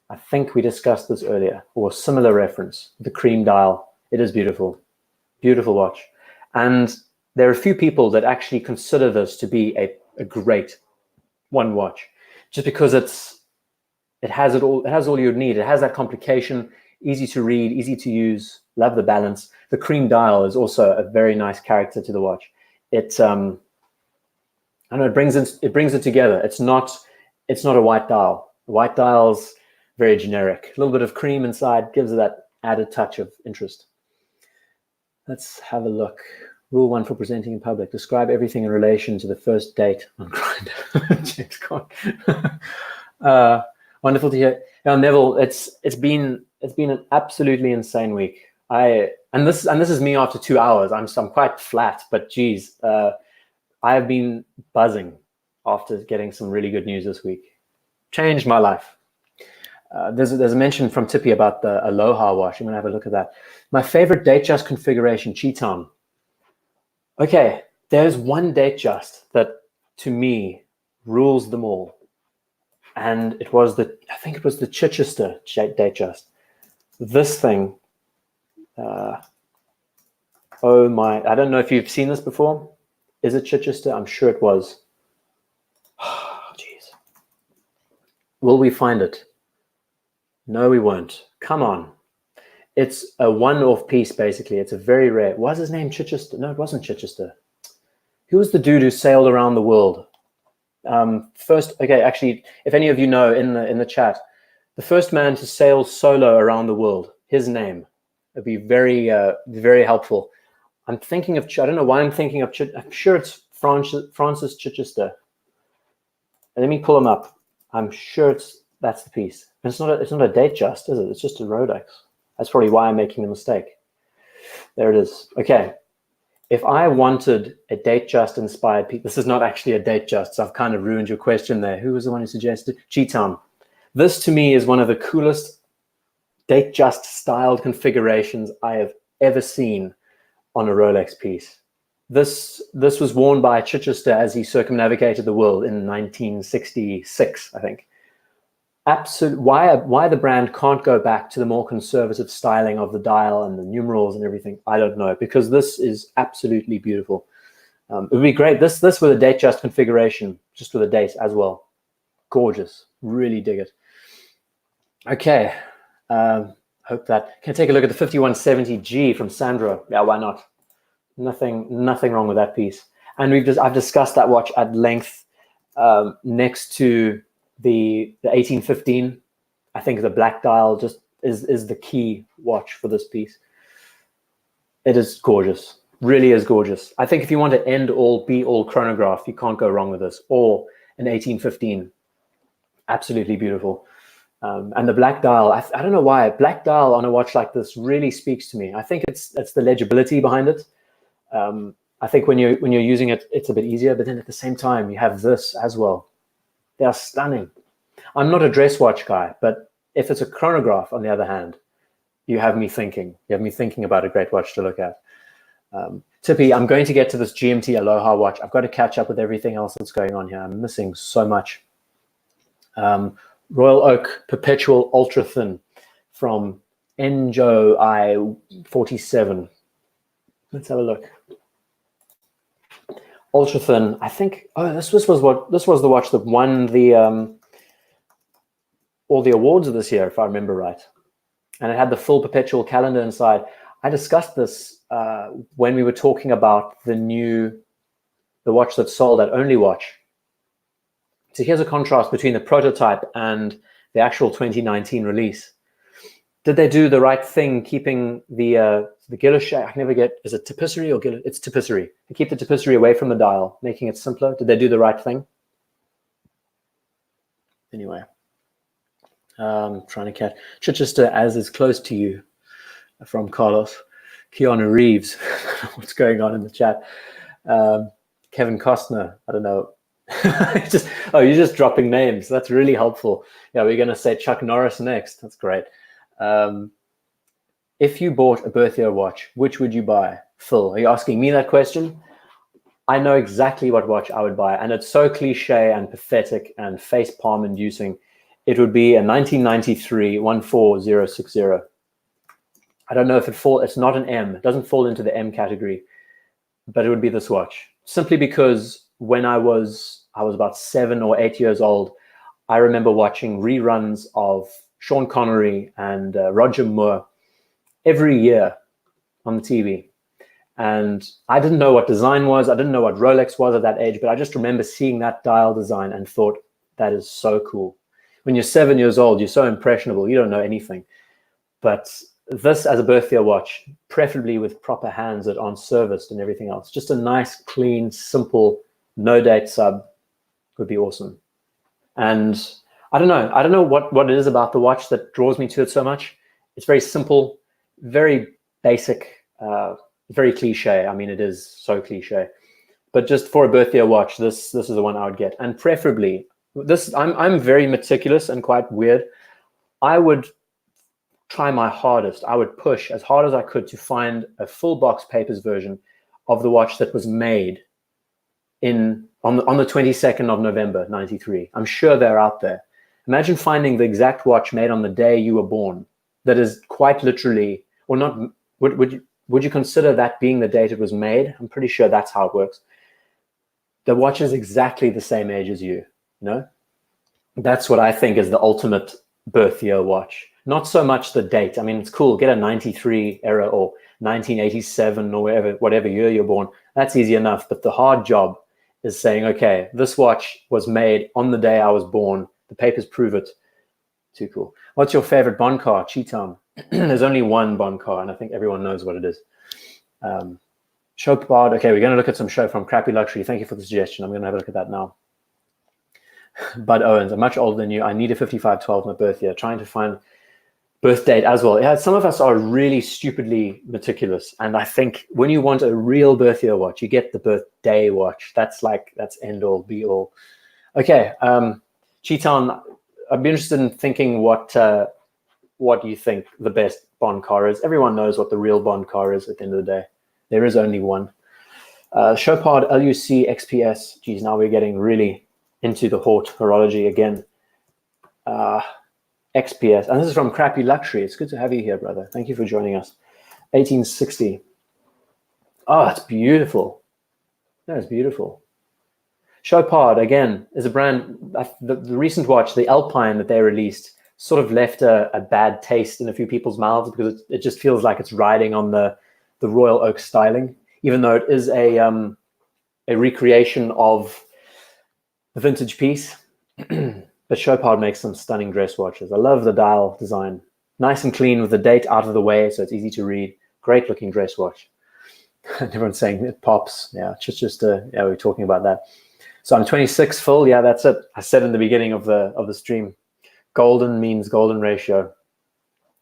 I think we discussed this earlier, or similar reference. The cream dial. It is beautiful. Beautiful watch. And there are a few people that actually consider this to be a great one watch, just because it has it all. It has all you need. It has that complication, easy to read, easy to use. Love the balance. The cream dial is also a very nice character to the watch. It I don't know. It brings it together. It's not a white dial. The white dial's very generic. A little bit of cream inside gives it that added touch of interest. Let's have a look. Rule 1 for presenting in public: describe everything in relation to the first date on Grindr. James Conn. Wonderful to hear. Now, Neville, it's been an absolutely insane week. And this is me after 2 hours. I'm quite flat, but geez, I have been buzzing after getting some really good news this week. Changed my life. There's a mention from Tippy about the Aloha watch. I'm gonna have a look at that. My favorite Datejust configuration, Cheeton. Okay, there's one Datejust that to me rules them all. And I think it was the Chichester Datejust. This thing, oh my, I don't know if you've seen this before. Is it Chichester? I'm sure it was. Oh, jeez. Will we find it? No, we won't. Come on. It's a one-off piece, basically. It's a very rare. Was his name Chichester? No, it wasn't Chichester. Who was the dude who sailed around the world? First, okay, actually, if any of you know in the chat, the first man to sail solo around the world, his name, it'd be very helpful. I'm thinking of, I don't know why I'm thinking of, I'm sure it's Francis Chichester. Let me pull him up. I'm sure that's the piece. It's not a Datejust, is it? It's just a Rolex. That's probably why I'm making the mistake. There it is. Okay. If I wanted a Datejust inspired piece, this is not actually a Datejust, so I've kind of ruined your question there. Who was the one who suggested? Cheeton. This to me is one of the coolest Datejust styled configurations I have ever seen on a Rolex piece. This was worn by Chichester as he circumnavigated the world in 1966, I think. Why the brand can't go back to the more conservative styling of the dial and the numerals and everything, I don't know, because this is absolutely beautiful. It would be great. This with a Datejust configuration, just with a date as well. Gorgeous. Really dig it. Okay. Hope that. Can I take a look at the 5170G from Sandro? Yeah, why not? Nothing wrong with that piece. And I've discussed that watch at length next to the 1815. I think the black dial just is the key watch for this piece. It is gorgeous. Really is gorgeous. I think if you want to end all, be all chronograph, you can't go wrong with this. Or an 1815. Absolutely beautiful. And the black dial, I don't know why. Black dial on a watch like this really speaks to me. I think it's the legibility behind it. I think when you're using it, it's a bit easier. But then at the same time, you have this as well. They are stunning. I'm not a dress watch guy, but if it's a chronograph, on the other hand, you have me thinking. You have me thinking about a great watch to look at. Tippy, I'm going to get to this GMT Aloha watch. I've got to catch up with everything else that's going on here. I'm missing so much. Royal Oak Perpetual Ultra Thin from Enjo I-47. Let's have a look. Ultra Thin. I think. Oh, this was the watch that won the all the awards of this year, if I remember right. and it had the full perpetual calendar inside. I discussed this when we were talking about the watch that sold at Only Watch. So here's a contrast between the prototype and the actual 2019 release. Did they do the right thing keeping the guilloche? I can never get, is it tapisserie or guilloche? It's tapisserie. They keep the tapisserie away from the dial, making it simpler. Did they do the right thing? Anyway, trying to catch Chichester as is close to you from Carlos. Keanu Reeves, what's going on in the chat? Kevin Costner, I don't know. You're just dropping names. That's really helpful. Yeah, we're going to say Chuck Norris next. That's great. If you bought a birth year watch, which would you buy? Phil, are you asking me that question? I know exactly what watch I would buy, and it's so cliche and pathetic and face palm inducing. It would be a 1993 14060. I don't know if it's not an M. It doesn't fall into the M category, but it would be this watch. Simply because when I was about 7 or 8 years old, I remember watching reruns of Sean Connery and Roger Moore every year on the TV. And I didn't know what design was. I didn't know what Rolex was at that age, but I just remember seeing that dial design and thought, that is so cool. When you're 7 years old, you're so impressionable. You don't know anything. But this as a birth year watch, preferably with proper hands that aren't serviced and everything else, just a nice, clean, simple, no date sub would be awesome. And I don't know what it is about the watch that draws me to it so much. It's very simple, very basic, very cliche. I mean, it is so cliche. But just for a birth year watch, this is the one I would get. And preferably, I'm very meticulous and quite weird. I would try my hardest. I would push as hard as I could to find a full box papers version of the watch that was made on the 22nd of November, 93. I'm sure they're out there. Imagine finding the exact watch made on the day you were born that is quite literally, or not, would you consider that being the date it was made? I'm pretty sure that's how it works. The watch is exactly the same age as you, no? That's what I think is the ultimate birth year watch. Not so much the date. I mean, it's cool. Get a 93 era or 1987 or whatever year you're born. That's easy enough. But the hard job is saying, okay, this watch was made on the day I was born. The papers prove it. Too cool. What's your favorite Bond car? Cheetom. There's only one Bond car, and I think everyone knows what it is. Chopard. Okay, we're going to look at some show from Crappy Luxury. Thank you for the suggestion. I'm going to have a look at that now. Bud Owens. I'm much older than you. I need a 5512 my birth year. Trying to find birth date as well. Yeah, some of us are really stupidly meticulous, and I think when you want a real birth year watch, you get the birthday watch. That's end all be all. Okay, Cheeton, I'd be interested in thinking what you think the best Bond car is. Everyone knows what the real Bond car is at the end of the day. There is only one. Chopard LUC XPS. Geez, now we're getting really into the horology again. XPS, and this is from Crappy Luxury. It's good to have you here, brother. Thank you for joining us. 1860. Oh, it's beautiful. That is beautiful. Chopard, again, is a brand, the recent watch, the Alpine that they released, sort of left a bad taste in a few people's mouths because it just feels like it's riding on the Royal Oak styling, even though it is a recreation of the vintage piece. But Chopard makes some stunning dress watches. I love the dial design. Nice and clean with the date out of the way, so it's easy to read. Great looking dress watch. Everyone's saying it pops. Yeah, we were talking about that. So I'm 26, Phil. Yeah, that's it. I said in the beginning of the stream, golden means golden ratio.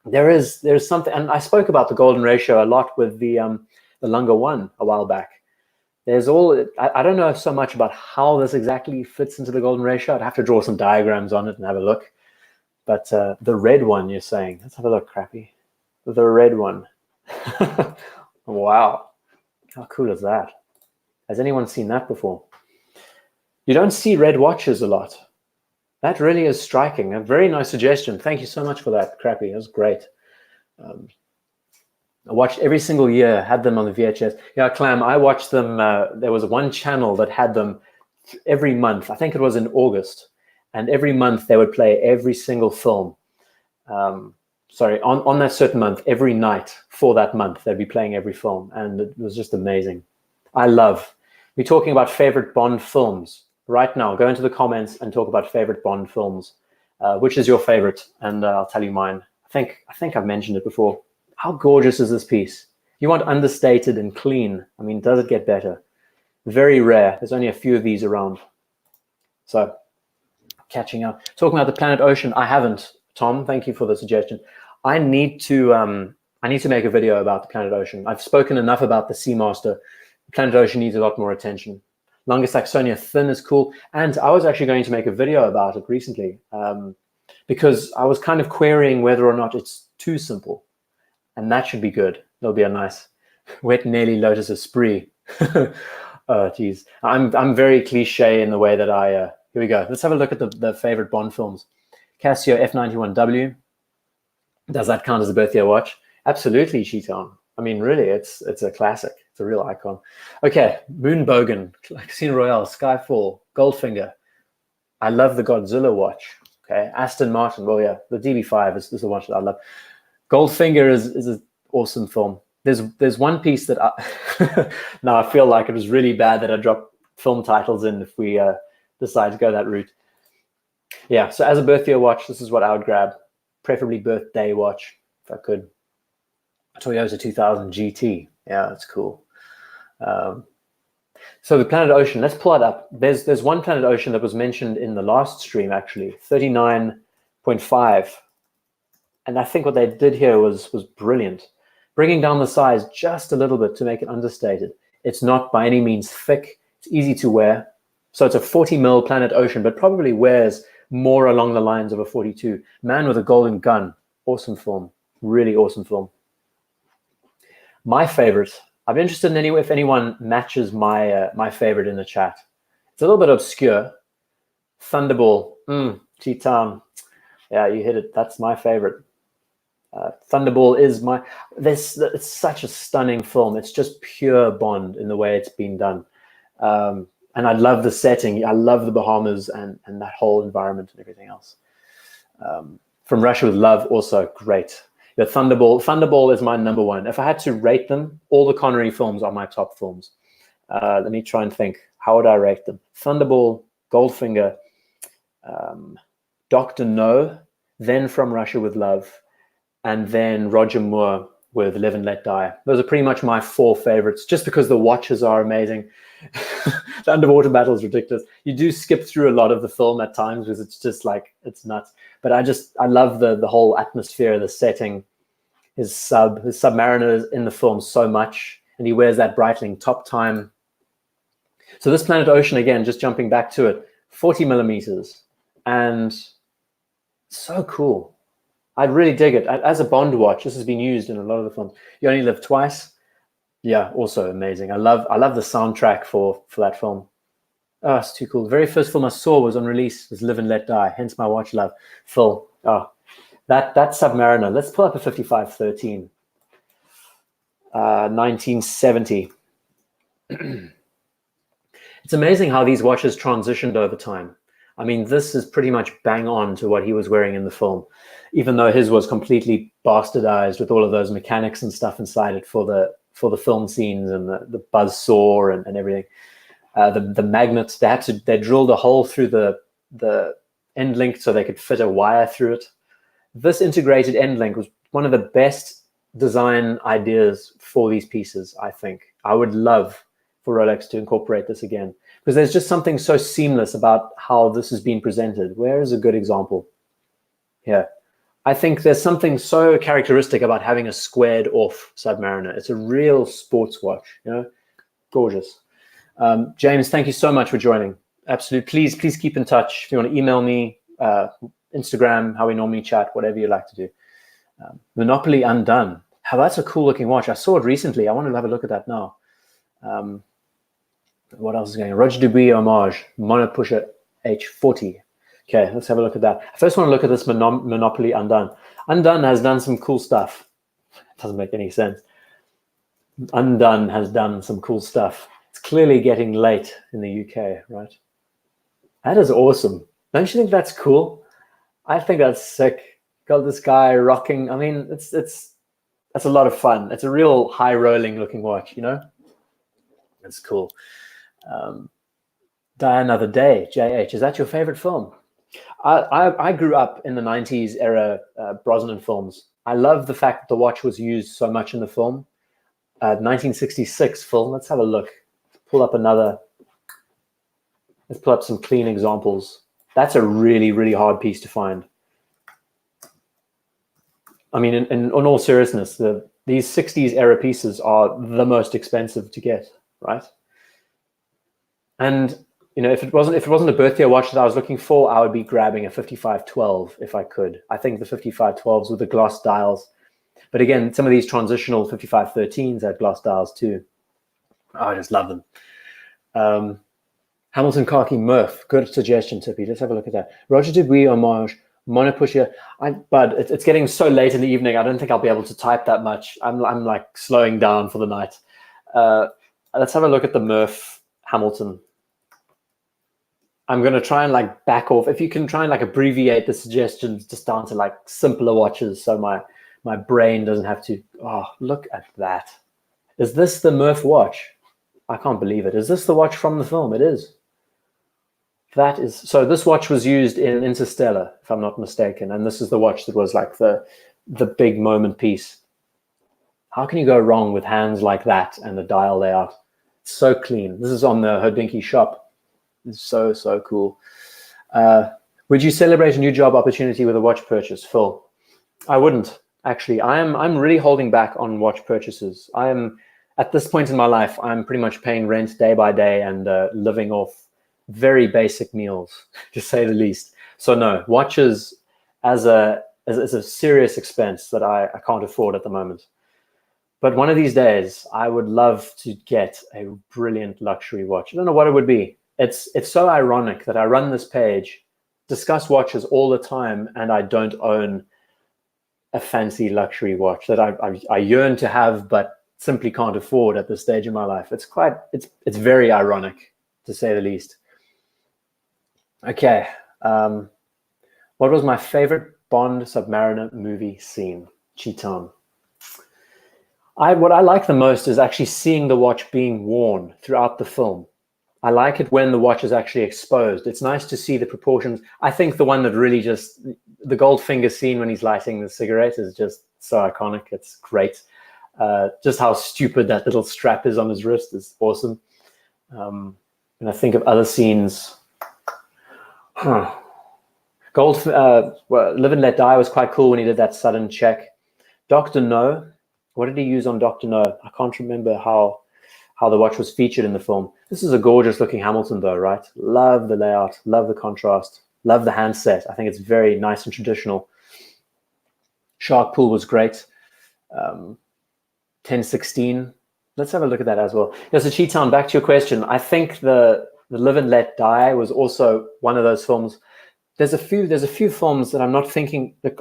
There's something, and I spoke about the golden ratio a lot with the Lunga One a while back. I don't know so much about how this exactly fits into the golden ratio. I'd have to draw some diagrams on it and have a look. But the red one, you're saying, let's have a look, Crappy. The red one. Wow. How cool is that? Has anyone seen that before? You don't see red watches a lot. That really is striking. A very nice suggestion. Thank you so much for that, Crappy. That was great. I watched every single year, had them on the VHS. Yeah, Clam, I watched them. There was one channel that had them every month. I think it was in August. And every month they would play every single film. on that certain month, every night for that month, they'd be playing every film, and it was just amazing. We're talking about favorite Bond films right now. Go into the comments and talk about favorite Bond films. Which is your favorite? And I'll tell you mine. I think I've mentioned it before. How gorgeous is this piece? You want understated and clean. I mean, does it get better? Very rare. There's only a few of these around. So, catching up. Talking about the Planet Ocean, I haven't. Tom, thank you for the suggestion. I need to make a video about the Planet Ocean. I've spoken enough about the Seamaster. Planet Ocean needs a lot more attention. Longest Saxonia thin is cool. And I was actually going to make a video about it recently because I was kind of querying whether or not it's too simple. And that should be good. There'll be a nice wet Nelly Lotus Esprit. Oh, geez. I'm very cliche in the way that here we go. Let's have a look at the favorite Bond films. Casio F91W. Does that count as a birthday watch? Absolutely, Cheaton. I mean, really, it's a classic. It's a real icon. Okay, Moonbogan, Casino Royale, Skyfall, Goldfinger. I love the Godzilla watch. Okay, Aston Martin. Well, yeah, the DB5 is the watch that I love. Goldfinger is an awesome film. There's one piece that now I feel like it was really bad that I dropped film titles in if we decide to go that route. Yeah, so as a birthday watch, this is what I would grab. Preferably birthday watch, if I could. Toyota 2000 GT. Yeah, that's cool. So the Planet Ocean, let's pull it up. There's one Planet Ocean that was mentioned in the last stream, actually, 39.5. And I think what they did here was brilliant. Bringing down the size just a little bit to make it understated. It's not by any means thick. It's easy to wear. So it's a 40 mil Planet Ocean, but probably wears more along the lines of a 42. Man with a Golden Gun. Awesome film. Really awesome film. My favorite. I'm interested in if anyone matches my favorite in the chat. It's a little bit obscure. Thunderball. Cheatam. Yeah, you hit it. That's my favorite. Thunderball is it's such a stunning film. It's just pure Bond in the way it's been done. And I love the setting. I love the Bahamas and that whole environment and everything else. From Russia with Love, also great. The Thunderball is my number one. If I had to rate them, all the Connery films are my top films. Let me try and think. How would I rate them? Thunderball, Goldfinger, Dr. No, then From Russia with Love, and then Roger Moore with Live and Let Die. Those are pretty much my four favorites, just because the watches are amazing. The underwater battle is ridiculous. You do skip through a lot of the film at times because it's just like, it's nuts. But I love the whole atmosphere, the setting. His Submariner is in the film so much, and he wears that Breitling top time. So this Planet Ocean, again, just jumping back to it, 40 millimeters, and so cool. I really dig it. As a Bond watch, this has been used in a lot of the films. You Only Live Twice. Yeah, also amazing. I love the soundtrack for that film. Oh, it's too cool. The very first film I saw was on release was Live and Let Die, hence my watch love. Phil. Oh, that Submariner. Let's pull up a 5513. 1970. It's amazing how these watches transitioned over time. I mean, this is pretty much bang on to what he was wearing in the film, even though his was completely bastardized with all of those mechanics and stuff inside it for the film scenes and the buzz saw and everything. The magnets, they drilled a hole through the end link so they could fit a wire through it. This integrated end link was one of the best design ideas for these pieces, I think. I would love for Rolex to incorporate this again, because there's just something so seamless about how this is being presented. Where is a good example? Here. I think there's something so characteristic about having a squared off Submariner. It's a real sports watch, you know, gorgeous. James, thank you so much for joining. Absolutely. Please keep in touch. If you want to email me, Instagram, how we normally chat, whatever you like to do. Monopoly Undone. How that's a cool looking watch. I saw it recently. I want to have a look at that now. What else is going on? Roger Dubuis Homage, Monopusher H40. Okay, let's have a look at that. I first want to look at this Monopoly Undone. Undone has done some cool stuff. It doesn't make any sense. Undone has done some cool stuff. It's clearly getting late in the UK, right? That is awesome. Don't you think that's cool? I think that's sick. got this guy rocking. I mean, that's a lot of fun. It's a real high rolling looking watch, you know. It's cool. Die Another Day, JH. Is that your favorite film? I grew up in the 90s era Brosnan films. I love the fact that the watch was used so much in the film. 1966 film. Let's have a look. Let's pull up some clean examples. That's a really, really hard piece to find. I mean, in all seriousness, these 60s era pieces are the most expensive to get, right? And you know, if it wasn't a birthday watch that I was looking for, I would be grabbing a 5512 if I could. I think the 5512s with the gloss dials. But again, some of these transitional 5513s had gloss dials too. Oh, I just love them. Hamilton Khaki Murph, good suggestion, Tippy. Let's have a look at that. Roger Dubuis homage, Monopusher. But it's getting so late in the evening, I don't think I'll be able to type that much. I'm like slowing down for the night. Let's have a look at the Murph Hamilton. I'm going to try and like back off. If you can try and like abbreviate the suggestions just down to like simpler watches so my brain doesn't have to, oh, look at that. Is this the Murph watch? I can't believe it. Is this the watch from the film? It is. That is, so this watch was used in Interstellar, if I'm not mistaken. And this is the watch that was like the big moment piece. How can you go wrong with hands like that and the dial layout? It's so clean. This is on the Hodinkee shop. It's so, so cool. Would you celebrate a new job opportunity with a watch purchase, Phil? I wouldn't, actually. I'm really holding back on watch purchases. At this point in my life, I'm pretty much paying rent day by day and living off very basic meals, to say the least. So no, watches as a serious expense that I can't afford at the moment. But one of these days, I would love to get a brilliant luxury watch. I don't know what it would be. It's so ironic that I run this page, discuss watches all the time, and I don't own a fancy luxury watch that I yearn to have, but simply can't afford at this stage in my life. It's very ironic, to say the least. Okay, what was my favorite Bond Submariner movie scene? Cheaton. What I like the most is actually seeing the watch being worn throughout the film. I like it when the watch is actually exposed. It's nice to see the proportions. I think the one that really the Goldfinger scene when he's lighting the cigarette is just so iconic. It's great. Just how stupid that little strap is on his wrist is awesome. And I think of other scenes. Live and Let Die was quite cool when he did that sudden check. Dr. No, what did he use on Dr. No? I can't remember how the watch was featured in the film. This is a gorgeous looking Hamilton though, right? Love the layout, love the contrast, love the handset. I think it's very nice and traditional. Shark Pool was great. 1016. Let's have a look at that as well. Yeah, so Cheaton, back to your question. I think the Live and Let Die was also one of those films. There's a few films that I'm not thinking, that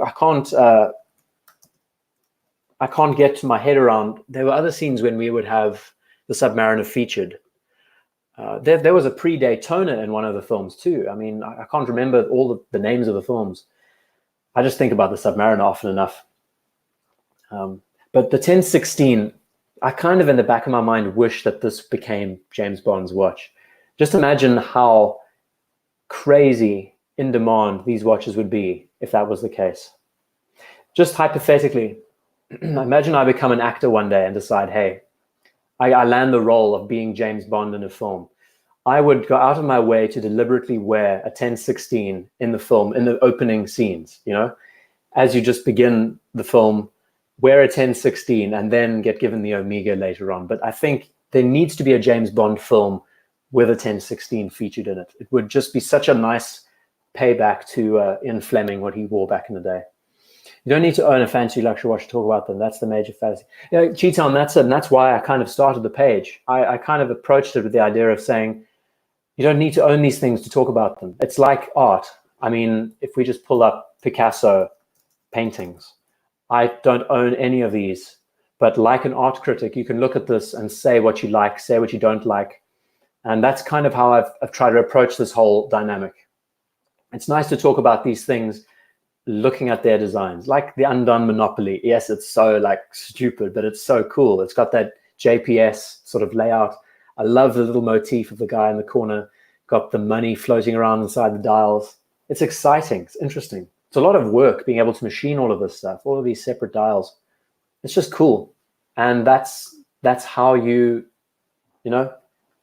I can't get to my head around. There were other scenes when we would have the Submariner featured. There was a pre-Daytona in one of the films too. I mean, I can't remember all the names of the films. I just think about the Submariner often enough. But the 1016, I kind of in the back of my mind wish that this became James Bond's watch. Just imagine how crazy in demand these watches would be if that was the case. Just hypothetically, imagine I become an actor one day and decide, hey, I land the role of being James Bond in a film. I would go out of my way to deliberately wear a 1016 in the film, in the opening scenes, you know, as you just begin the film, wear a 1016 and then get given the Omega later on. But I think there needs to be a James Bond film with a 1016 featured in it. It would just be such a nice payback to Ian Fleming, what he wore back in the day. You don't need to own a fancy luxury watch to talk about them. That's the major fantasy. You know, Cheaton, that's why I kind of started the page. I kind of approached it with the idea of saying, you don't need to own these things to talk about them. It's like art. I mean, if we just pull up Picasso paintings, I don't own any of these, but like an art critic, you can look at this and say what you like, say what you don't like. And that's kind of how I've tried to approach this whole dynamic. It's nice to talk about these things looking at their designs, like the Undone Monopoly. Yes, it's so like stupid, but it's so cool. It's got that JPS sort of layout. I love the little motif of the guy in the corner, got the money floating around inside the dials. It's exciting. It's interesting. It's a lot of work being able to machine all of this stuff, all of these separate dials. It's just cool. And that's how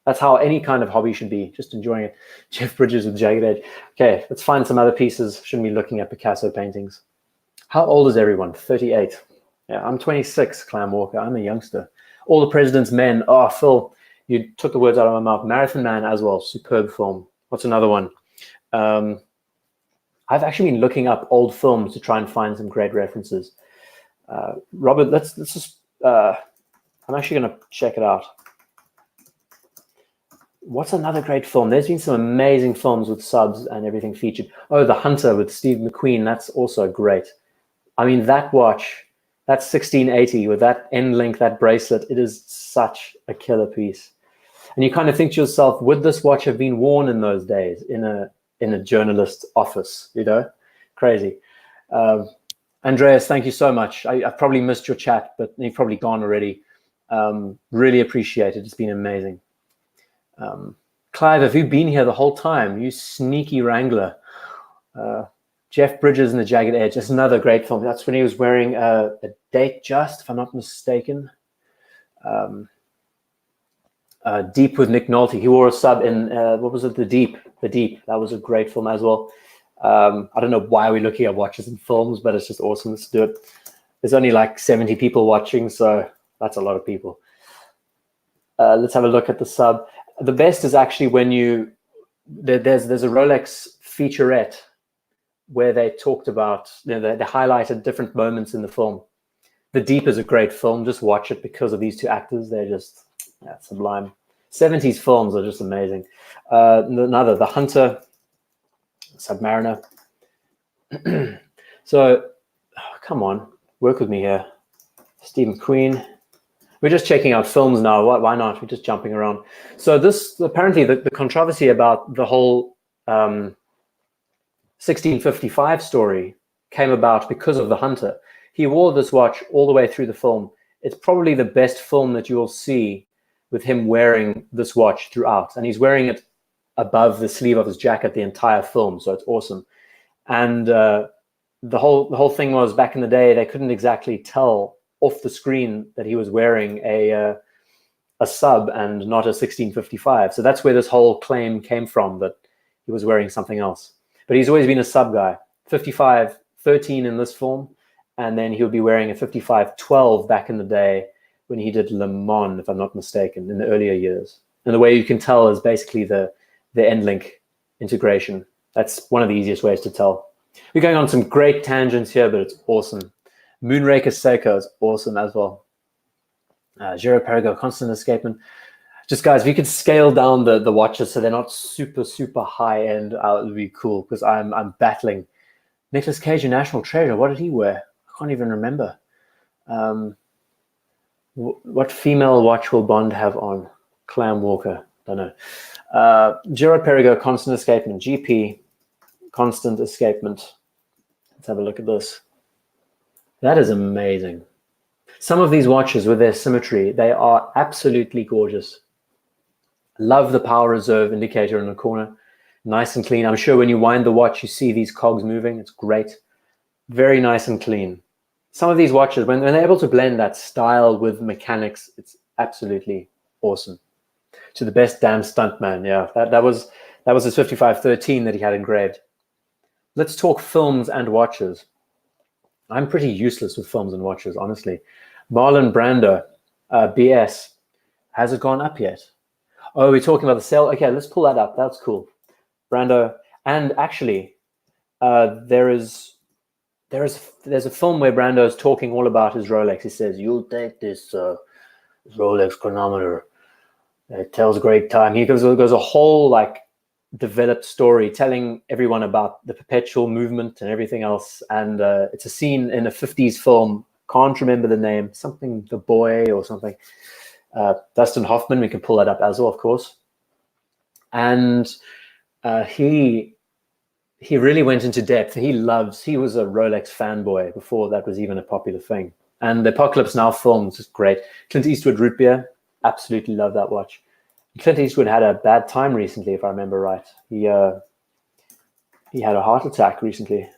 that's how any kind of hobby should be, just enjoying it. Jeff Bridges with Jagged Edge. Okay, let's find some other pieces. Shouldn't be looking at Picasso paintings. How old is everyone? 38. Yeah, I'm 26, Clam Walker. I'm a youngster. All the President's Men. Oh, Phil, you took the words out of my mouth. Marathon Man as well. Superb film. What's another one? I've actually been looking up old films to try and find some great references. Robert, let's just... I'm actually going to check it out. What's another great film? There's been some amazing films with subs and everything featured. Oh, The Hunter with Steve McQueen. That's also great. I mean, that watch, that 1680 with that end link, that bracelet, it is such a killer piece. And you kind of think to yourself, would this watch have been worn in those days in a journalist's office? You know, crazy. Andreas, thank you so much. I've probably missed your chat, but you've probably gone already. Really appreciate it. It's been amazing. Clive, have you been here the whole time? You sneaky wrangler. Jeff Bridges and the Jagged Edge. That's another great film. That's when he was wearing a Date Just, if I'm not mistaken. Deep with Nick Nolte. He wore a sub in, what was it? The Deep. The Deep. That was a great film as well. I don't know why we're looking at watches and films, but it's just awesome. Let's do it. There's only like 70 people watching, so that's a lot of people. Let's have a look at the sub. The best is actually when there's a Rolex featurette where they talked about, they highlighted different moments in the film. The Deep is a great film. Just watch it because of these two actors. They're just sublime. 70s films are just amazing. Another, The Hunter, Submariner. So, come on, work with me here. Steve McQueen. We're just checking out films now. Why not? We're just jumping around. So this, apparently the controversy about the whole 1655 story came about because of The Hunter. He wore this watch all the way through the film. It's probably the best film that you'll see with him wearing this watch throughout. And he's wearing it above the sleeve of his jacket the entire film. So it's awesome. And the whole thing was, back in the day, they couldn't exactly tell off the screen that he was wearing a sub and not a 1655. So that's where this whole claim came from, that he was wearing something else. But he's always been a sub guy. 55-13 in this film, and then he'll be wearing a 55-12 back in the day when he did Le Mans, if I'm not mistaken, in the earlier years. And the way you can tell is basically the end link integration. That's one of the easiest ways to tell. We're going on some great tangents here, but it's awesome. Moonraker Seiko is awesome as well. Giro Perigo, Constant Escapement. Just guys, if you could scale down the watches so they're not super, super high end, it would be cool, because I'm battling. Nicolas Cage, National Treasure, what did he wear? I can't even remember. What female watch will Bond have on? Clam Walker, don't know. Giro Perigo, Constant Escapement, GP, Constant Escapement. Let's have a look at this. That is amazing. Some of these watches with their symmetry, they are absolutely gorgeous. Love the power reserve indicator in the corner. Nice and clean. I'm sure when you wind the watch, you see these cogs moving. It's great. Very nice and clean. Some of these watches, when they're able to blend that style with mechanics, it's absolutely awesome. To the best damn stuntman. Yeah, that was his 55-13 that he had engraved. Let's talk films and watches. I'm pretty useless with films and watches, honestly. Marlon Brando, BS. Has it gone up yet? Oh, we're talking about the sale. Okay, let's pull that up. That's cool. Brando. And actually, there's a film where Brando is talking all about his Rolex. He says, "You'll take this Rolex chronometer. It tells a great time." He goes a whole like developed story telling everyone about the perpetual movement and everything else. And it's a scene in a 50s film. Can't remember the name. Something The Boy or something. Dustin Hoffman. We can pull that up as well, of course. And he he really went into depth. He was a Rolex fanboy before that was even a popular thing. And the Apocalypse Now film is just great. Clint Eastwood root beer, absolutely love that watch. Clint Eastwood had a bad time recently, if I remember right. He had a heart attack recently.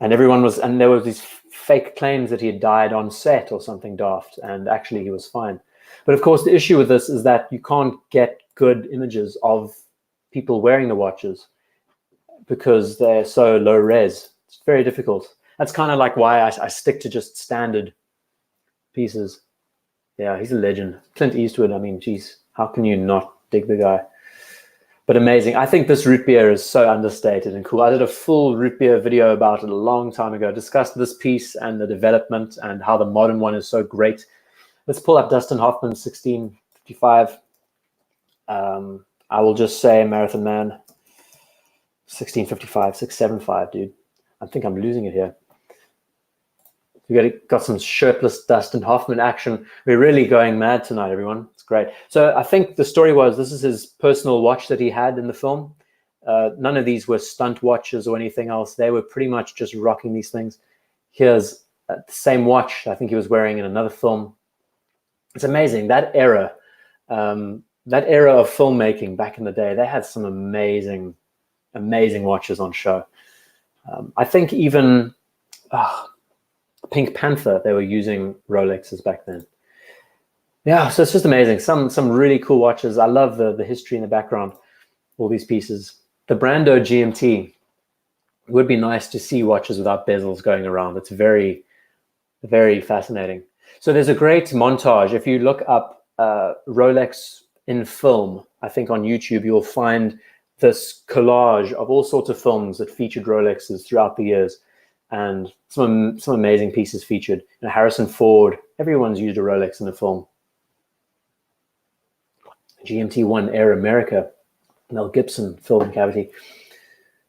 And there were these fake claims that he had died on set or something daft, and actually he was fine. But of course, the issue with this is that you can't get good images of people wearing the watches because they're so low res. It's very difficult. That's kind of like why I stick to just standard pieces. Yeah, he's a legend. Clint Eastwood, I mean, geez, how can you not dig the guy? But amazing. I think this root beer is so understated and cool. I did a full root beer video about it a long time ago. Discussed this piece and the development and how the modern one is so great. Let's pull up Dustin Hoffman's 1655. I will just say Marathon Man. 1655, 675, dude. I think I'm losing it here. We got some shirtless Dustin Hoffman action. We're really going mad tonight, everyone. It's great. So I think the story was this is his personal watch that he had in the film. None of these were stunt watches or anything else. They were pretty much just rocking these things. Here's the same watch I think he was wearing in another film. It's amazing. That era of filmmaking back in the day, they had some amazing watches on show. I think even Pink Panther, they were using Rolexes back then. Yeah, so it's just amazing. Some really cool watches. I love the history in the background, all these pieces. The Brando GMT, it would be nice to see watches without bezels going around. It's very, very fascinating. So there's a great montage. If you look up Rolex in film, I think on YouTube, you'll find this collage of all sorts of films that featured Rolexes throughout the years. And some amazing pieces featured. Harrison Ford, everyone's used a Rolex in a film. GMT1 Air America, Mel Gibson, film cavity.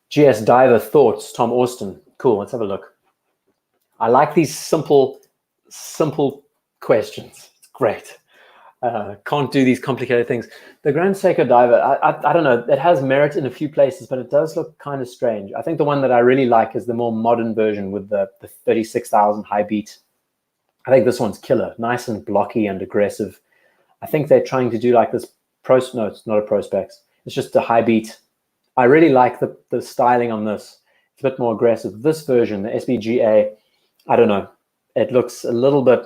GS Diver Thoughts, Tom Austin. Cool, let's have a look. I like these simple questions. It's great. Can't do these complicated things. The Grand Seiko Diver, I don't know, it has merit in a few places, but it does look kind of strange. I think the one that I really like is the more modern version with the 36,000 high beat. I think this one's killer, nice and blocky and aggressive. I think they're trying to do like this no, it's not a Prospex. It's just a high beat. I really like the styling on this. It's a bit more aggressive. This version, the SBGA, I don't know. It looks a little bit,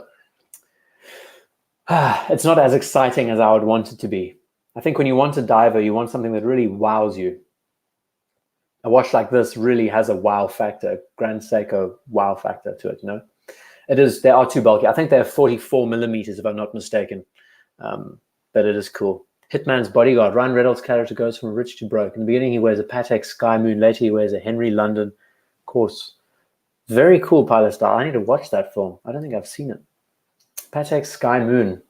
it's not as exciting as I would want it to be. I think when you want a diver, you want something that really wows you. A watch like this really has a wow factor, Grand Seiko wow factor to it, you know? They are too bulky. I think they're 44 millimeters, if I'm not mistaken. But it is cool. Hitman's Bodyguard. Ryan Reynolds' character goes from rich to broke. In the beginning, he wears a Patek Sky Moon. Later, he wears a Henry London. Of course, very cool pilot style. I need to watch that film. I don't think I've seen it. Patek Sky Moon.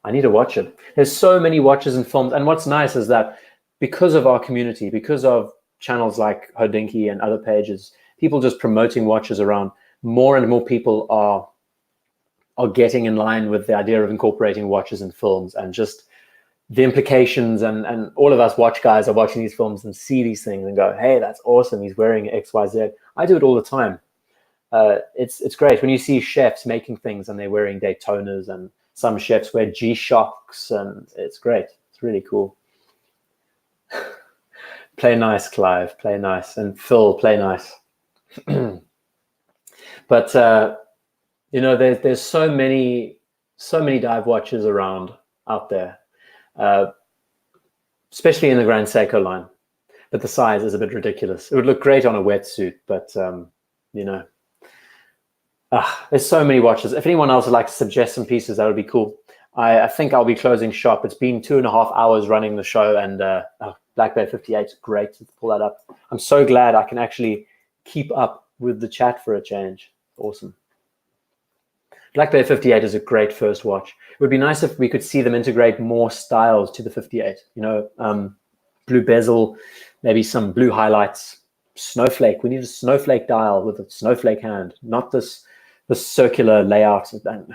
I need to watch it. There's so many watches and films. And what's nice is that because of our community, because of channels like Hodinky and other pages, people just promoting watches around, more and more people are getting in line with the idea of incorporating watches in films, and just the implications, and all of us watch guys are watching these films and see these things and go, hey, that's awesome, he's wearing XYZ. I do it all the time. It's great when you see chefs making things and they're wearing Daytonas, and some chefs wear G-Shocks, and it's great. It's really cool. Play nice, Clive, play nice. And Phil, play nice. But you know, there's so many dive watches around out there, especially in the Grand Seiko line. But the size is a bit ridiculous. It would look great on a wetsuit, but you know, there's so many watches. If anyone else would like to suggest some pieces, that would be cool. I think I'll be closing shop. It's been 2.5 hours running the show, and Black Bay 58 is great. Let's pull that up. I'm so glad I can actually keep up with the chat for a change. Awesome. Black Bay 58 is a great first watch. It would be nice if we could see them integrate more styles to the 58. You know, blue bezel, maybe some blue highlights, snowflake. We need a snowflake dial with a snowflake hand, not this circular layout. And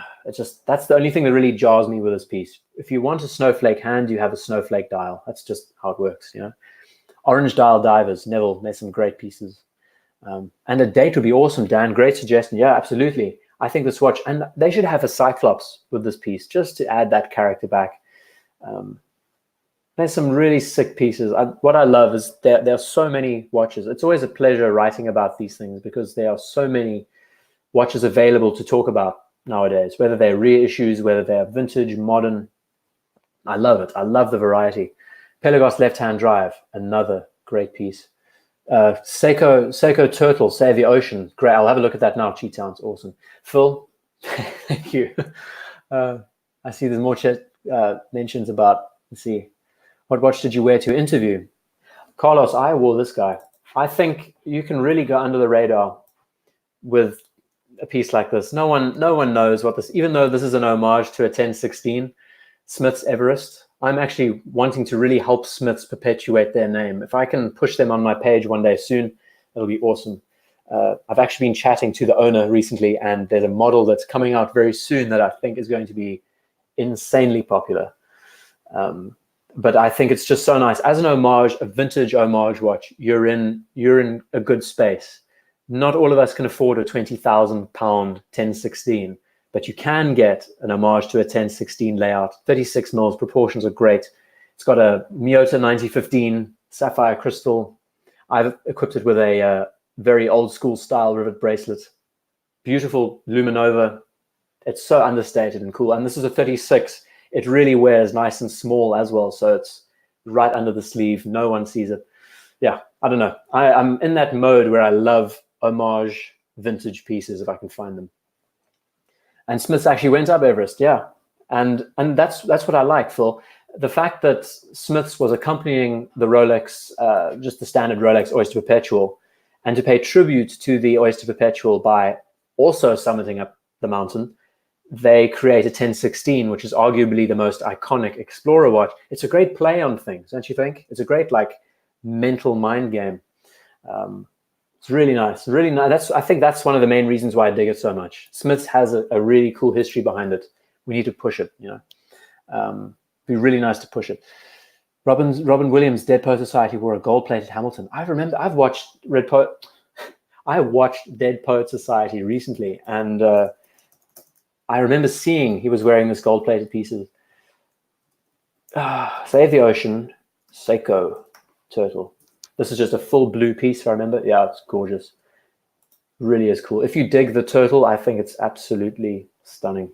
that's the only thing that really jars me with this piece. If you want a snowflake hand, you have a snowflake dial. That's just how it works, you know. Orange dial divers, Neville, there's some great pieces. And a date would be awesome, Dan. Great suggestion. Yeah, absolutely. I think this watch, and they should have a Cyclops with this piece just to add that character back. There's some really sick pieces. What I love is there are so many watches. It's always a pleasure writing about these things because there are so many watches available to talk about nowadays, whether they're reissues, whether they're vintage, modern. I love it. I love the variety. Pelagos left-hand drive, another great piece. Seiko Turtle, Save the Ocean. Great. I'll have a look at that now. Cheetown's awesome. Phil, thank you. I see there's more mentions about, let's see, what watch did you wear to interview? Carlos, I wore this guy. I think you can really go under the radar with a piece like this. No one knows what this, even though this is an homage to a 1016 Smith's Everest. I'm actually wanting to really help Smiths perpetuate their name. If I can push them on my page one day soon, it'll be awesome. I've actually been chatting to the owner recently, and there's a model that's coming out very soon that I think is going to be insanely popular. But I think it's just so nice. As an homage, a vintage homage watch, you're in a good space. Not all of us can afford a £20,000 1016. But you can get an homage to a 1016 layout. 36 mils, proportions are great. It's got a Miyota 9015 sapphire crystal. I've equipped it with a very old school style rivet bracelet. Beautiful luminova. It's so understated and cool. And this is a 36. It really wears nice and small as well. So it's right under the sleeve. No one sees it. Yeah, I don't know. I'm in that mode where I love homage vintage pieces if I can find them. And Smiths actually went up Everest, yeah. And that's what I like, Phil. The fact that Smiths was accompanying the Rolex, just the standard Rolex Oyster Perpetual, and to pay tribute to the Oyster Perpetual by also summiting up the mountain, they create a 1016, which is arguably the most iconic Explorer watch. It's a great play on things, don't you think? It's a great like mental mind game. It's really nice, really nice. I think that's one of the main reasons why I dig it so much. Smiths has a really cool history behind it. We need to push it, you know. Be really nice to push it. Robin Williams, Dead Poet Society wore a gold-plated Hamilton. I remember I watched Dead Poet Society recently, and I remember seeing he was wearing this gold-plated pieces. Save the Ocean, Seiko Turtle. This is just a full blue piece, if I remember. Yeah, it's gorgeous. Really is cool. If you dig the turtle, I think it's absolutely stunning.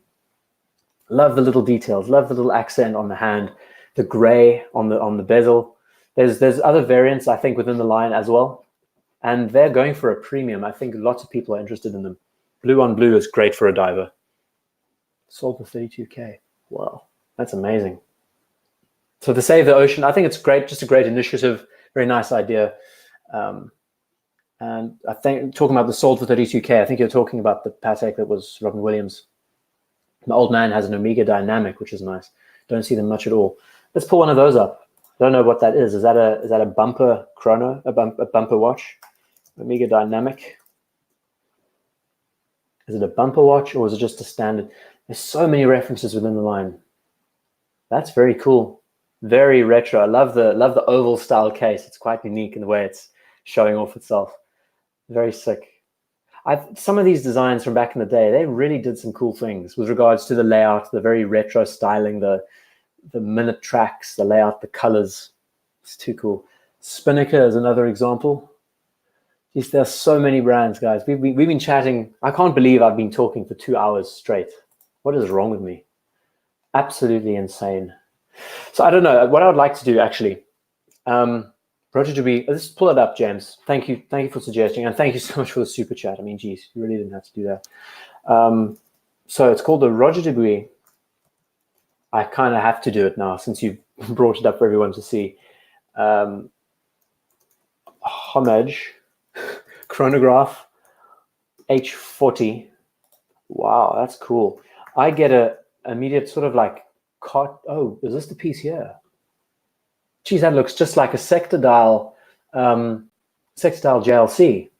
Love the little details. Love the little accent on the hand. The gray on the bezel. There's other variants, I think, within the line as well. And they're going for a premium. I think lots of people are interested in them. Blue on blue is great for a diver. Sold for 32K. Wow, that's amazing. So to Save the Ocean, I think it's great. Just a great initiative. Very nice idea. And I think talking about the sold for 32K, I think you're talking about the Patek that was Robin Williams. My old man has an Omega Dynamic, which is nice. Don't see them much at all. Let's pull one of those up. I don't know what that is. Is that a bumper chrono, a bumper watch? Omega Dynamic. Is it a bumper watch or is it just a standard? There's so many references within the line. That's very cool. Very retro. I love the oval style case. It's quite unique in the way it's showing off itself. Very sick. Some of these designs from back in the day, they really did some cool things with regards to the layout, the very retro styling, the minute tracks, the layout, the colors. It's too cool. Spinnaker is another example. Jeez, there's so many brands, guys. We've been chatting. I can't believe I've been talking for 2 hours straight. What is wrong with me? Absolutely insane. So I don't know what I would like to do actually. Let's pull it up, James. Thank you for suggesting, and thank you so much for the super chat. I mean, geez, you really didn't have to do that. So it's called the Roger Dubuis. I kind of have to do it now since you've brought it up for everyone to see. Homage chronograph H40. Wow, that's cool. I get a immediate sort of like oh, is this the piece here? Geez, that looks just like a sector dial JLC.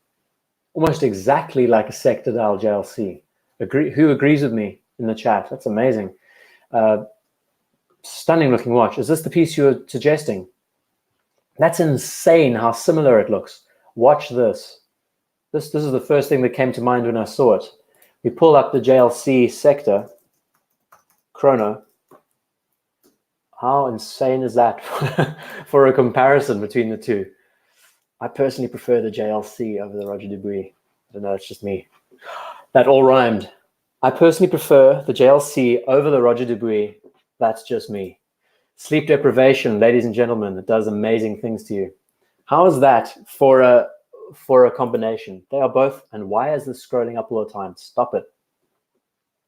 Almost exactly like a sector dial JLC. Who agrees with me in the chat? That's amazing. Stunning looking watch. Is this the piece you were suggesting? That's insane how similar it looks. Watch this. This is the first thing that came to mind when I saw it. We pull up the JLC sector chrono. How insane is that for a comparison between the two? I personally prefer the JLC over the Roger Dubuis. I don't know, it's just me. That all rhymed. I personally prefer the JLC over the Roger Dubuis. That's just me. Sleep deprivation, ladies and gentlemen, it does amazing things to you. How is that for a combination? They are both, and why is this scrolling up all the time? Stop it.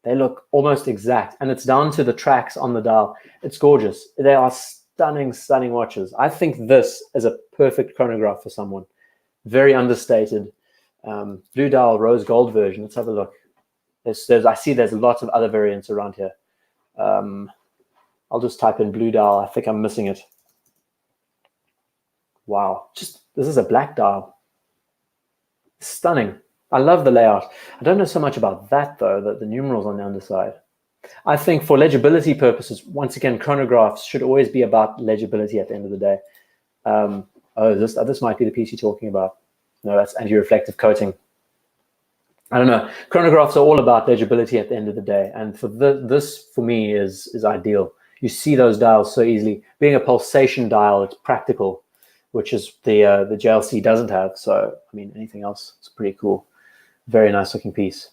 They look almost exact, and it's down to the tracks on the dial. It's gorgeous. They are stunning, stunning watches. I think this is a perfect chronograph for someone. Very understated. Blue dial, rose gold version. Let's have a look. I see there's lots of other variants around here. I'll just type in blue dial. I think I'm missing it. Wow, this is a black dial. Stunning. I love the layout. I don't know so much about that though, the numerals on the underside. I think for legibility purposes, once again, chronographs should always be about legibility at the end of the day. This might be the piece you're talking about. No, that's anti-reflective coating. I don't know. Chronographs are all about legibility at the end of the day, and for this for me is ideal. You see those dials so easily. Being a pulsation dial, it's practical, which is the JLC doesn't have. So I mean, anything else is pretty cool. Very nice looking piece.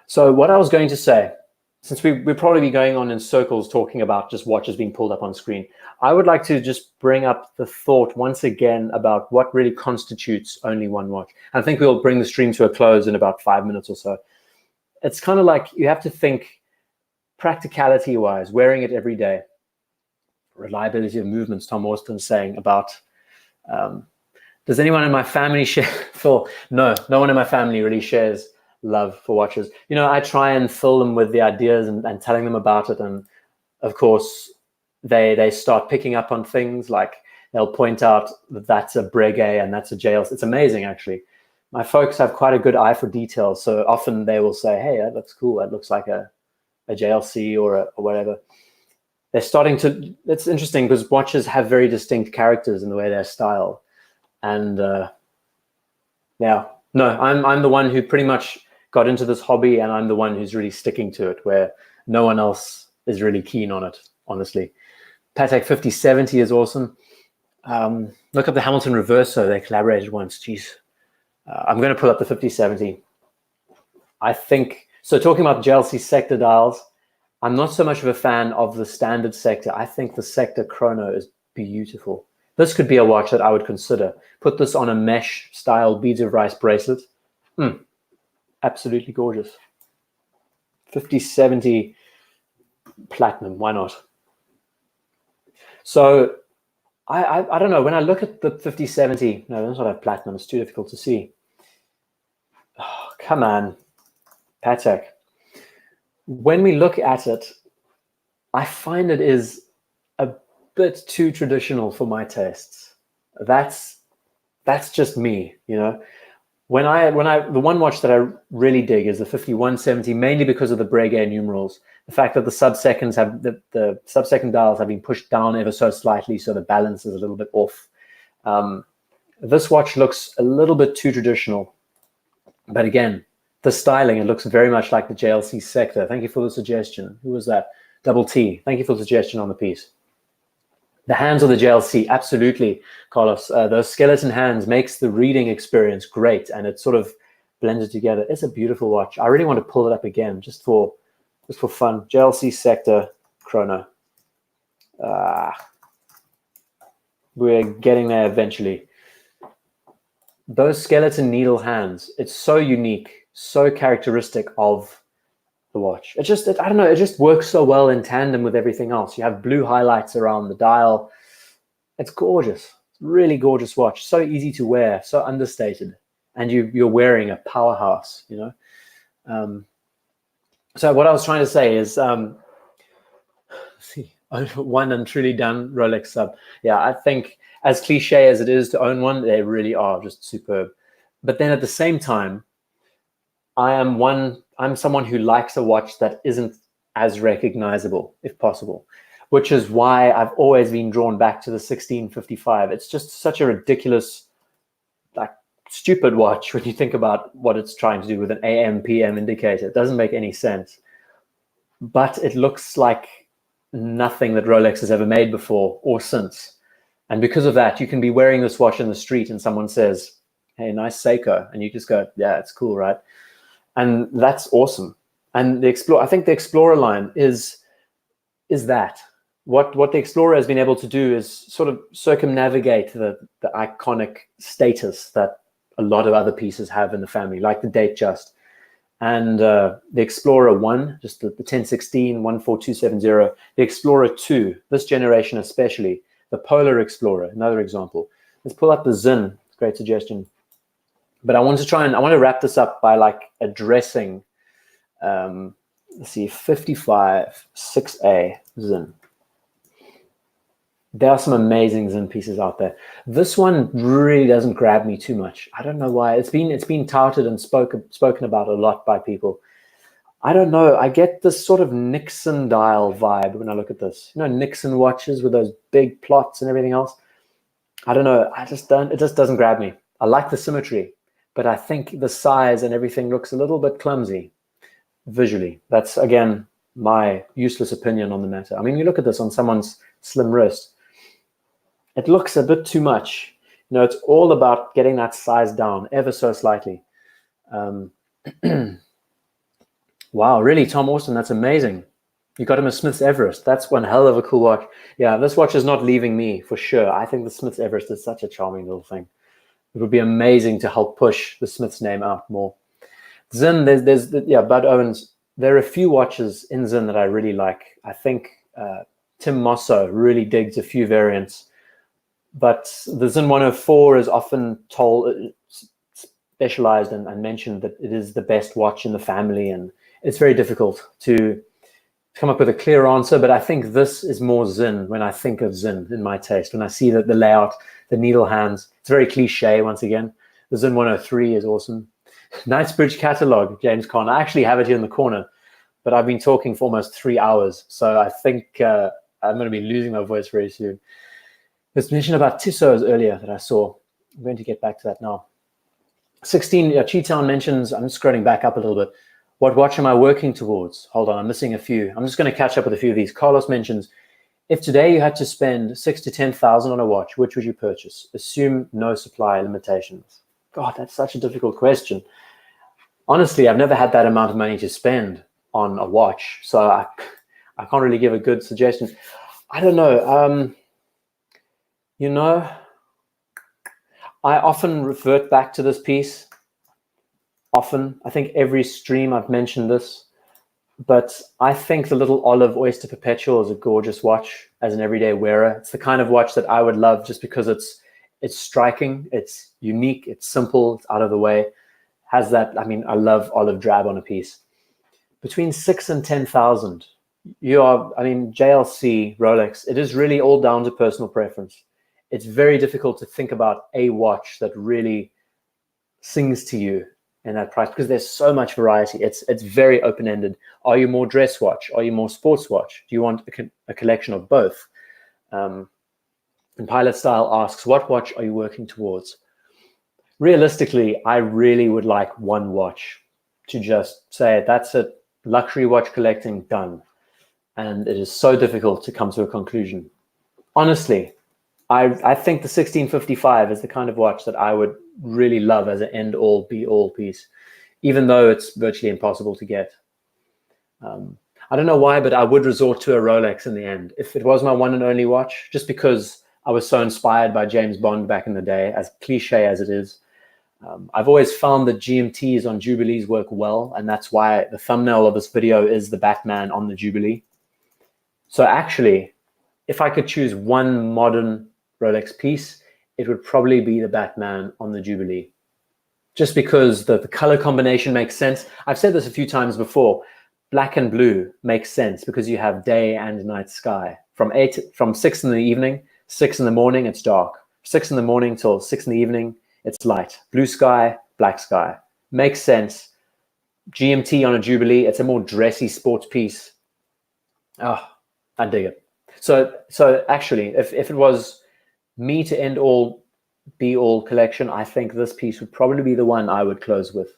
So what I was going to say, since we'll probably be going on in circles talking about just watches being pulled up on screen, I would like to just bring up the thought once again about what really constitutes only one watch. And I think we'll bring the stream to a close in about 5 minutes or so. It's kind of like you have to think practicality-wise, wearing it every day. Reliability of movements, Tom Austin's saying about... does anyone in my family share Phil? No one in my family really shares love for watches. You know, I try and fill them with the ideas and telling them about it, and of course they start picking up on things. Like they'll point out that that's a Breguet and that's a JLC. It's amazing, actually. My folks have quite a good eye for details, so often they will say, hey, that looks cool, that looks like a JLC or whatever. They're starting to... It's interesting because watches have very distinct characters in the way they're styled. And yeah, no, I'm the one who pretty much got into this hobby, and I'm the one who's really sticking to it, where no one else is really keen on it, honestly. Patek 5070 is awesome. Look up the Hamilton Reverso. They collaborated once. Jeez. I'm going to pull up the 5070. I think, so talking about JLC sector dials, I'm not so much of a fan of the standard sector. I think the sector chrono is beautiful. This could be a watch that I would consider. Put this on a mesh style beads of rice bracelet. Absolutely gorgeous. 5070 platinum, why not? So I don't know, when I look at the 5070, no, that's not a platinum, it's too difficult to see. Oh, come on, Patek. When we look at it, I find it is a bit too traditional for my tastes. That's just me, you know. The one watch that I really dig is the 5170, mainly because of the Breguet numerals. The fact that the sub-seconds have the sub-second dials have been pushed down ever so slightly, so the balance is a little bit off. This watch looks a little bit too traditional, but again, the styling, it looks very much like the JLC sector. Thank you for the suggestion. Who was that? Double T. Thank you for the suggestion on the piece. The hands of the JLC, absolutely, Carlos. Those skeleton hands makes the reading experience great, and it sort of blends it together. It's a beautiful watch. I really want to pull it up again just for fun. JLC sector chrono. We're getting there eventually. Those skeleton needle hands, it's so unique, so characteristic of the watch. I don't know, it just works so well in tandem with everything else. You have blue highlights around the dial. It's gorgeous. Really gorgeous watch. So easy to wear, so understated. And you're wearing a powerhouse, you know. So what I was trying to say is, see, one and truly done Rolex sub. Yeah, I think as cliche as it is to own one, they really are just superb. But then at the same time, I'm someone who likes a watch that isn't as recognizable, if possible. which is why I've always been drawn back to the 1655. It's just such a ridiculous, like, stupid watch when you think about what it's trying to do with an AM, PM indicator. It doesn't make any sense. But it looks like nothing that Rolex has ever made before or since. And because of that, you can be wearing this watch in the street and someone says, hey, nice Seiko. And you just go, yeah, it's cool, right? And that's awesome. And I think the Explorer line is that. What the Explorer has been able to do is sort of circumnavigate the iconic status that a lot of other pieces have in the family, like the Datejust. And the Explorer 1, just the 1016, 14270, the Explorer 2, this generation especially, the Polar Explorer, another example. Let's pull up the Zin, great suggestion. But I want to wrap this up by like addressing, let's see, 55 6A Zin. There are some amazing Zin pieces out there. This one really doesn't grab me too much. I don't know why. It's been touted and spoken about a lot by people. I don't know. I get this sort of Nixon dial vibe when I look at this. You know, Nixon watches with those big plots and everything else. I don't know. It just doesn't grab me. I like the symmetry, but I think the size and everything looks a little bit clumsy visually. That's, again, my useless opinion on the matter. I mean, you look at this on someone's slim wrist. It looks a bit too much. You know, it's all about getting that size down ever so slightly. Wow, really, Tom Austin, that's amazing. You got him a Smith's Everest. That's one hell of a cool watch. Yeah, this watch is not leaving me for sure. I think the Smith's Everest is such a charming little thing. It would be amazing to help push the Smith's name out more. Zin, yeah, Bud Owens. There are a few watches in Zin that I really like. I think Tim Mosso really digs a few variants. But the Zin 104 is often specialized and mentioned that it is the best watch in the family, and it's very difficult to come up with a clear answer. But I think this is more Zin when I think of Zin in my taste. When I see that the layout, the needle hands, it's very cliche once again. The Zin 103 is awesome. Knightsbridge catalog, James Conn. I actually have it here in the corner, but I've been talking for almost 3 hours, so I think I'm going to be losing my voice very soon. There's mention about Tissot's earlier that I saw. I'm going to get back to that now. 16, Cheetown mentions, I'm scrolling back up a little bit. What watch am I working towards? Hold on, I'm missing a few. I'm just going to catch up with a few of these. Carlos mentions, if today you had to spend 6,000 to 10,000 on a watch, which would you purchase? Assume no supply limitations. God, that's such a difficult question. Honestly, I've never had that amount of money to spend on a watch, so I can't really give a good suggestion. I don't know. You know, I often revert back to this piece. Often. I think every stream I've mentioned this. But I think the little olive Oyster Perpetual is a gorgeous watch as an everyday wearer. It's the kind of watch that I would love just because it's striking, it's unique, it's simple, it's out of the way. Has that, I mean, I love olive drab on a piece. Between 6,000 and 10,000, JLC, Rolex, it is really all down to personal preference. It's very difficult to think about a watch that really sings to you in that price because there's so much variety. It's very open-ended. Are you more dress watch? Are you more sports watch? Do you want a collection of both? And Pilot Style asks, what watch are you working towards? Realistically, I really would like one watch to just say, that's it, luxury watch collecting, done. And it is so difficult to come to a conclusion. Honestly, I think the 1655 is the kind of watch that I would really love as an end-all, be-all piece, even though it's virtually impossible to get. I don't know why, but I would resort to a Rolex in the end. If it was my one and only watch, just because I was so inspired by James Bond back in the day, as cliche as it is. I've always found that GMTs on Jubilees work well, and that's why the thumbnail of this video is the Batman on the Jubilee. So actually, if I could choose one modern Rolex piece, it would probably be the Batman on the Jubilee. Just because the color combination makes sense. I've said this a few times before. Black and blue makes sense because you have day and night sky. From 6 in the evening, 6 in the morning, it's dark. 6 in the morning till 6 in the evening, it's light. Blue sky, black sky. Makes sense. GMT on a Jubilee, it's a more dressy sports piece. Oh, I dig it. So actually, if it was me to end all, be all collection, I think this piece would probably be the one I would close with.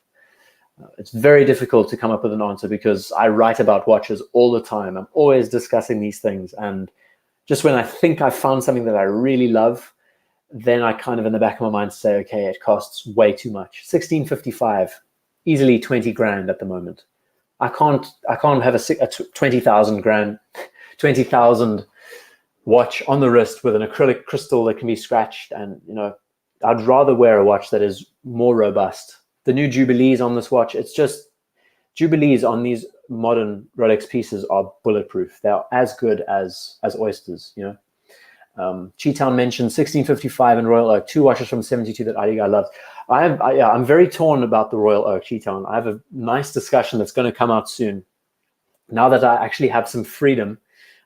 It's very difficult to come up with an answer because I write about watches all the time. I'm always discussing these things. And just when I think I've found something that I really love, then I kind of in the back of my mind say, okay, it costs way too much. 1655, easily 20 grand at the moment. I can't have a 20,000 watch on the wrist with an acrylic crystal that can be scratched. And, I'd rather wear a watch that is more robust. The new Jubilees on this watch, it's just Jubilees on these modern Rolex pieces are bulletproof. They're as good as oysters, Cheetown mentioned 1655 and Royal Oak, 2 watches from 72 that IDGuy loves. I'm very torn about the Royal Oak Cheetown. I have a nice discussion that's going to come out soon. Now that I actually have some freedom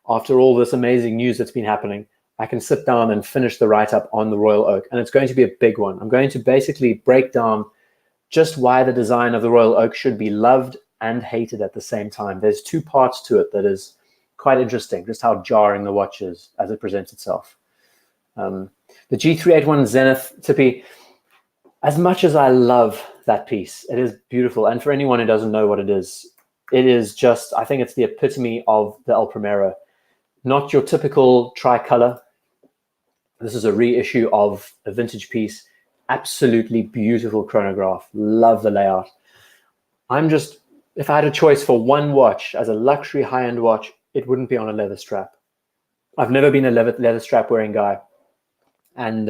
after all this amazing news that's been happening, I can sit down and finish the write-up on the Royal Oak, and it's going to be a big one. I'm going to basically break down just why the design of the Royal Oak should be loved and hated at the same time. There's 2 parts to it that is quite interesting, just how jarring the watch is as it presents itself. The G381 Zenith, Tippy, as much as I love that piece, it is beautiful. And for anyone who doesn't know what it is just, I think it's the epitome of the El Primero. Not your typical tricolor. This is a reissue of a vintage piece. Absolutely beautiful chronograph. Love the layout. If I had a choice for one watch as a luxury high-end watch, it wouldn't be on a leather strap. I've never been a leather strap wearing guy. And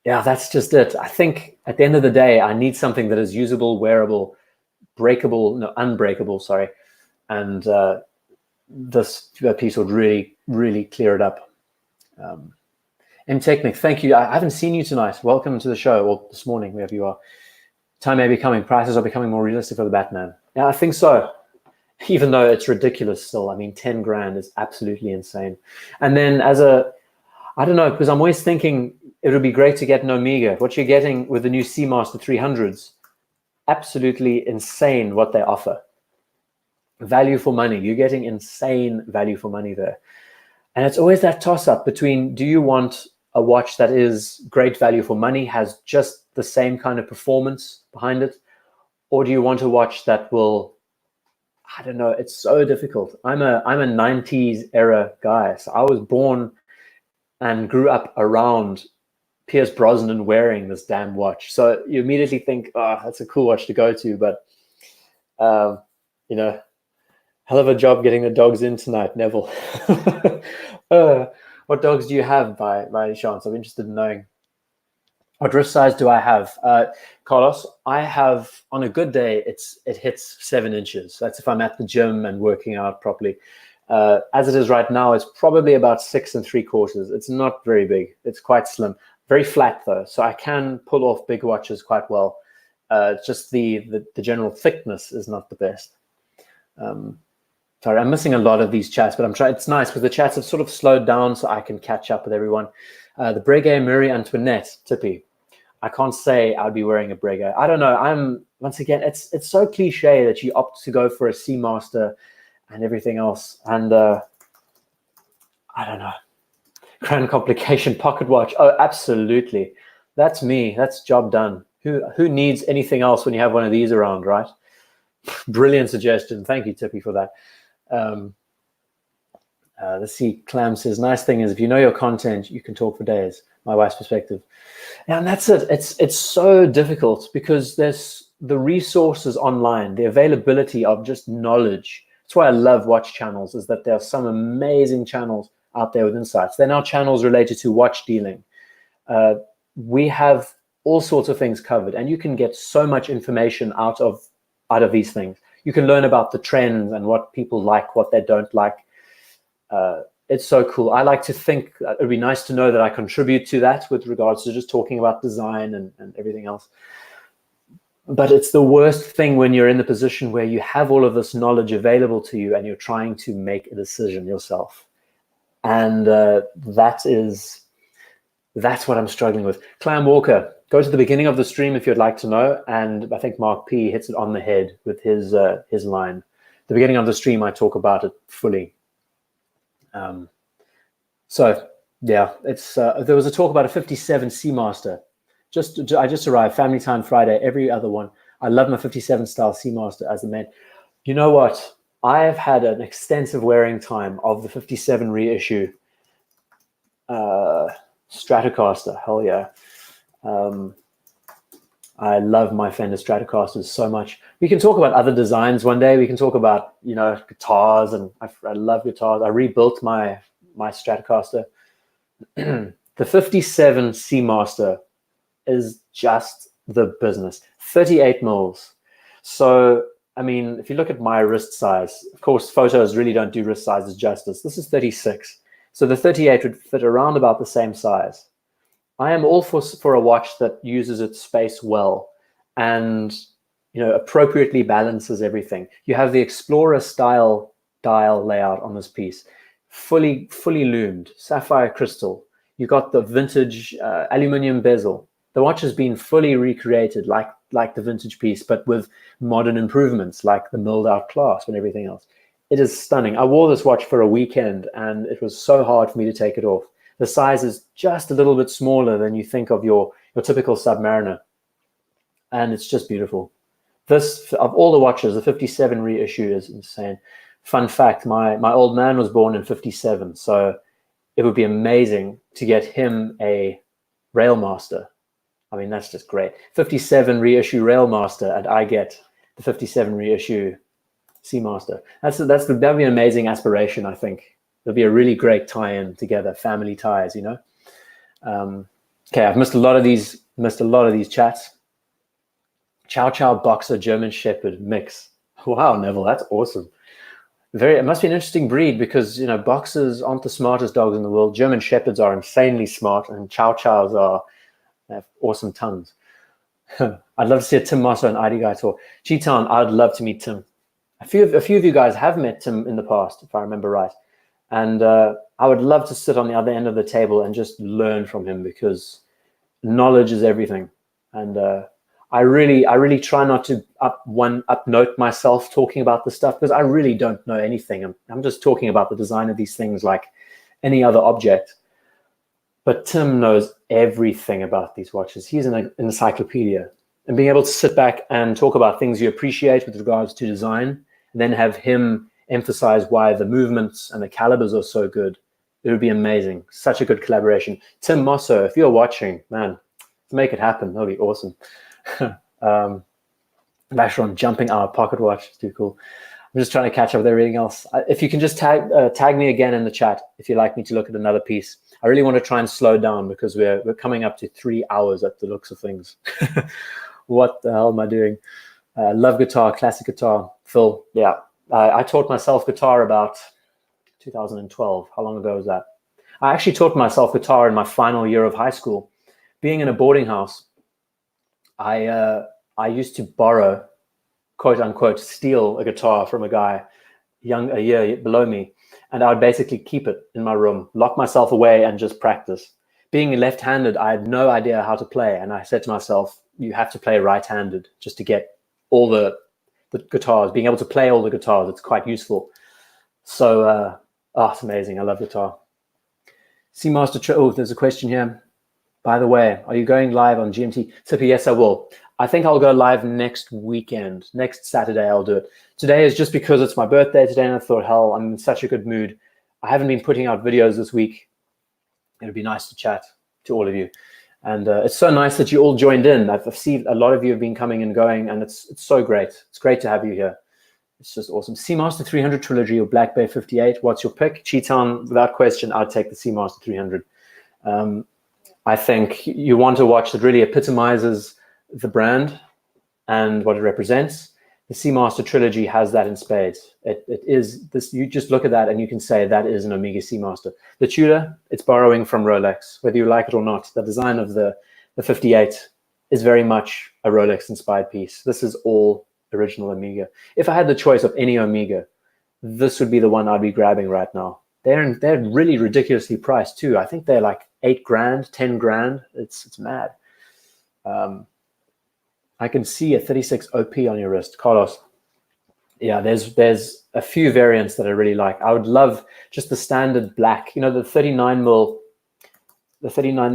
that's just it. I think at the end of the day, I need something that is usable, wearable, unbreakable, sorry. And this piece would really, really clear it up. M-Technic, thank you. I haven't seen you tonight. Welcome to the show, or this morning, wherever you are. Time may be coming. Prices are becoming more realistic for the Batman. Yeah, I think so. Even though it's ridiculous still. I mean, 10 grand is absolutely insane. And then I don't know, because I'm always thinking it would be great to get an Omega. What you're getting with the new Seamaster 300s, absolutely insane what they offer. Value for money. You're getting insane value for money there. And it's always that toss-up between, do you want a watch that is great value for money, has just the same kind of performance behind it, or do you want a watch that will, I don't know, it's so difficult. I'm a 90s era guy. So I was born and grew up around Pierce Brosnan wearing this damn watch. So you immediately think, oh, that's a cool watch to go to. But, hell of a job getting the dogs in tonight, Neville. What dogs do you have by any chance? I'm interested in knowing. What wrist size do I have? Carlos, I have, on a good day, it hits 7 inches. That's if I'm at the gym and working out properly. As it is right now, it's probably about 6 3/4. It's not very big. It's quite slim. Very flat, though, so I can pull off big watches quite well. Just the general thickness is not the best. Sorry, I'm missing a lot of these chats, but I'm trying. It's nice because the chats have sort of slowed down so I can catch up with everyone. The Breguet Marie Antoinette, Tippy. I can't say I'd be wearing a Breguet. I don't know. Once again, it's so cliche that you opt to go for a Seamaster and everything else. And I don't know. Grand Complication pocket watch. Oh, absolutely. That's me. That's job done. Who needs anything else when you have one of these around, right? Brilliant suggestion. Thank you, Tippy, for that. The C Clam says, nice thing is if you know your content, you can talk for days. My wife's perspective. And that's it. It's so difficult because there's the resources online, the availability of just knowledge. That's why I love watch channels, is that there are some amazing channels out there with insights. They're now channels related to watch dealing. We have all sorts of things covered, and you can get so much information out of these things. You can learn about the trends and what people like, what they don't like. It's so cool. I like to think it would be nice to know that I contribute to that with regards to just talking about design and everything else. But it's the worst thing when you're in the position where you have all of this knowledge available to you and you're trying to make a decision yourself. And that's what I'm struggling with. Clam Walker, go to the beginning of the stream if you'd like to know. And I think Mark P hits it on the head with his line. The beginning of the stream, I talk about it fully. So yeah, it's there was a talk about a 57 Seamaster. I just arrived, family time Friday, every other one. I love my 57 style Seamaster as the main. You know what? I have had an extensive wearing time of the 57 reissue Stratocaster. Hell yeah. I love my Fender Stratocasters so much. We can talk about other designs one day. We can talk about, you know, guitars, and I love guitars. I rebuilt my Stratocaster. The 57 Seamaster is just the business. 38 mils. So, I mean, if you look at my wrist size, of course, photos really don't do wrist sizes justice. This is 36. So the 38 would fit around about the same size. I am all for a watch that uses its space well and, you know, appropriately balances everything. You have the Explorer style dial layout on this piece, fully loomed, sapphire crystal. You got the vintage aluminum bezel. The watch has been fully recreated like the vintage piece, but with modern improvements like the milled out clasp and everything else. It is stunning. I wore this watch for a weekend and it was so hard for me to take it off. The size is just a little bit smaller than you think of your typical Submariner. And it's just beautiful. This, of all the watches, the 57 reissue is insane. Fun fact, my old man was born in 57, so it would be amazing to get him a Railmaster. I mean, that's just great. 57 reissue Railmaster, and I get the 57 reissue Seamaster. That'd be an amazing aspiration, I think. It'll be a really great tie-in together, family ties, you know. Okay, I've missed a lot of these chats. Chow Chow Boxer German Shepherd mix. Wow, Neville, that's awesome. It must be an interesting breed because, you know, boxers aren't the smartest dogs in the world. German Shepherds are insanely smart, and Chow Chows have awesome tongues. I'd love to see a Tim Mosso and IDGuy tour. Cheetan, I'd love to meet Tim. A few of you guys have met Tim in the past, if I remember right. And I would love to sit on the other end of the table and just learn from him, because knowledge is everything. And I really try not to upnote myself talking about this stuff, because I really don't know anything. I'm just talking about the design of these things like any other object. But Tim knows everything about these watches. He's an encyclopedia. And being able to sit back and talk about things you appreciate with regards to design, and then have him emphasize why the movements and the calibers are so good, it would be amazing. Such a good collaboration. Tim Mosso, if you're watching, man, let's make it happen. That'll be awesome. Vacheron jumping hour pocket watch. It's too cool. I'm just trying to catch up with everything else. If you can just tag me again in the chat if you'd like me to look at another piece. I really want to try and slow down because we're coming up to 3 hours at the looks of things. What the hell am I doing? Love guitar, classic guitar. Phil, yeah. I taught myself guitar about 2012. How long ago was that? I actually taught myself guitar in my final year of high school. Being in a boarding house, I used to borrow, quote unquote, steal a guitar from a guy a year below me. And I would basically keep it in my room, lock myself away and just practice. Being left-handed, I had no idea how to play. And I said to myself, you have to play right-handed just to get all the guitars, being able to play all the guitars. It's quite useful. So, it's amazing. I love guitar. Seamaster, oh, there's a question here. By the way, are you going live on GMT? Sippy, yes, I will. I think I'll go live next weekend. Next Saturday, I'll do it. Today is just because it's my birthday today, and I thought, hell, I'm in such a good mood. I haven't been putting out videos this week. It'd be nice to chat to all of you. And it's so nice that you all joined in. I've seen a lot of you have been coming and going, and it's so great. It's great to have you here. It's just awesome. Seamaster 300 Trilogy or Black Bay 58. What's your pick? Cheetan, without question, I'd take the Seamaster 300. I think you want a watch that really epitomizes the brand and what it represents. The Seamaster Trilogy has that in spades. It is this. You just look at that and you can say that is an Omega Seamaster. The Tudor, it's borrowing from Rolex, whether you like it or not. The design of the 58 is very much a Rolex-inspired piece. This is all original Omega. If I had the choice of any Omega, this would be the one I'd be grabbing right now. They're really ridiculously priced too. I think they're like $8,000, $10,000. It's mad. I can see a 36 OP on your wrist, Carlos. Yeah, there's a few variants that I really like. I would love just the standard black, the 39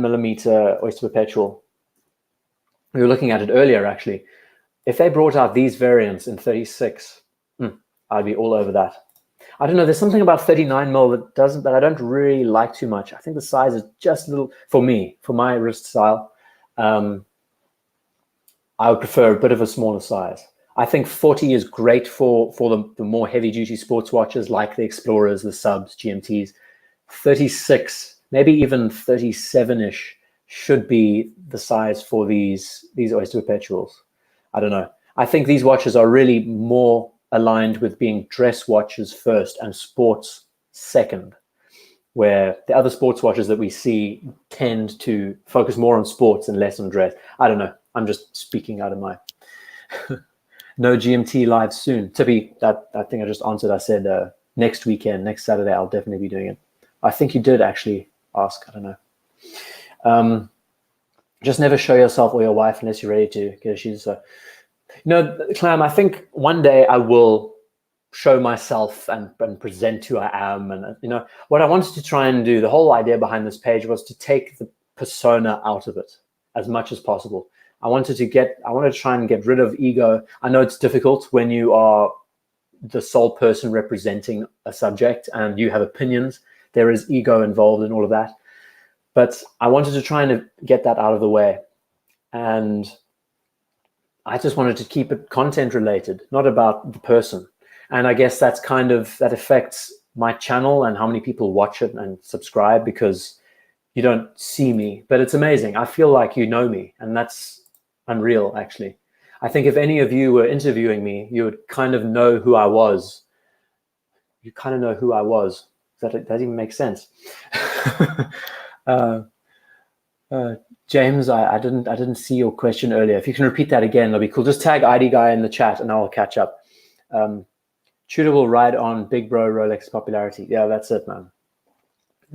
millimeter Oyster Perpetual. We were looking at it earlier, actually. If they brought out these variants in 36, I'd be all over that. I don't know. There's something about 39 mil that I don't really like too much. I think the size is just a little, for me, for my wrist style. I would prefer a bit of a smaller size. I think 40 is great for the more heavy duty sports watches like the Explorers, the Subs, GMTs. 36, maybe even 37-ish should be the size for these Oyster Perpetuals. I don't know. I think these watches are really more aligned with being dress watches first and sports second, where the other sports watches that we see tend to focus more on sports and less on dress. I don't know. I'm just speaking out of my no GMT live soon. Tippy, that thing I just answered, I said next weekend, next Saturday, I'll definitely be doing it. I think you did actually ask. I don't know. Just never show yourself or your wife unless you're ready to, because she's Clam, I think one day I will show myself and present who I am. And, what I wanted to try and do, the whole idea behind this page was to take the persona out of it as much as possible. I wanted to try and get rid of ego. I know it's difficult when you are the sole person representing a subject and you have opinions. There is ego involved in all of that. But I wanted to try and get that out of the way. And I just wanted to keep it content related, not about the person. And I guess that affects my channel and how many people watch it and subscribe, because you don't see me, but it's amazing. I feel like you know me, and that's unreal, actually. I think if any of you were interviewing me, you would kind of know who I was. You kind of know who I was. Does that even make sense? James, I didn't see your question earlier. If you can repeat that again, that'll be cool. Just tag IDGuy in the chat and I'll catch up. Tudor will ride on big bro Rolex popularity. Yeah, that's it, man.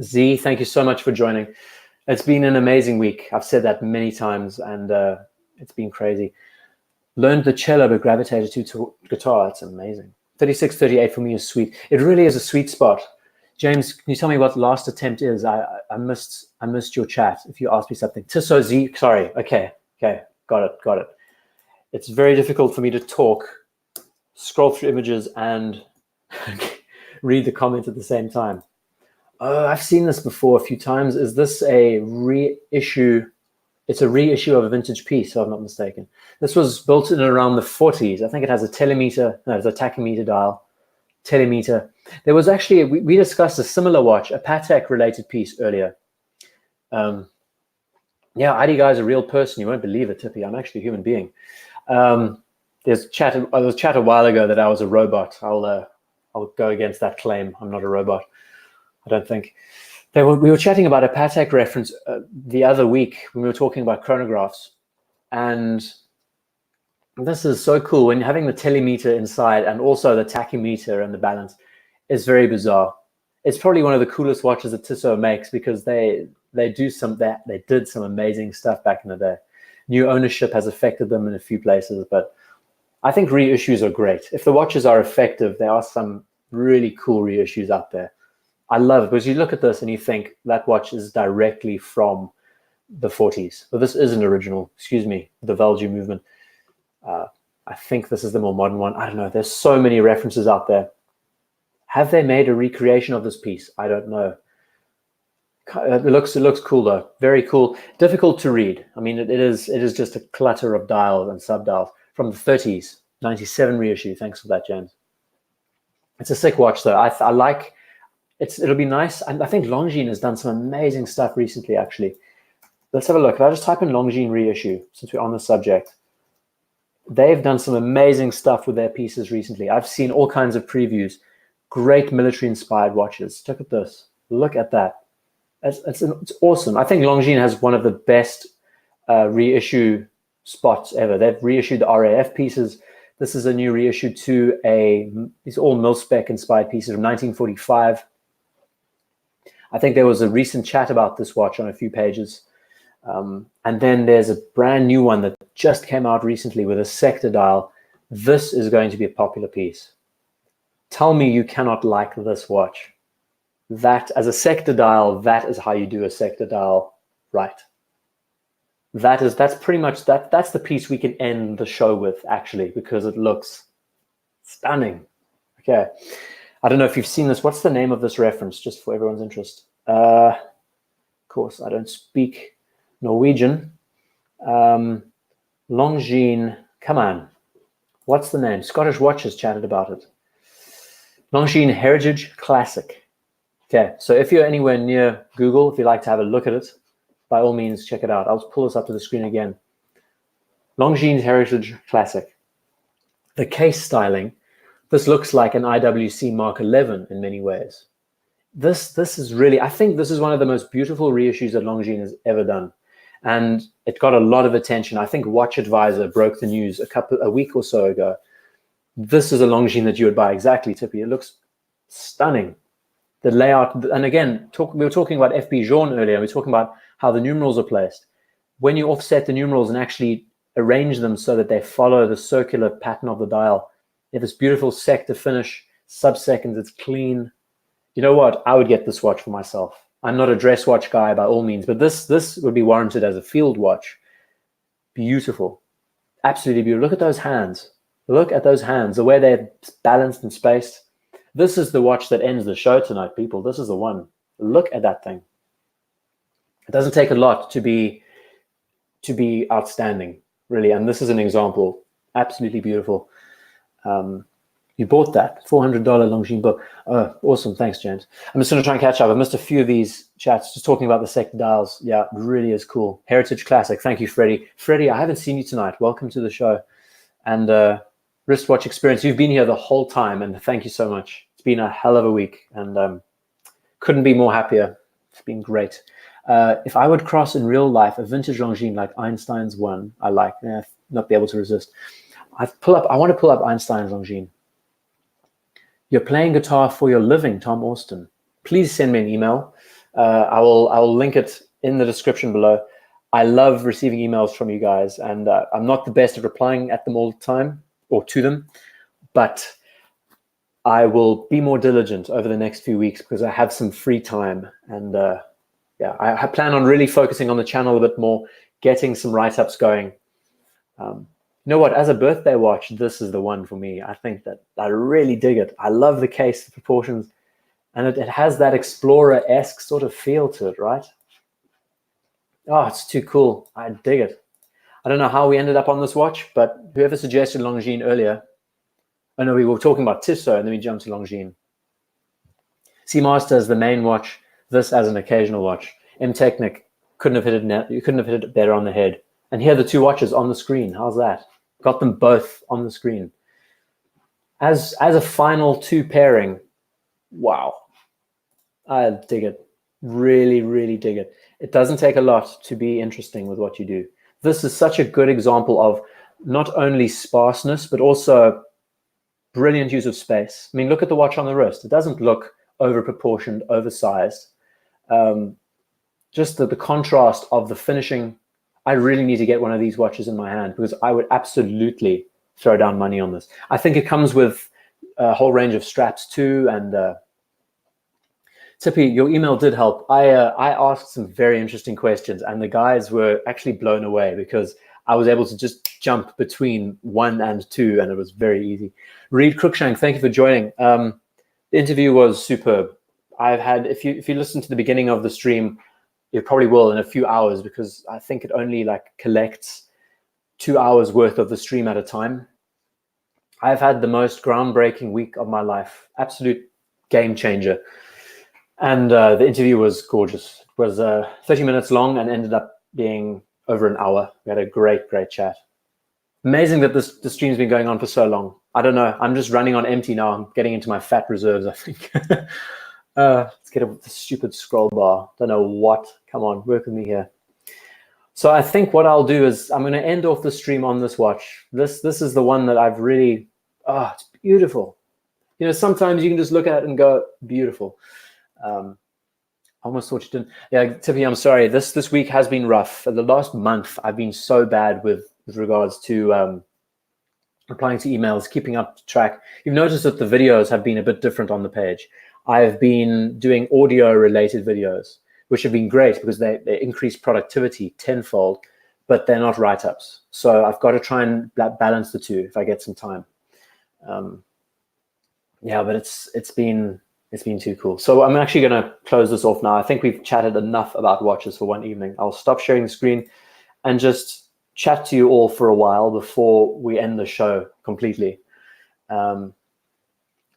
Z, thank you so much for joining. It's been an amazing week. I've said that many times, and it's been crazy. Learned the cello but gravitated to guitar. That's amazing. 36, 38 for me is sweet. It really is a sweet spot. James, can you tell me what last attempt is? I missed your chat if you asked me something. Tissot Z, sorry. Okay, got it. It's very difficult for me to talk, scroll through images, and read the comment at the same time. Oh, I've seen this before a few times. Is this a reissue? It's a reissue of a vintage piece, if I'm not mistaken. This was built in around the 40s. I think it has a telemeter, no, it's a tachymeter dial, telemeter. There was actually, we discussed a similar watch, a Patek related piece earlier. Yeah, IDGuy is a real person. You won't believe it, Tippy. I'm actually a human being. There was chat a while ago that I was a robot. I'll go against that claim. I'm not a robot, I don't think. We were chatting about a Patek reference the other week when we were talking about chronographs. And this is so cool when having the telemeter inside and also the tachymeter and the balance is very bizarre. It's probably one of the coolest watches that Tissot makes, because they did some amazing stuff back in the day. New ownership has affected them in a few places, but I think reissues are great. If the watches are effective, there are some really cool reissues out there. I love it because you look at this and you think that watch is directly from the 40s. But this isn't original. Excuse me, the Value movement. I think this is the more modern one. I don't know. There's so many references out there. Have they made a recreation of this piece? I don't know. It looks cool though. Very cool. Difficult to read. I mean, it is just a clutter of dials and subdials from the 30s. 97 reissue. Thanks for that, James. It's a sick watch though. I like. It'll be nice. And I think Longines has done some amazing stuff recently, actually. Let's have a look. If I just type in Longines reissue, since we're on the subject, they've done some amazing stuff with their pieces recently. I've seen all kinds of previews. Great military-inspired watches. Look at this. Look at that. It's awesome. I think Longines has one of the best reissue spots ever. They've reissued the RAF pieces. This is a new reissue to these all mil-spec inspired pieces from 1945. I think there was a recent chat about this watch on a few pages. And then there's a brand new one that just came out recently with a sector dial. This is going to be a popular piece. Tell me you cannot like this watch. That, as a sector dial, that is how you do a sector dial right. That's pretty much that's the piece we can end the show with, actually, because it looks stunning. Okay. I don't know if you've seen this. What's the name of this reference, just for everyone's interest? Of course, I don't speak Norwegian. Longines, come on. What's the name? Scottish Watches chatted about it. Longines Heritage Classic. Okay, so if you're anywhere near Google, if you'd like to have a look at it, by all means, check it out. I'll pull this up to the screen again. Longines Heritage Classic. The case styling, this looks like an IWC Mark 11 in many ways. This is really, I think this is one of the most beautiful reissues that Longines has ever done. And it got a lot of attention. I think Watch Advisor broke the news a week or so ago. This is a Longines that you would buy. Exactly, Tippy. It looks stunning. The layout, and again, we were talking about FB Jaune earlier. We were talking about how the numerals are placed. When you offset the numerals and actually arrange them so that they follow the circular pattern of the dial, you have this beautiful sector finish, sub-seconds, it's clean. You know what? I would get this watch for myself. I'm not a dress watch guy by all means, but this would be warranted as a field watch. Beautiful. Absolutely beautiful. Look at those hands. Look at those hands, the way they're balanced and spaced. This is the watch that ends the show tonight, people. This is the one. Look at that thing. It doesn't take a lot to be outstanding, really. And this is an example. Absolutely beautiful. You bought that $400 Longines book. Oh, awesome. Thanks, James. I'm just going to try and catch up. I missed a few of these chats just talking about the sector dials. Yeah, it really is cool. Heritage Classic. Thank you, Freddie. Freddie, I haven't seen you tonight. Welcome to the show. And wristwatch experience. You've been here the whole time, and thank you so much. It's been a hell of a week, and couldn't be more happier. It's been great. If I would cross in real life a vintage Longines like Einstein's one, I like. Not be able to resist. I want to pull up Einstein's Longines. You're playing guitar for your living, Tom Austin. Please send me an email. I will link it in the description below. I love receiving emails from you guys, and I'm not the best at replying at them all the time or to them, but I will be more diligent over the next few weeks because I have some free time, and yeah, I plan on really focusing on the channel a bit more, getting some write-ups going. You know what? As a birthday watch, this is the one for me. I think that I really dig it. I love the case, the proportions, and it has that Explorer-esque sort of feel to it, right? Oh, it's too cool. I dig it. I don't know how we ended up on this watch, but whoever suggested Longines earlier, oh no, we were talking about Tissot, and then we jumped to Longines. Seamaster is the main watch, this as an occasional watch. M-Technic couldn't have hit it. You couldn't have hit it better on the head. And here are the two watches on the screen. How's that? Got them both on the screen. As a final two pairing, wow. I dig it. Really, really dig it. It doesn't take a lot to be interesting with what you do. This is such a good example of not only sparseness, but also brilliant use of space. I mean, look at the watch on the wrist. It doesn't look over-proportioned, oversized. Just the contrast of the finishing. I really need to get one of these watches in my hand because I would absolutely throw down money on this. I think it comes with a whole range of straps too. And Tippy, your email did help. I asked some very interesting questions, and the guys were actually blown away because I was able to just jump between 1 and 2, and it was very easy. Reed Cruikshank, thank you for joining. The interview was superb. I've had, if you listen to the beginning of the stream, you probably will in a few hours because I think it only like collects 2 hours worth of the stream at a time. I've had the most groundbreaking week of my life, absolute game changer. And the interview was gorgeous. It was 30 minutes long and ended up being over an hour. We had a great, great chat. Amazing that the stream's been going on for so long. I don't know. I'm just running on empty now. I'm getting into my fat reserves, I think. Let's get the stupid scroll bar. Don't know what. Come on, work with me here. So I think what I'll do is I'm going to end off the stream on this watch. This is the one that I've really, it's beautiful. You know, sometimes you can just look at it and go, beautiful. I almost thought you didn't. Yeah, Tippy, I'm sorry. This week has been rough. For the last month, I've been so bad with regards to replying to emails, keeping up track. You've noticed that the videos have been a bit different on the page. I've been doing audio-related videos, which have been great because they increase productivity tenfold, but they're not write-ups. So I've got to try and balance the two if I get some time. Yeah, but it's been too cool. So I'm actually going to close this off now. I think we've chatted enough about watches for one evening. I'll stop sharing the screen and just chat to you all for a while before we end the show completely. But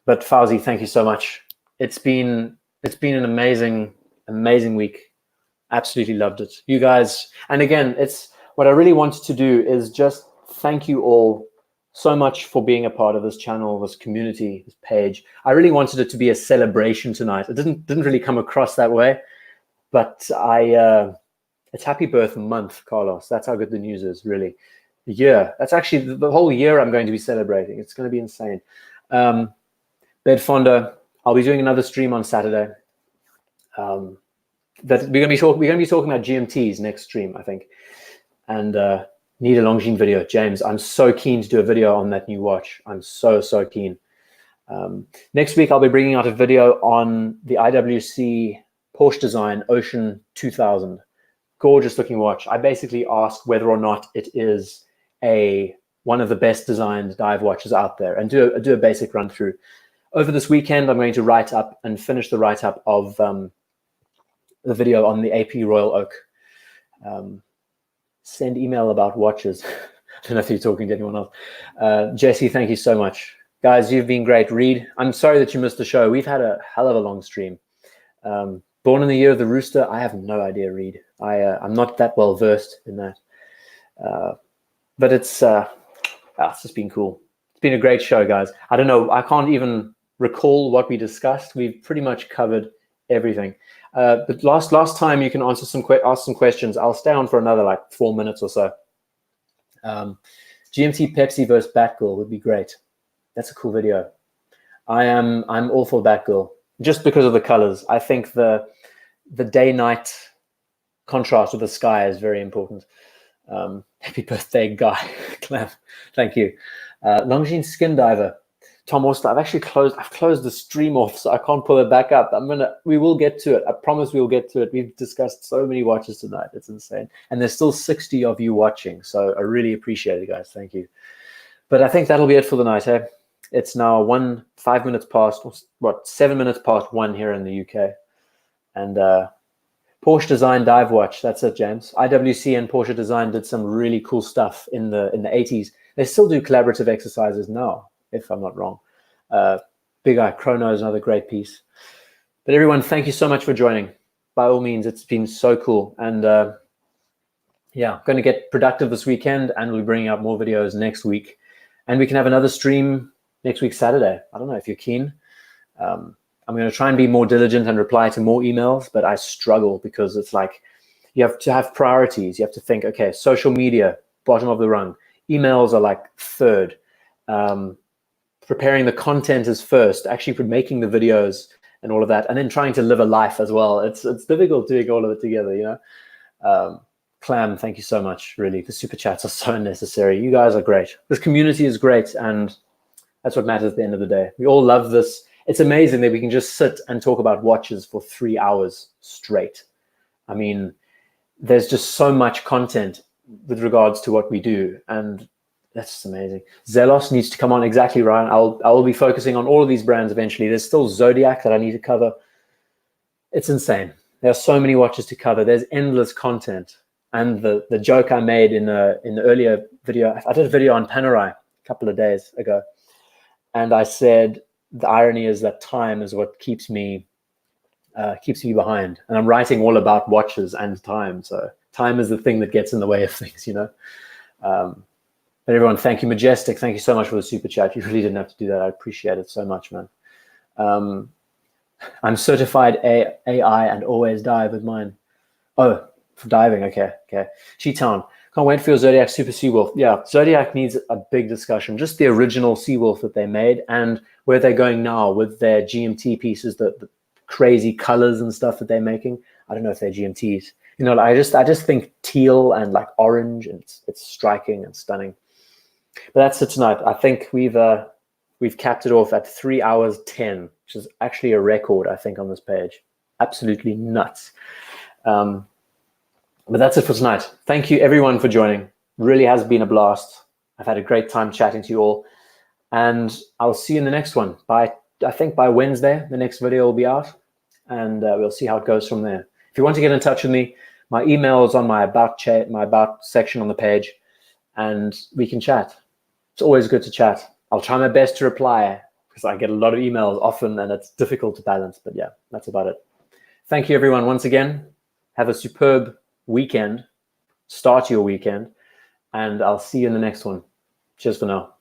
Fauzi, thank you so much. It's been an amazing week. Absolutely loved it. You guys, and again, it's what I really wanted to do is just thank you all so much for being a part of this channel, this community, this page. I really wanted it to be a celebration tonight. It didn't really come across that way, but it's happy birth month, Carlos. That's how good the news is, really. The year. That's actually the whole year I'm going to be celebrating. It's going to be insane. Bedfondo, I'll be doing another stream on Saturday. That we're going to be talking about GMTs next stream, I think. And need a Longines video. James, I'm so keen to do a video on that new watch. I'm so keen. Next week, I'll be bringing out a video on the IWC Porsche design Ocean 2000. Gorgeous looking watch. I basically ask whether or not it is one of the best designed dive watches out there, and do a basic run through. Over this weekend, I'm going to write up and finish the write up of the video on the AP Royal Oak. Send email about watches. I don't know if you're talking to anyone else. Jesse, thank you so much. Guys, you've been great. Reed, I'm sorry that you missed the show. We've had a hell of a long stream. Born in the Year of the Rooster, I have no idea, Reed. I'm not that well versed in that. But it's just been cool. It's been a great show, guys. I don't know. I can't even recall what we discussed. We've pretty much covered everything. But last time you can ask some questions. I'll stay on for another like 4 minutes or so. GMT Pepsi versus Batgirl would be great. That's a cool video. I'm all for Batgirl just because of the colors. I think the day-night contrast with the sky is very important. Happy birthday, Guy. Clem, thank you. Longines Skin Diver. Tom Auster, I've closed the stream off, so I can't pull it back up. We will get to it. I promise we will get to it. We've discussed so many watches tonight. It's insane. And there's still 60 of you watching, so I really appreciate it, guys. Thank you. But I think that'll be it for the night, eh? It's now 7 minutes past 1 here in the UK. And Porsche Design Dive Watch, that's it, James. IWC and Porsche Design did some really cool stuff in the 80s. They still do collaborative exercises now, if I'm not wrong. Big Eye Chrono is another great piece. But everyone, thank you so much for joining. By all means, it's been so cool. And yeah, I'm going to get productive this weekend, and we'll be bringing out more videos next week. And we can have another stream next week, Saturday. I don't know if you're keen. I'm going to try and be more diligent and reply to more emails, but I struggle because it's like you have to have priorities. You have to think, okay, social media, bottom of the rung. Emails are like third. Preparing the content is first. Actually making the videos and all of that, and then trying to live a life as well. It's difficult doing all of it together, you know. Clam, thank you so much. Really, the super chats are so necessary. You guys are great. This community is great, and that's what matters at the end of the day. We all love this. It's amazing that we can just sit and talk about watches for 3 hours straight. I mean, there's just so much content with regards to what we do, and that's just amazing. Zelos needs to come on, exactly, Ryan. I will be focusing on all of these brands eventually. There's still Zodiac that I need to cover. It's insane. There are so many watches to cover. There's endless content. And the joke I made in the earlier video, I did a video on Panerai a couple of days ago, and I said the irony is that time is what keeps me behind, and I'm writing all about watches and time. So time is the thing that gets in the way of things, you know. But everyone, thank you, Majestic. Thank you so much for the super chat. You really didn't have to do that. I appreciate it so much, man. I'm certified AI and always dive with mine. Oh, for diving, okay. Cheetown, can't wait for your Zodiac Super Seawolf. Yeah, Zodiac needs a big discussion. Just the original Seawolf that they made and where they're going now with their GMT pieces, the crazy colors and stuff that they're making. I don't know if they're GMTs. You know, I just think teal and like orange, and it's striking and stunning. But that's it tonight. I think we've capped it off at 3 hours 10, which is actually a record, I think, on this page. Absolutely nuts. But that's it for tonight. Thank you, everyone, for joining. Really has been a blast. I've had a great time chatting to you all. And I'll see you in the next one. I think by Wednesday, the next video will be out. And we'll see how it goes from there. If you want to get in touch with me, my email is on my about section on the page. And we can chat. It's always good to chat. I'll try my best to reply because I get a lot of emails often and it's difficult to balance. But yeah, that's about it. Thank you, everyone, once again. Have a superb weekend. Start your weekend. And I'll see you in the next one. Cheers for now.